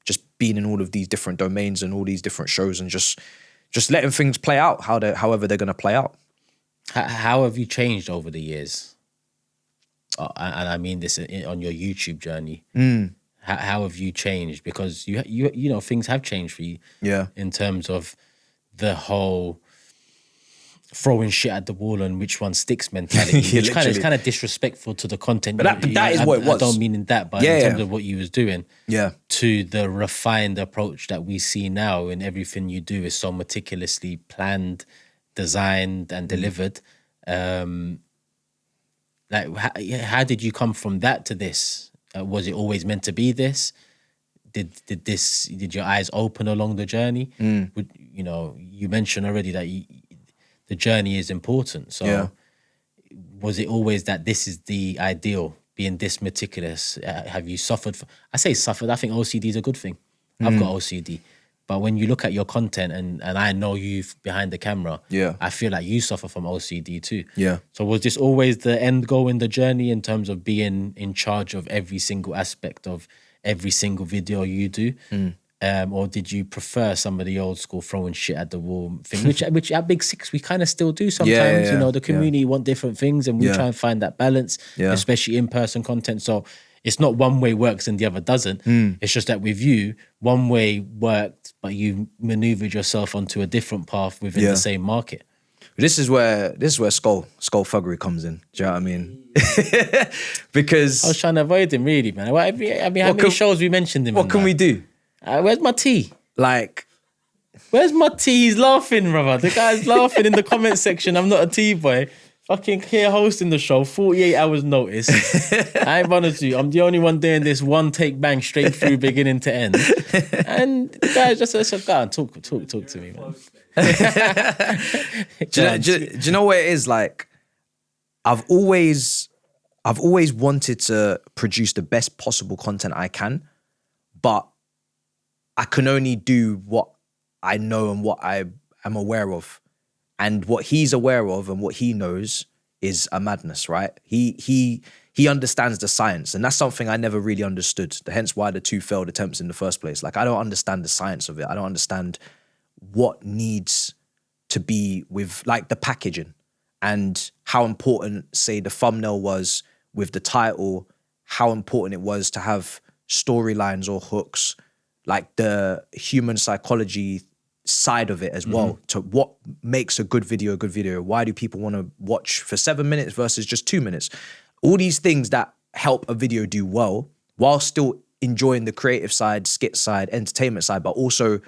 just being in all of these different domains and all these different shows, and just letting things play out however they're going to play out. How have you changed over the years? And I mean this on your YouTube journey. How have you changed? Because you know things have changed for you. Yeah. In terms of the whole throwing shit at the wall and which one sticks mentality, which is kind of disrespectful to the content. But that is what it was. I don't mean in that, but in terms of what you was doing. Yeah. To the refined approach that we see now, and everything you do is so meticulously planned, designed, and delivered. How did you come from that to this? Was it always meant to be this? Did your eyes open along the journey? You mentioned already that the journey is important. So was it always that this is the ideal, being this meticulous? Have you suffered? I say suffered. I think OCD is a good thing. I've got OCD. But when you look at your content, and I know you behind the camera, I feel like you suffer from OCD too. Yeah. So was this always the end goal in the journey in terms of being in charge of every single aspect of every single video you do? Or did you prefer some of the old school throwing shit at the wall thing, which at Big Six we kind of still do sometimes? The community want different things, and we try and find that balance, especially in-person content. So it's not one way works and the other doesn't. It's just that with you, one way worked, but you maneuvered yourself onto a different path within the same market. This is where Skull Thuggery comes in. Do you know what I mean? Because I was trying to avoid him, really, man. How many shows we mentioned him? What can we do? Where's my tea? Like, where's my tea? He's laughing, brother. The guy's laughing in the comment section. I'm not a tea boy. fucking here hosting the show, 48 hours notice. I ain't bothered to you. I'm the only one doing this one take bang straight through beginning to end. And the guy just said, "Go on, talk to me, man." Do you know what it is? Like, I've always wanted to produce the best possible content I can, but I can only do what I know and what I am aware of. And what he's aware of and what he knows is a madness, right? He understands the science, and that's something I never really understood. Hence why the 2 failed attempts in the first place. Like, I don't understand the science of it. I don't understand what needs to be with, like, the packaging and how important, say, the thumbnail was with the title, how important it was to have storylines or hooks, like the human psychology side of it as well, to what makes a good video. Why do people want to watch for 7 minutes versus just 2 minutes? All these things that help a video do well while still enjoying the creative side, skit side, entertainment side, but also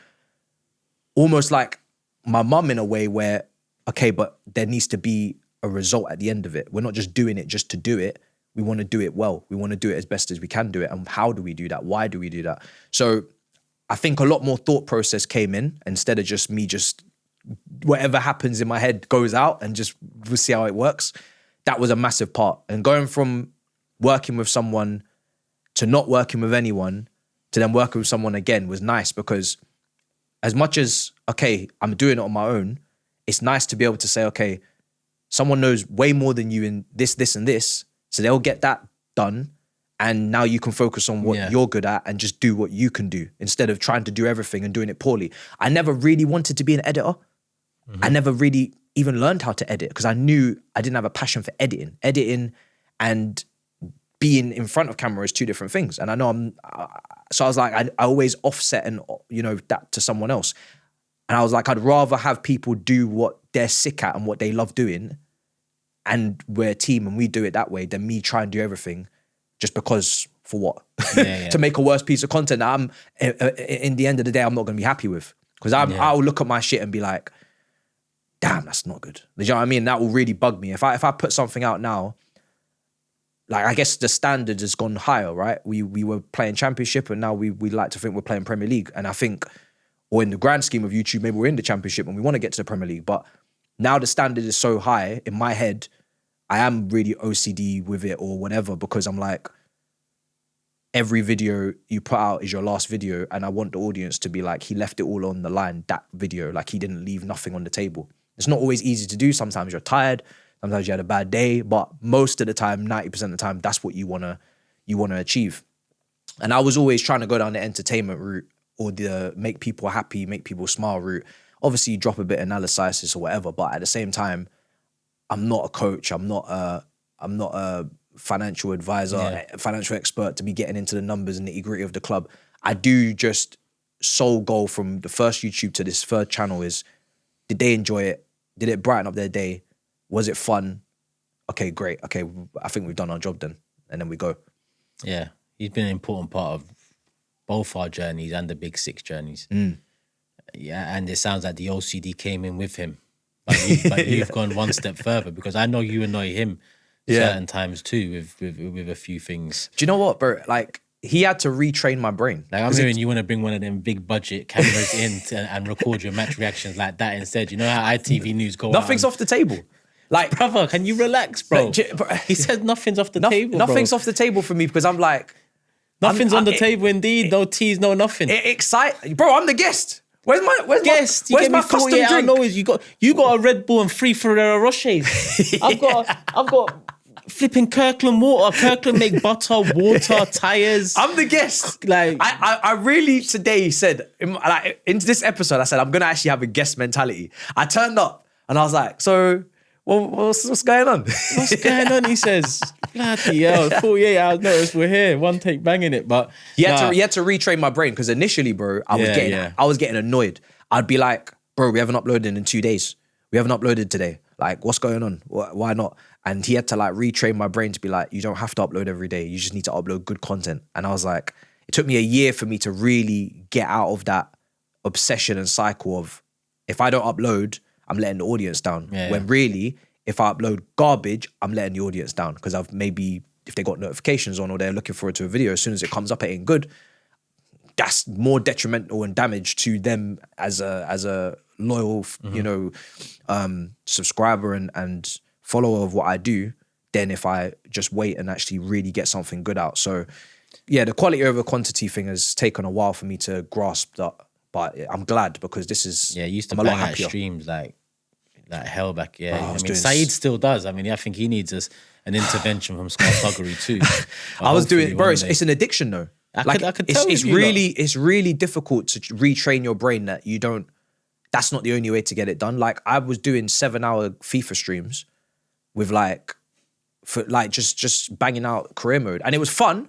almost like my mum in a way where, okay, but there needs to be a result at the end of it. We're not just doing it just to do it. We want to do it well. We want to do it as best as we can do it. And how do we do that? Why do we do that? So I think a lot more thought process came in instead of just me just whatever happens in my head goes out and just we'll see how it works. That was a massive part. And going from working with someone to not working with anyone to then working with someone again was nice, because as much as, okay, I'm doing it on my own, it's nice to be able to say, okay, someone knows way more than you in this, and this, so they'll get that done. And now you can focus on what you're good at and just do what you can do instead of trying to do everything and doing it poorly. I never really wanted to be an editor. I never really even learned how to edit because I knew I didn't have a passion for editing. Editing and being in front of camera is 2 different things. And I know so I was like, I always offset and, that to someone else. And I was like, I'd rather have people do what they're sick at and what they love doing, and we're a team and we do it that way, than me try and do everything just because, for what? To make a worse piece of content that I'm, in the end of the day, I'm not going to be happy with. Because I'll look at my shit and be like, damn, that's not good. You know what I mean? That will really bug me. If I put something out now, like, I guess the standard has gone higher, right? We were playing Championship and now we like to think we're playing Premier League. And I think, or in the grand scheme of YouTube, maybe we're in the Championship and we want to get to the Premier League. But now the standard is so high, in my head, I am really OCD with it or whatever, because I'm like, every video you put out is your last video, and I want the audience to be like, he left it all on the line, that video. Like, he didn't leave nothing on the table. It's not always easy to do. Sometimes you're tired. Sometimes you had a bad day. But most of the time, 90% of the time, that's what you want to achieve. And I was always trying to go down the entertainment route or the make people happy, make people smile route. Obviously, you drop a bit of analysis or whatever, but at the same time, I'm not a coach. I'm not a financial advisor, financial expert to be getting into the numbers and nitty gritty of the club. I do just sole goal from the first YouTube to this third channel is, did they enjoy it? Did it brighten up their day? Was it fun? Okay, great. Okay, I think we've done our job then. And then we go. Yeah, he's been an important part of both our journeys and the Big Six journeys. Yeah, and it sounds like the OCD came in with him. But you've gone one step further, because I know you annoy him certain times too with a few things. Do you know what, bro? Like, he had to retrain my brain. Like, I'm hearing you want to bring one of them big budget cameras in and record your match reactions like that instead. You know how ITV News go Nothing's off the table. Like, brother, can you relax, bro? He said nothing's off the table, Nothing's off the table for me, because I'm like... Nothing's on the table indeed. No teas, no nothing. Bro, I'm the guest. Where's my custom drink? Noise. You got a Red Bull and 3 Ferrero Rochers. I've got flipping Kirkland water. Kirkland make butter, water, tires. I'm the guest. Like, I really today said, in this episode, I said I'm gonna actually have a guest mentality. I turned up and I was like, so what's going on? What's going on? He says, bloody hell, 48 hours notice, we're here. One take banging it. But he had to retrain my brain, because initially, bro, I was getting annoyed. I'd be like, bro, we haven't uploaded in 2 days. We haven't uploaded today. Like, what's going on? Why not? And he had to like retrain my brain to be like, you don't have to upload every day. You just need to upload good content. And I was like, it took me a year for me to really get out of that obsession and cycle of, if I don't upload, I'm letting the audience down. When really, If I upload garbage, I'm letting the audience down because I've maybe, if they got notifications on or they're looking forward to a video, as soon as it comes up, it ain't good. That's more detrimental and damage to them as a loyal, subscriber and follower of what I do than if I just wait and actually really get something good out. So yeah, the quality over quantity thing has taken a while for me to grasp that, but I'm glad because this is, Yeah, you used to I'm a lot bang out happier. streams like hell back. Yeah, Bro, I I was mean, doing Saeed still does. I mean, I think he needs an intervention from Scott Thuggery too. I was doing, bro, one it's day. an addiction though. I could tell it's with you it's really difficult to retrain your brain that you don't, that's not the only way to get it done. Like I was doing 7-hour FIFA streams with just banging out career mode. And it was fun,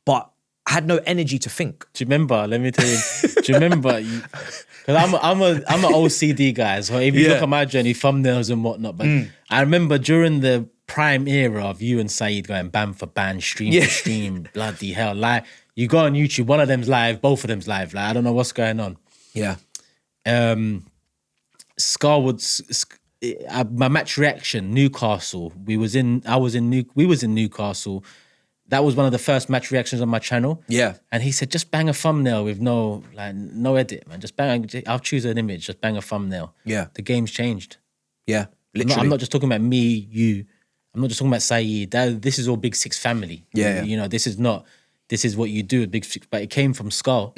but I had no energy to think. Do you remember? Let me tell you. Do you remember? Because I'm an OCD guy. So if you look at my journey, thumbnails and whatnot. But I remember during the prime era of you and Saeed going ban for ban, stream for stream, bloody hell. Like you go on YouTube, one of them's live, both of them's live. Like I don't know what's going on. Yeah. Scarwood's my match reaction, Newcastle. We was in Newcastle. That was one of the first match reactions on my channel. Yeah. And he said, just bang a thumbnail with no edit, man. Just bang, I'll choose an image, just bang a thumbnail. Yeah. The game's changed. Yeah. Literally. I'm not just talking about me, you. I'm not just talking about Saeed. This is all Big Six family. Yeah. You know, this is what you do at Big Six, but it came from Skull.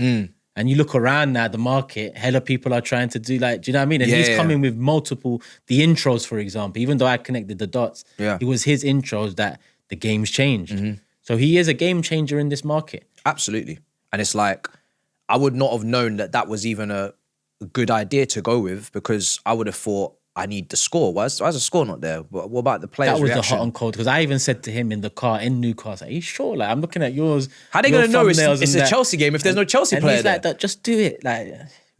And you look around now, the market, hella people are trying to do do you know what I mean? And he's coming with the intros, for example, even though I connected the dots, it was his intros that the game's changed. So he is a game changer in this market. Absolutely. And it's like, I would not have known that was even a good idea to go with because I would have thought, I need the score. Why is the score not there? What about the players' That was reaction? the hot and cold, because I even said to him in the car in Newcastle, are you sure? Like, I'm looking at yours. How are they going to know it's a Chelsea game if there's no Chelsea player he's there? like, that, just do it. Like,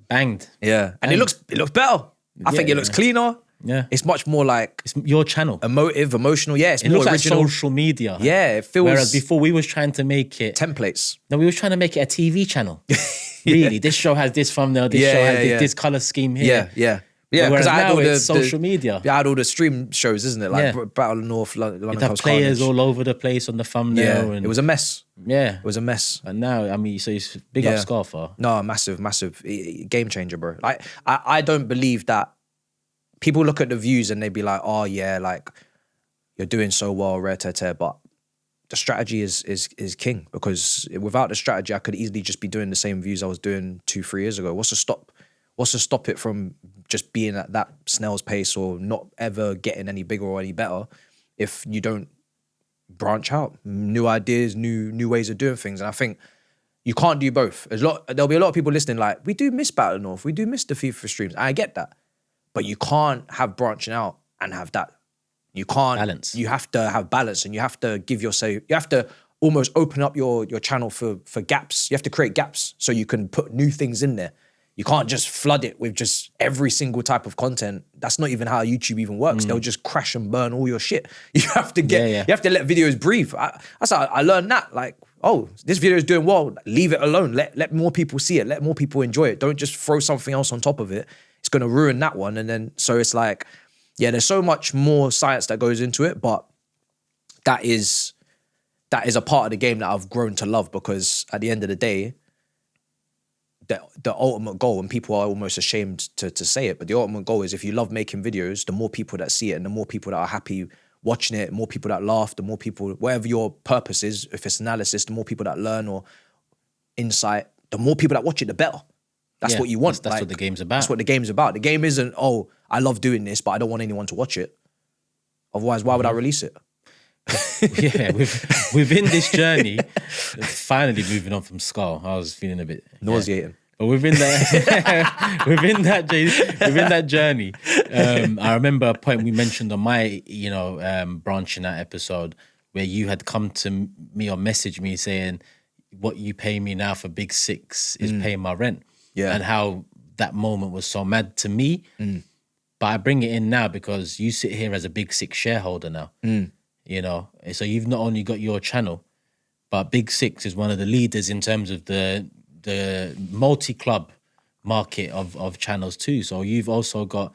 banged. Yeah. And it looks better. I think it looks cleaner. Yeah. It's much more like It's your channel. emotional. Yeah, it's It more looks original. like social media. Yeah, it feels... Whereas before we was trying to make it... templates. No, we was trying to make it a TV channel. Really, this show has this thumbnail, this show has this color scheme here. Yeah, because I had all the social media. Yeah, I had all the stream shows, isn't it? Like Battle of North, London You'd have Coast players Carnage. all over the place on the thumbnail. Yeah, and it was a mess. Yeah. It was a mess. And now, I mean, so it's big up Scarfer. No, massive game changer, bro. Like, I don't believe that people look at the views and they be like, oh yeah, like you're doing so well, rare tete, but the strategy is king, because without the strategy, I could easily just be doing the same views I was doing 2-3 years ago. What's to stop it from just being at that snail's pace or not ever getting any bigger or any better if you don't branch out? New ideas, new ways of doing things. And I think you can't do both. There'll be a lot of people listening like, we do miss Battle of North, we do miss the FIFA streams. I get that. But you can't have branching out and have that. You can't. Balance. You have to have balance, and you have to give yourself, you have to almost open up your channel for gaps. You have to create gaps so you can put new things in there. You can't just flood it with just every single type of content. That's not even how YouTube even works. They'll just crash and burn all your shit. You have to you have to let videos breathe. That's how I learned that. Like, oh, this video is doing well. Leave it alone. Let more people see it. Let more people enjoy it. Don't just throw something else on top of it. It's going to ruin that one. And then, so it's like, yeah, there's so much more science that goes into it, but that is a part of the game that I've grown to love, because at the end of the day, the ultimate goal, and people are almost ashamed to say it, but the ultimate goal is, if you love making videos, the more people that see it and the more people that are happy watching it, the more people that laugh, the more people, whatever your purpose is, if it's analysis, the more people that learn or insight, the more people that watch it, the better. That's what you want. That's what the game's about. That's what the game's about. The game isn't, oh, I love doing this, but I don't want anyone to watch it. Otherwise, why would I release it? Yeah, within this journey, finally moving on from Skull, I was feeling a bit nauseating. But within that journey, I remember a point we mentioned on my, branching out episode, where you had come to me or messaged me saying, what you pay me now for Big Six is paying my rent. Yeah. And how that moment was so mad to me. But I bring it in now because you sit here as a Big Six shareholder now. You know, so you've not only got your channel, but Big Six is one of the leaders in terms of the multi-club market of channels too. So you've also got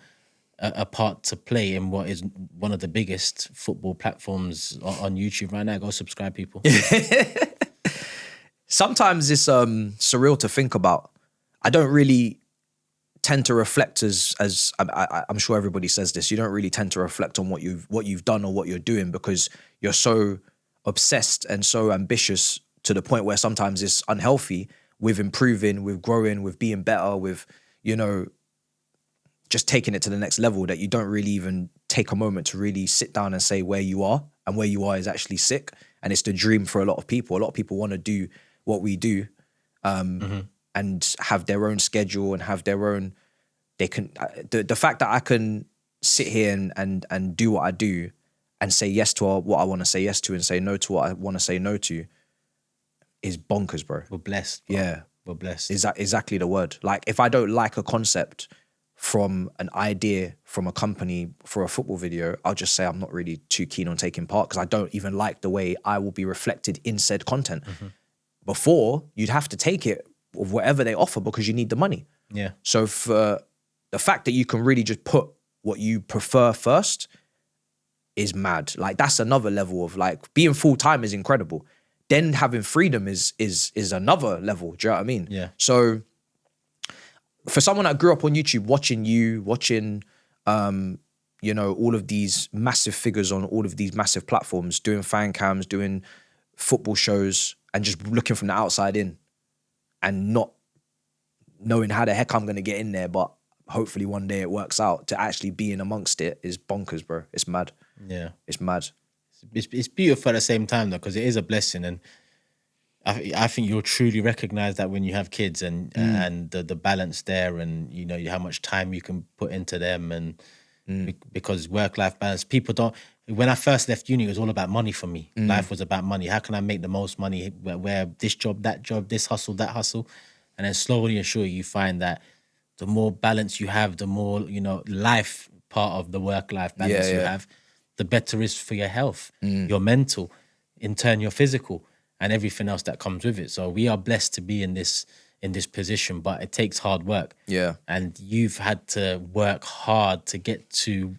a part to play in what is one of the biggest football platforms on YouTube right now. Go subscribe, people. Sometimes it's surreal to think about. I don't really tend to reflect as I'm sure everybody says this. You don't really tend to reflect on what you've done or what you're doing because you're so obsessed and so ambitious to the point where sometimes it's unhealthy with improving, with growing, with being better, with, you know, just taking it to the next level, that you don't really even take a moment to really sit down and say where you are, and where you are is actually sick. And it's the dream for a lot of people. A lot of people want to do what we do, and have their own schedule and have their own, they can, the fact that I can sit here and do what I do and say yes to what I want to say yes to and say no to what I want to say no to is bonkers, bro. We're blessed, bro. Yeah. We're blessed. Is that exactly the word? Like, if I don't like a concept from an idea from a company for a football video, I'll just say I'm not really too keen on taking part because I don't even like the way I will be reflected in said content. Before, you'd have to take it of whatever they offer because you need the money. Yeah. So for the fact that you can really just put what you prefer first is mad. Like, that's another level of, like, being full-time is incredible. Then having freedom is another level. Do you know what I mean? Yeah. So for someone that grew up on YouTube, watching, you know, all of these massive figures on all of these massive platforms, doing fan cams, doing football shows, and just looking from the outside in and not knowing how the heck I'm going to get in there, but hopefully one day it works out, to actually be in amongst it is bonkers, bro. It's mad. Yeah. It's mad. It's beautiful at the same time, though, because it is a blessing. And I think you'll truly recognize that when you have kids and the balance there, and, you know, how much time you can put into them. And because work-life balance, people don't, when I first left uni, it was all about money for me. Life was about money. How can I make the most money? Where this job, that job, this hustle, that hustle. And then slowly and surely you find that the more balance you have, the more, you know, life part of the work-life balance you have, the better is for your health, your mental, in turn your physical, and everything else that comes with it. So we are blessed to be in this position, but it takes hard work. Yeah. And you've had to work hard to get to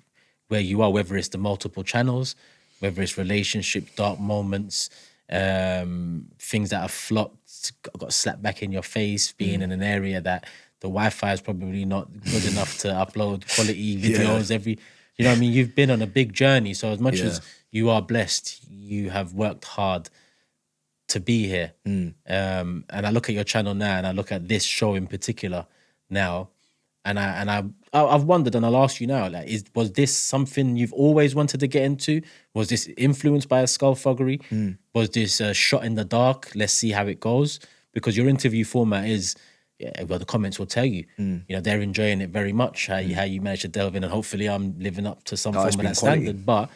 where you are, whether it's the multiple channels, whether it's relationship, dark moments, things that have flopped, got slapped back in your face, being in an area that the Wi-Fi is probably not good enough to upload quality videos every, you know what I mean? You've been on a big journey. So as much as you are blessed, you have worked hard to be here. And I look at your channel now, and I look at this show in particular now, and I've wondered, and I'll ask you now, like, was this something you've always wanted to get into? Was this influenced by a Thuggery? Was this a shot in the dark? Let's see how it goes. Because your interview format is, well, the comments will tell you, you know, they're enjoying it very much, how you managed to delve in, and hopefully I'm living up to some form of that standard. But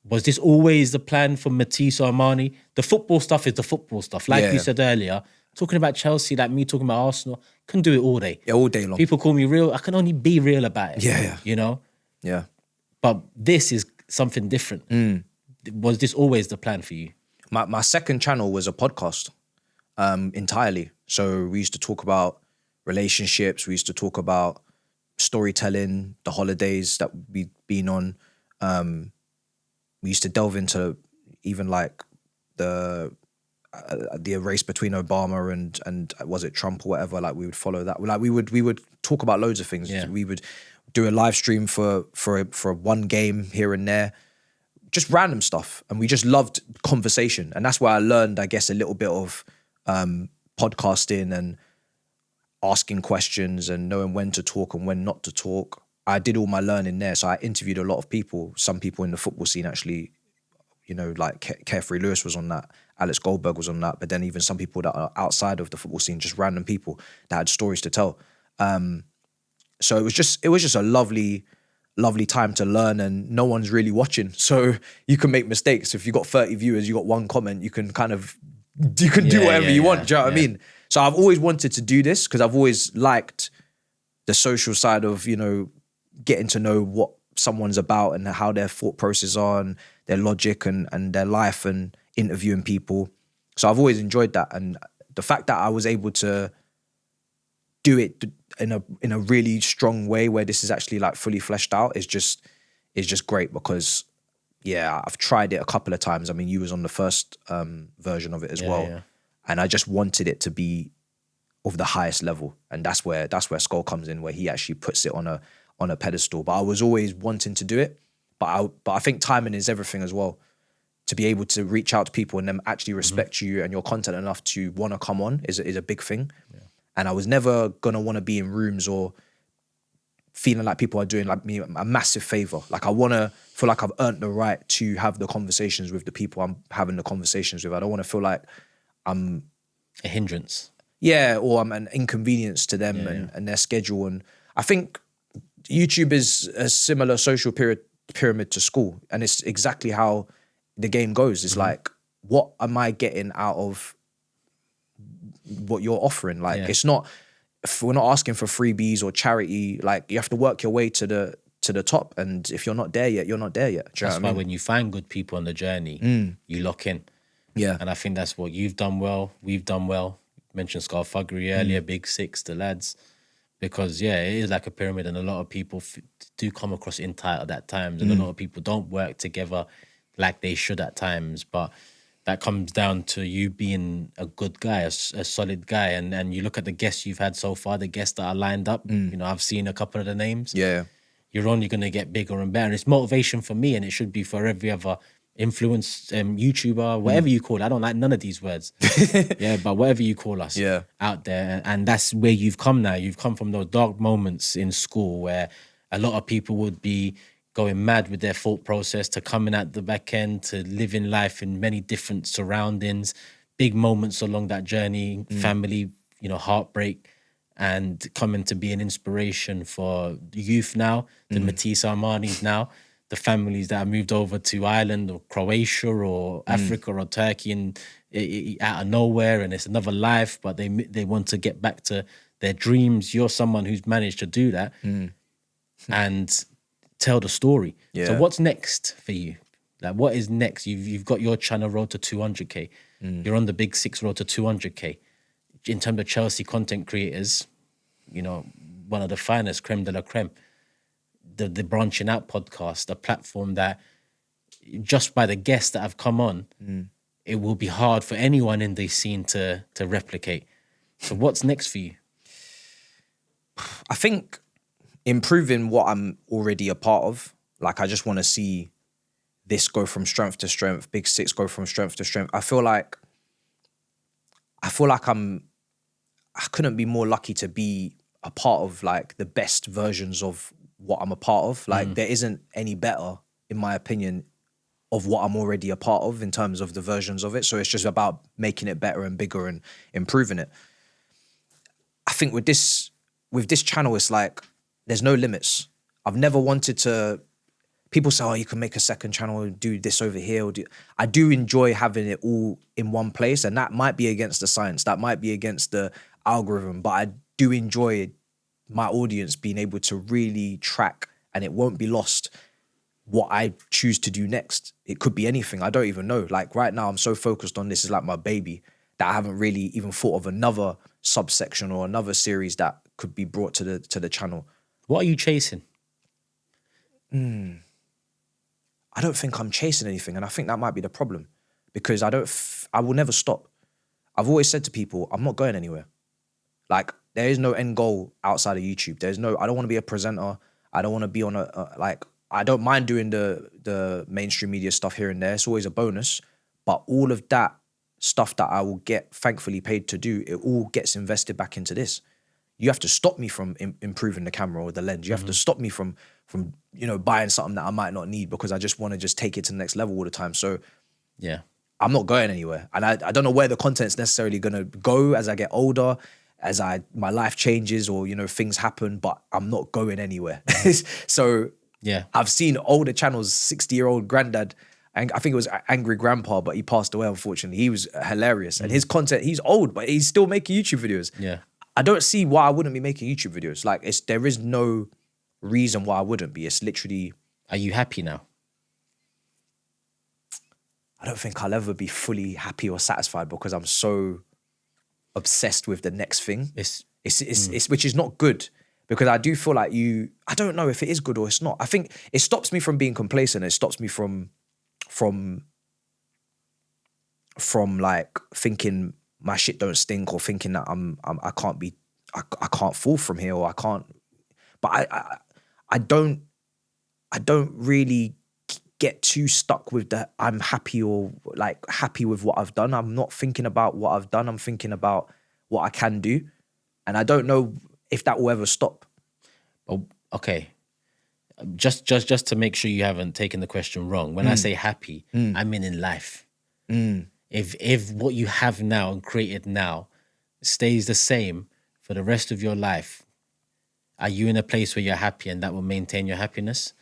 was this always the plan for Matisse or Armani? The football stuff is the football stuff. Like you said earlier, talking about Chelsea, like me talking about Arsenal, can do it all day. Yeah, all day long. People call me real. I can only be real about it. Yeah. You know? Yeah. But this is something different. Was this always the plan for you? My second channel was a podcast entirely. So we used to talk about relationships. We used to talk about storytelling, the holidays that we'd been on. We used to delve into even like the race between Obama and was it Trump or whatever. Like, we would follow that. Like, we would talk about loads of things. Yeah. We would do a live stream for one game here and there, just random stuff, and we just loved conversation. And that's where I learned, I guess, a little bit of podcasting and asking questions and knowing when to talk and when not to talk. I did all my learning there. So I interviewed a lot of people, some people in the football scene actually, you know, like Carefree Lewis was on that, Alex Goldberg was on that, but then even some people that are outside of the football scene, just random people that had stories to tell. So it was just a lovely time to learn, and no one's really watching. So you can make mistakes. If you got 30 viewers, you got one comment, you can do whatever you want. Do you know what I mean? So I've always wanted to do this because I've always liked the social side of, you know, getting to know what someone's about and how their thought process are and their logic and their life, and interviewing people. So I've always enjoyed that. And the fact that I was able to do it in a really strong way where this is actually like fully fleshed out is just great because yeah, I've tried it a couple of times. I mean, you was on the first version of it as well, yeah. and I just wanted it to be of the highest level, and that's where Skull comes in, where he actually puts it on a pedestal. But I was always wanting to do it, but I think timing is everything as well. To be able to reach out to people and them actually respect you and your content enough to want to come on is a big thing. Yeah. And I was never gonna want to be in rooms or feeling like people are doing like me a massive favor. Like I want to feel like I've earned the right to have the conversations with the people I'm having the conversations with. I don't want to feel like I'm a hindrance. Yeah, or I'm an inconvenience to them and their schedule. And I think YouTube is a similar social pyramid to school. And it's exactly how the game goes. It's like, what am I getting out of what you're offering? Like, it's not, we're not asking for freebies or charity. Like, you have to work your way to the top. And if you're not there yet, you're not there yet. That's why when you find good people on the journey, you lock in. Yeah. And I think that's what you've done well. We've done well. Mentioned Thuggery earlier, Big Six, the lads. Because, yeah, it is like a pyramid and a lot of people do come across entitled at times and a lot of people don't work together like they should at times. But that comes down to you being a good guy, a solid guy. And you look at the guests you've had so far, the guests that are lined up, you know, I've seen a couple of the names. Yeah. You're only going to get bigger and better. And it's motivation for me and it should be for every other influence, YouTuber, whatever you call it. I don't like none of these words. Yeah, but whatever you call us out there. And that's where you've come now. You've come from those dark moments in school where a lot of people would be going mad with their thought process to coming at the back end, to living life in many different surroundings, big moments along that journey, family, you know, heartbreak, and coming to be an inspiration for the youth now, the MATISSE ARMANIs now, the families that have moved over to Ireland or Croatia or Africa or Turkey and out of nowhere, and it's another life, but they want to get back to their dreams. You're someone who's managed to do that and tell the story. Yeah. So what's next for you? Like, what is next? You've got your channel road to 200K. You're on the Big Six road to 200K. In terms of Chelsea content creators, you know, one of the finest, creme de la creme. The Branching Out podcast, a platform that just by the guests that have come on, it will be hard for anyone in the scene to replicate. So what's next for you? I think improving what I'm already a part of. Like, I just want to see this go from strength to strength, Big Six go from strength to strength. I feel like I couldn't be more lucky to be a part of like the best versions of what I'm a part of. Like, there isn't any better, in my opinion, of what I'm already a part of in terms of the versions of it. So it's just about making it better and bigger and improving it. I think with this channel, it's like, there's no limits. I've never wanted to, people say, oh, you can make a second channel and do this over here. I do enjoy having it all in one place, and that might be against the science, that might be against the algorithm, but I do enjoy my audience being able to really track, and it won't be lost, what I choose to do next. It could be anything. I don't even know. Like right now, I'm so focused on this is like my baby that I haven't really even thought of another subsection or another series that could be brought to the channel. What are you chasing? I don't think I'm chasing anything, and I think that might be the problem, because I will never stop. I've always said to people, I'm not going anywhere. Like, there is no end goal outside of YouTube. I don't want to be a presenter. I don't want to be on I don't mind doing the mainstream media stuff here and there. It's always a bonus. But all of that stuff that I will get thankfully paid to do, it all gets invested back into this. You have to stop me from improving the camera or the lens. You have to stop me from buying something that I might not need because I just want to just take it to the next level all the time. So yeah, I'm not going anywhere. And I don't know where the content's necessarily going to go as I get older, as my life changes or, things happen, but I'm not going anywhere. So yeah, I've seen older channels, 60-year-old granddad, and I think it was Angry Grandpa, but he passed away, unfortunately. He was hilarious. And his content, he's old, but he's still making YouTube videos. Yeah. I don't see why I wouldn't be making YouTube videos. Like, there is no reason why I wouldn't be. It's literally... Are you happy now? I don't think I'll ever be fully happy or satisfied because I'm so obsessed with the next thing. It's It's which is not good, because I do feel like I don't know if it is good or it's not. I think it stops me from being complacent. It stops me from like thinking my shit don't stink, or thinking that I can't fall from here, or I can't. But I don't really get too stuck with that I'm happy, or like happy with what I've done. I'm not thinking about what I've done. I'm thinking about what I can do. And I don't know if that will ever stop. Oh, okay. Just to make sure you haven't taken the question wrong. When I say happy, I mean in life. If what you have now and created now stays the same for the rest of your life, are you in a place where you're happy and that will maintain your happiness?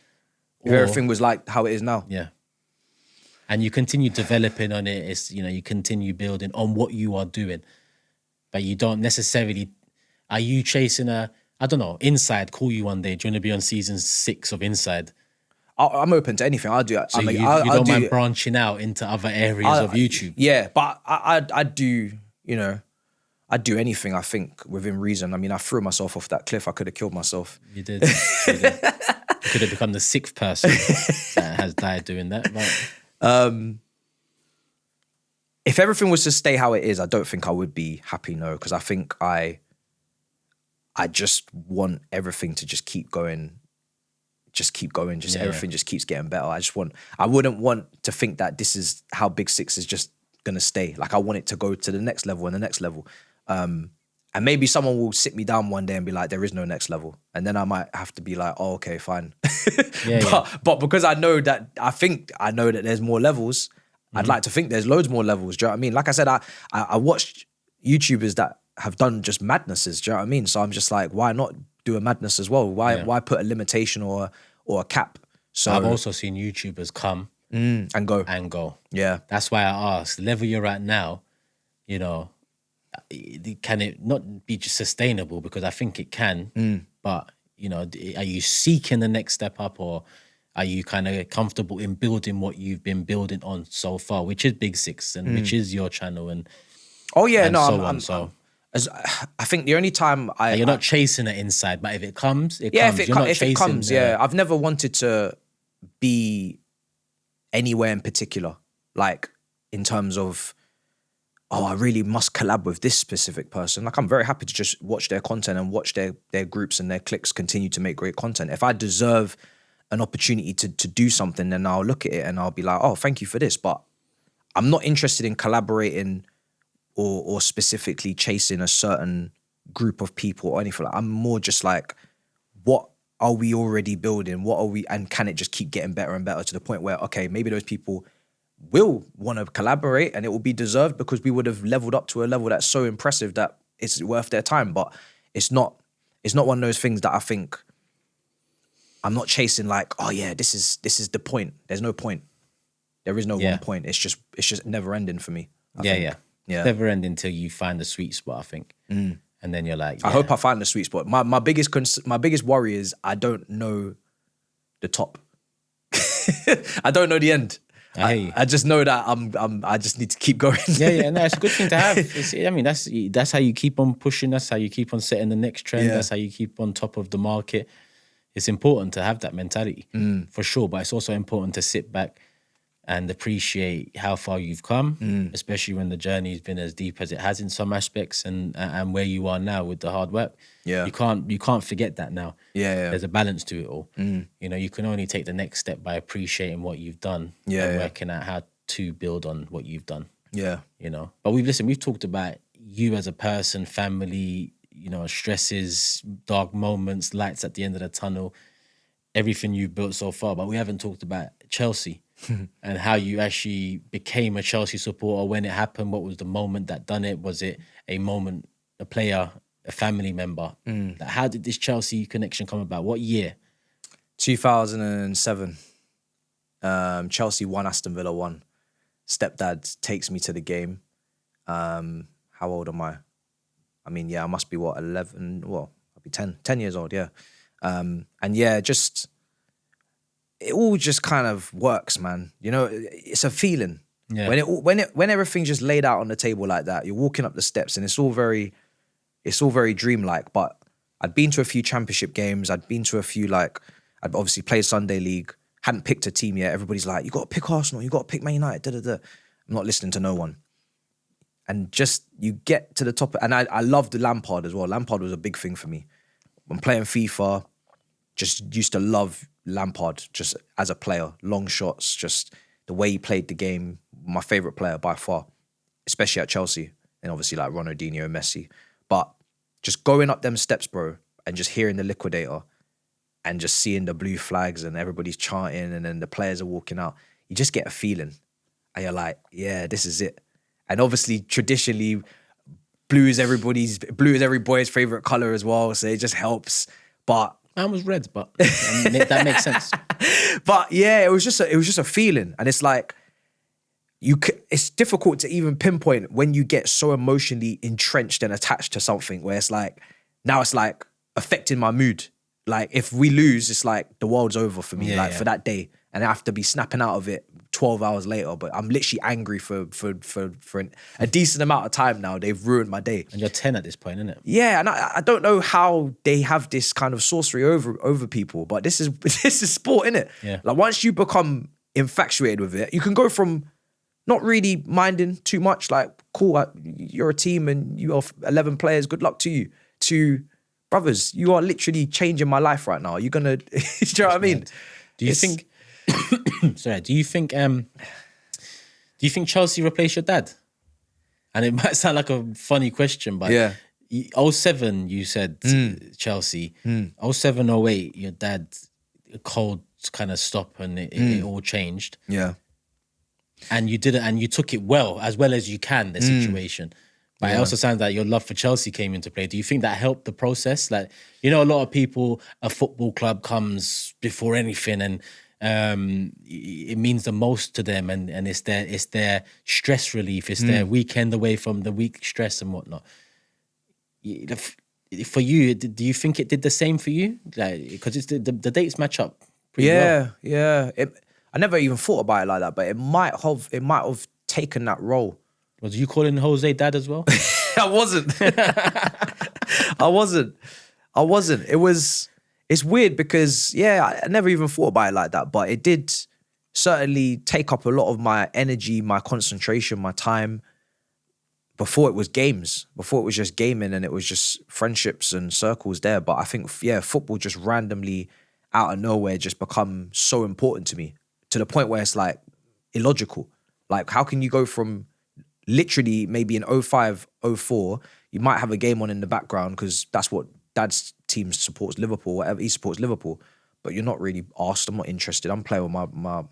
If everything was like how it is now. Yeah. And you continue developing on it. It's, you continue building on what you are doing. But you don't necessarily... Are you chasing I don't know, Inside call you one day? Do you want to be on season 6 of Inside? I'm open to anything. I'll do it. So you don't mind branching out into other areas of YouTube? Yeah, but I do, I'd do anything, I think, within reason. I mean, I threw myself off that cliff. I could have killed myself. You did. You could have become the 6th person that has died doing that. But... if everything was to stay how it is, I don't think I would be happy, no, because I think I just want everything to just keep going. Everything just keeps getting better. I wouldn't want to think that this is how Big Six is just gonna stay. Like, I want it to go to the next level and the next level. And maybe someone will sit me down one day and be like, there is no next level. And then I might have to be like, oh, okay, fine. But because I know that there's more levels, I'd like to think there's loads more levels. Do you know what I mean? Like I said, I watched YouTubers that have done just madnesses. Do you know what I mean? So I'm just like, why not do a madness as well? Why put a limitation or a cap? So I've also seen YouTubers come and go. Yeah. That's why I asked, level you're at now, can it not be just sustainable? Because I think it can, but, are you seeking the next step up, or are you kind of comfortable in building what you've been building on so far, which is Big Six and which is your channel and I think the only time you're not chasing it Inside, but if it comes, it comes. If it comes, I've never wanted to be anywhere in particular, like in terms of, I really must collab with this specific person. Like, I'm very happy to just watch their content and watch their groups and their cliques continue to make great content. If I deserve an opportunity to do something, then I'll look at it and I'll be like, oh, thank you for this. But I'm not interested in collaborating or specifically chasing a certain group of people or anything. I'm more just like, what are we already building? And can it just keep getting better and better to the point where, okay, maybe those people will want to collaborate and it will be deserved because we would have leveled up to a level that's so impressive that it's worth their time. But it's not one of those things that I think I'm not chasing like, oh yeah, this is the point. There's no point. There is no one point. It's just never ending for me. I think. Yeah. Never end until you find the sweet spot, I think. And then you're like, I hope I find the sweet spot. My biggest worry is I don't know the top. I don't know the end. I just know that I just need to keep going. No, it's a good thing to have. That's how you keep on pushing. That's how you keep on setting the next trend. That's how you keep on top of the market. It's important to have that mentality for sure, but it's also important to sit back and appreciate how far you've come, especially when the journey's been as deep as it has in some aspects, and where you are now with the hard work. Yeah, you can't forget that now. Yeah. There's a balance to it all. You can only take the next step by appreciating what you've done and working out how to build on what you've done. Yeah, But we've talked about you as a person, family, stresses, dark moments, lights at the end of the tunnel, everything you've built so far. But we haven't talked about Chelsea. And how you actually became a Chelsea supporter, when it happened, what was the moment that done it? Was it a moment, a player, a family member? How did this Chelsea connection come about? What year? 2007. Chelsea won, Aston Villa won. Stepdad takes me to the game. How old am I? I mean, I must be 11? Well, I'll be 10 years old, yeah. Just... it all just kind of works, man. It's a feeling. Yeah. When everything's just laid out on the table like that, you're walking up the steps and it's all very it's all very dreamlike. But I'd been to a few championship games. I'd been to a few, like, I'd obviously played Sunday League, hadn't picked a team yet. Everybody's like, you got to pick Arsenal, you got to pick Man United, da-da-da. I'm not listening to no one. And just, you get to the top, and I loved the Lampard as well. Lampard was a big thing for me. When playing FIFA, just used to love Lampard just as a player. Long shots, just the way he played the game. My favourite player by far, especially at Chelsea. And obviously like Ronaldinho, Messi. But just going up them steps, bro, and just hearing the Liquidator and just seeing the blue flags and everybody's chanting and then the players are walking out, you just get a feeling. And you're like, yeah, this is it. And obviously, traditionally, blue is every boy's favourite colour as well, so it just helps. But mine was red, but that makes sense. But yeah, it was just a feeling, and it's like it's difficult to even pinpoint when you get so emotionally entrenched and attached to something where it's like now it's like affecting my mood. Like if we lose, it's like the world's over for me, for that day, and I have to be snapping out of it 12 hours later. But I'm literally angry for a decent amount of time now. They've ruined my day. And you're 10 at this point, isn't it? Yeah, and I don't know how they have this kind of sorcery over people, but this is sport, innit? Yeah. Like once you become infatuated with it, you can go from not really minding too much, like cool, you're a team and you are 11 players, good luck to you, to brothers, you are literally changing my life right now. You're gonna, do you know what I mean? Do you think? Sorry. Do you think Chelsea replaced your dad? And it might sound like a funny question, but yeah, 07 you said Chelsea. 07, 08, your dad cold kind of stop and it all changed. Yeah, and you did it, and you took it well as you can the situation. But it also sounds like your love for Chelsea came into play. Do you think that helped the process? Like, you know, a lot of people, a football club comes before anything, and it means the most to them, and it's their stress relief. It's their weekend away from the week stress and whatnot. For you, do you think it did the same for you? Like, because it's the dates match up pretty well. Yeah. I never even thought about it like that, but it might have taken that role. Was you calling Jose dad as well? I wasn't. I wasn't. It's weird because, yeah, I never even thought about it like that, but it did certainly take up a lot of my energy, my concentration, my time. Before it was games, before it was just gaming and it was just friendships and circles there. But I think, yeah, football just randomly out of nowhere just become so important to me, to the point where it's like illogical. Like, how can you go from literally maybe in 05, 04, you might have a game on in the background because that's what dad's team supports, Liverpool, whatever, he supports Liverpool, but you're not really asked, I'm not interested. I'm playing with my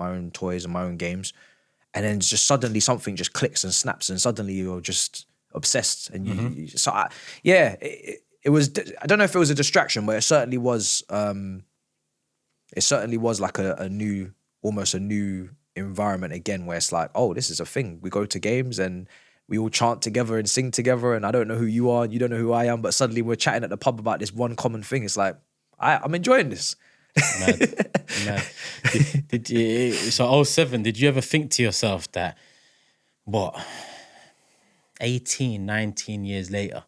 own toys and my own games. And then just suddenly something just clicks and snaps and suddenly you're just obsessed. And it was, I don't know if it was a distraction, but it certainly was like almost a new environment again, where it's like, oh, this is a thing. We go to games and we all chant together and sing together, and I don't know who you are and you don't know who I am, but suddenly we're chatting at the pub about this one common thing. It's like, I'm enjoying this. Mad. Did you, so 07, did you ever think to yourself that, 18, 19 years later,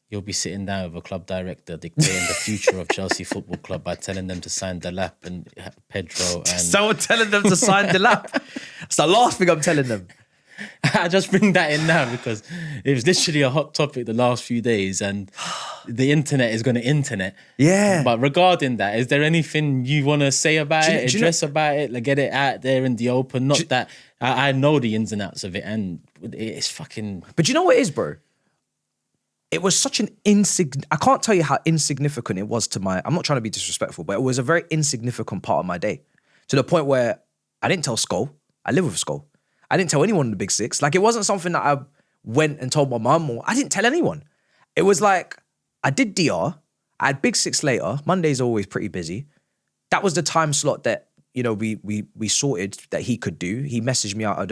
you'll be sitting down with a club director dictating the future of Chelsea Football Club by telling them to sign Delap and Pedro and... Someone telling them to sign Delap. It's the last thing I'm telling them. I just bring that in now because it was literally a hot topic the last few days, and the internet is going to internet. Yeah. But regarding that, is there anything you want to say about it, address about it, like get it out there in the open? Not that I know the ins and outs of it, and it's fucking... But you know what it is, bro? It was such an I can't tell you how insignificant it was to I'm not trying to be disrespectful, but it was a very insignificant part of my day. To the point where I didn't tell Skull. I live with Skull. I didn't tell anyone in the Big Six. Like, it wasn't something that I went and told my mum, or I didn't tell anyone. It was like, I did DR. I had Big Six later. Mondays are always pretty busy. That was the time slot that, you know, we sorted that he could do. He messaged me out of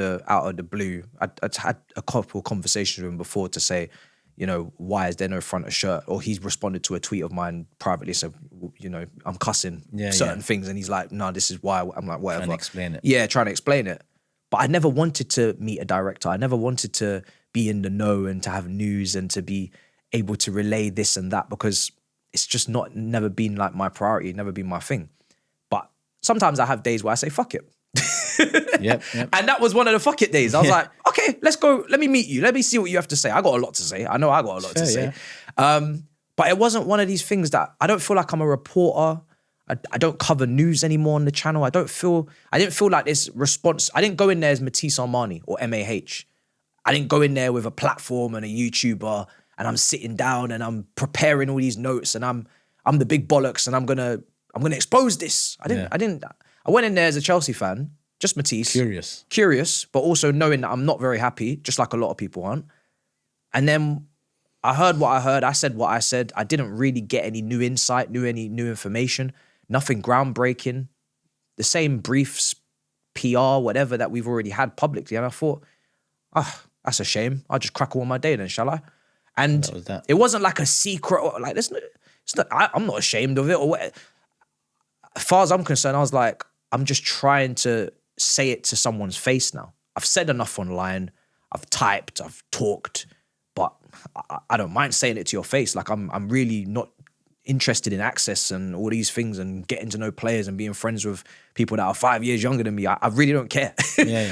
the blue. I'd had a couple of conversations with him before to say, you know, why is there no front of shirt? Or he's responded to a tweet of mine privately, so, you know, I'm cussing certain things. And he's like, no, this is why. I'm like, whatever. Trying to explain it. Yeah, trying to explain it. But I never wanted to meet a director. I never wanted to be in the know and to have news and to be able to relay this and that, because it's just never been like my priority, never been my thing. But sometimes I have days where I say, fuck it. Yep. And that was one of the fuck it days. I was like, okay, let's go. Let me meet you. Let me see what you have to say. I got a lot to say. I know I got a lot to say. But it wasn't one of these things that I don't feel like I'm a reporter. I don't cover news anymore on the channel. I didn't feel like this response. I didn't go in there as Matisse Armani or MAH. I didn't go in there with a platform and a YouTuber and I'm sitting down and I'm preparing all these notes and I'm the big bollocks and I'm gonna expose this. I went in there as a Chelsea fan, just Matisse. Curious, but also knowing that I'm not very happy, just like a lot of people aren't. And then I heard what I heard. I said what I said. I didn't really get any new insight, any new information, nothing groundbreaking. The same briefs, PR, whatever that we've already had publicly. And I thought, that's a shame. I'll just crack on my day then, shall I? And it wasn't like a secret. Or like I'm not ashamed of it. Or what. As far as I'm concerned, I was like, I'm just trying to say it to someone's face now. I've said enough online. I've typed. I've talked. But I don't mind saying it to your face. Like I'm really not interested in access and all these things and getting to know players and being friends with people that are 5 years younger than me. I really don't care.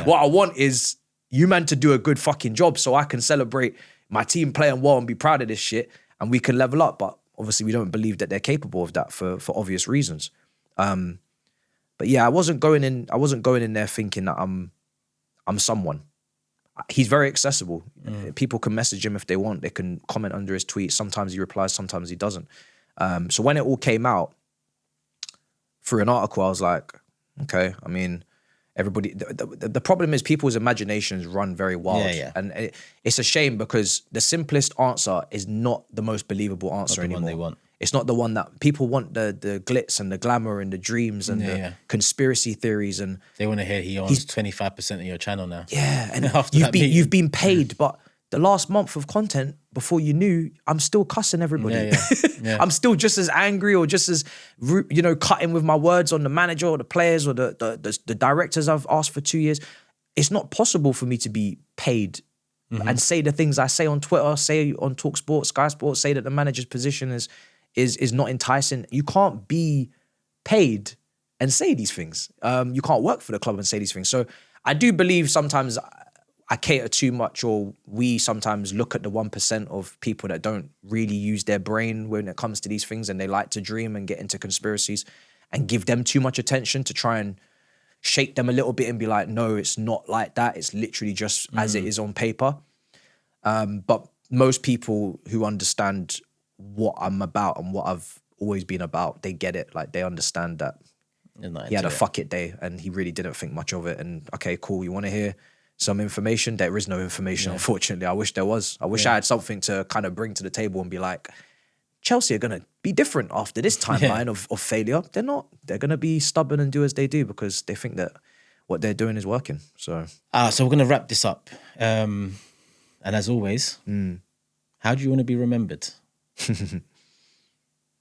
What I want is you man to do a good fucking job so I can celebrate my team playing well and be proud of this shit and we can level up. But obviously we don't believe that they're capable of that for obvious reasons. But yeah, I wasn't going in there thinking that I'm someone. He's very accessible. People can message him if they want. They can comment under his tweets. Sometimes he replies, sometimes he doesn't. So when it all came out through an article, I was like, okay, I mean, everybody, the problem is people's imaginations run very wild. And it's a shame because the simplest answer is not the most believable answer anymore. They want. It's not the one that people want, the glitz and the glamour and the dreams and the conspiracy theories. And they want to hear he owns 25% of your channel now. Yeah, and you've been paid, but the last month of content before you knew, I'm still cussing everybody. I'm still just as angry or just as cutting with my words on the manager or the players or the directors I've asked for 2 years. It's not possible for me to be paid and say the things I say on Twitter, say on TalkSport, Sky Sports, say that the manager's position is not enticing. You can't be paid and say these things. You can't work for the club and say these things. So I do believe sometimes I cater too much, or we sometimes look at the 1% of people that don't really use their brain when it comes to these things and they like to dream and get into conspiracies and give them too much attention to try and shake them a little bit and be like, no, it's not like that. It's literally just as it is on paper. But most people who understand what I'm about and what I've always been about, they get it. Like they understand that he had a fuck it day and he really didn't think much of it. And okay, cool. You want to hear some information? There is no information, unfortunately. I wish there was. I wish I had something to kind of bring to the table and be like, Chelsea are going to be different after this timeline of failure. They're not. They're going to be stubborn and do as they do because they think that what they're doing is working. So we're going to wrap this up. And as always, how do you want to be remembered?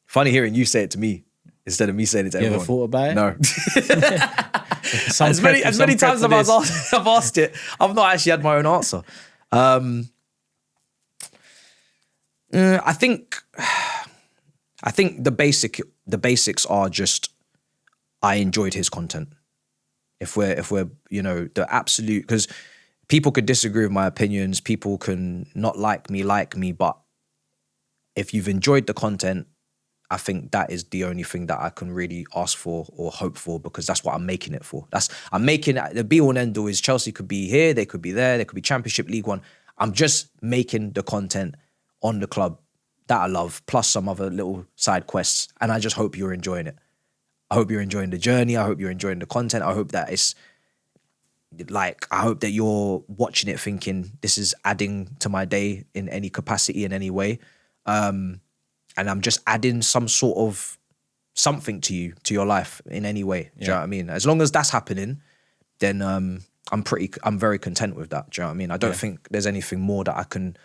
Funny hearing you say it to me instead of me saying it to everyone. You ever thought about it? No. As many times as I've asked it, I've not actually had my own answer. I think the basics are just I enjoyed his content. If we're the absolute, because people could disagree with my opinions, people can not like me, but if you've enjoyed the content, I think that is the only thing that I can really ask for or hope for, because that's what I'm making it for. I'm making it, the be all and end all is Chelsea could be here, they could be there, they could be Championship, League One. I'm just making the content on the club that I love, plus some other little side quests, and I just hope you're enjoying it. I hope you're enjoying the journey. I hope you're enjoying the content. I hope that I hope that you're watching it thinking this is adding to my day in any capacity, in any way. And I'm just adding some sort of something to you, to your life in any way. Do you know what I mean? As long as that's happening, then I'm very content with that. Do you know what I mean? I don't think there's anything more that I can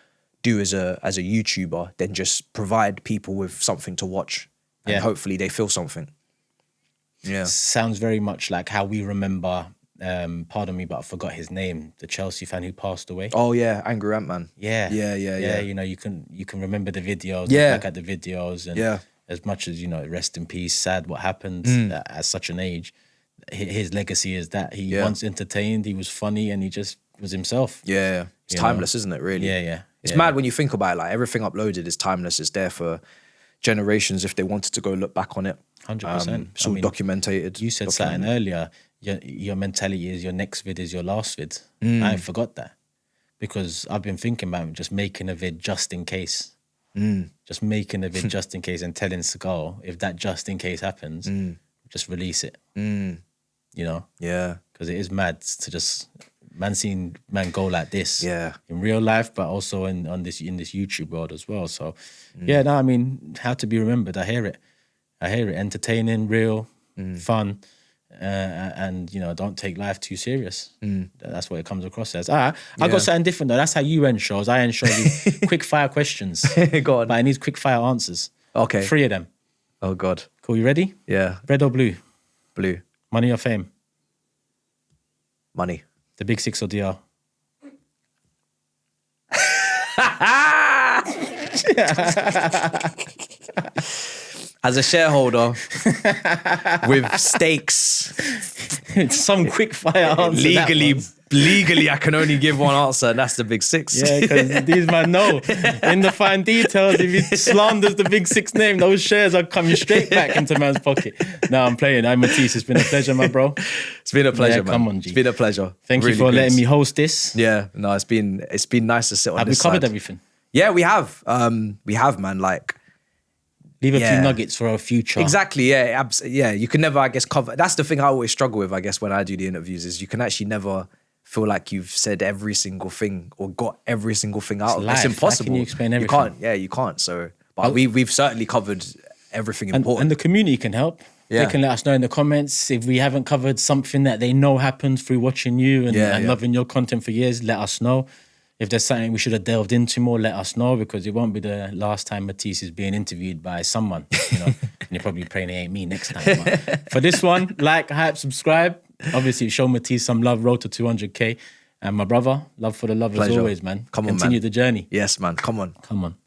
do as a YouTuber than just provide people with something to watch and hopefully they feel something. Yeah. Sounds very much like how we remember pardon me, but I forgot his name. The Chelsea fan who passed away. Oh yeah, Angry Ant-Man. Yeah. Yeah. You know, you can remember the videos, Yeah. look back at the videos, and Yeah. as much as, you know, rest in peace, sad what happened at such an age. His legacy is that he once entertained, he was funny, and he just was himself. Yeah. It's timeless, isn't it, really? Yeah. It's mad when you think about it. Like, everything uploaded is timeless. It's there for generations if they wanted to go look back on it. 100%. It's all documented. You said something earlier. Your mentality is your next vid is your last vid. I ain't forgot that, because I've been thinking about just making a vid just in case. Just making a vid just in case, and telling Seagal, if that just in case happens, just release it. You know? Yeah. Because it is mad to just seeing man go like this. Yeah. In real life, but also in this YouTube world as well. So yeah, no, I mean, how to be remembered. I hear it. Entertaining, real, fun, and, you know, don't take life too serious. That's what it comes across as. I got something different though. That's how you end shows. I end shows with quick fire questions. Go on. But I need quick fire answers. Okay. 3 of them. Oh God. Cool, you ready? Yeah. Red or blue? Blue. Money or fame? Money. The big 6 or DR? As a shareholder with stakes, Some quick fire answer. legally, I can only give one answer, and that's the big 6. Yeah, because these man know in the fine details, if he slanders the big 6 name, those shares are coming straight back into man's pocket. No, I'm playing. I'm Matisse. It's been a pleasure, my bro. It's been a pleasure, man. Come on, G. It's been a pleasure. Thank Really you for good. letting me host this. Yeah, no, it's been nice to sit on Have we this covered side. everything? Yeah, we have. We have, man. Like, Leave a Yeah. few nuggets for our future. exactly. Yeah, yeah. You can never, I guess, cover. That's the thing I always struggle with, I guess, when I do the interviews, is you can actually never feel like you've said every single thing or got every single thing out. life. It's How impossible. can you explain You everything? can't. Yeah, you can't. So, but we've certainly covered everything important. And the community can help. Yeah. They can let us know in the comments if we haven't covered something that they know happened through watching you and Yeah. loving your content for years. Let us know. If there's something we should have delved into more, let us know, because it won't be the last time Matisse is being interviewed by someone, you know. And you're probably praying it ain't me next time. But for this one, like, hype, subscribe. Obviously, show Matisse some love, road to 200K. And my brother, love for the love as Pleasure. always, man. Come on, Continue man. the journey. Yes, man. Come on. Come on.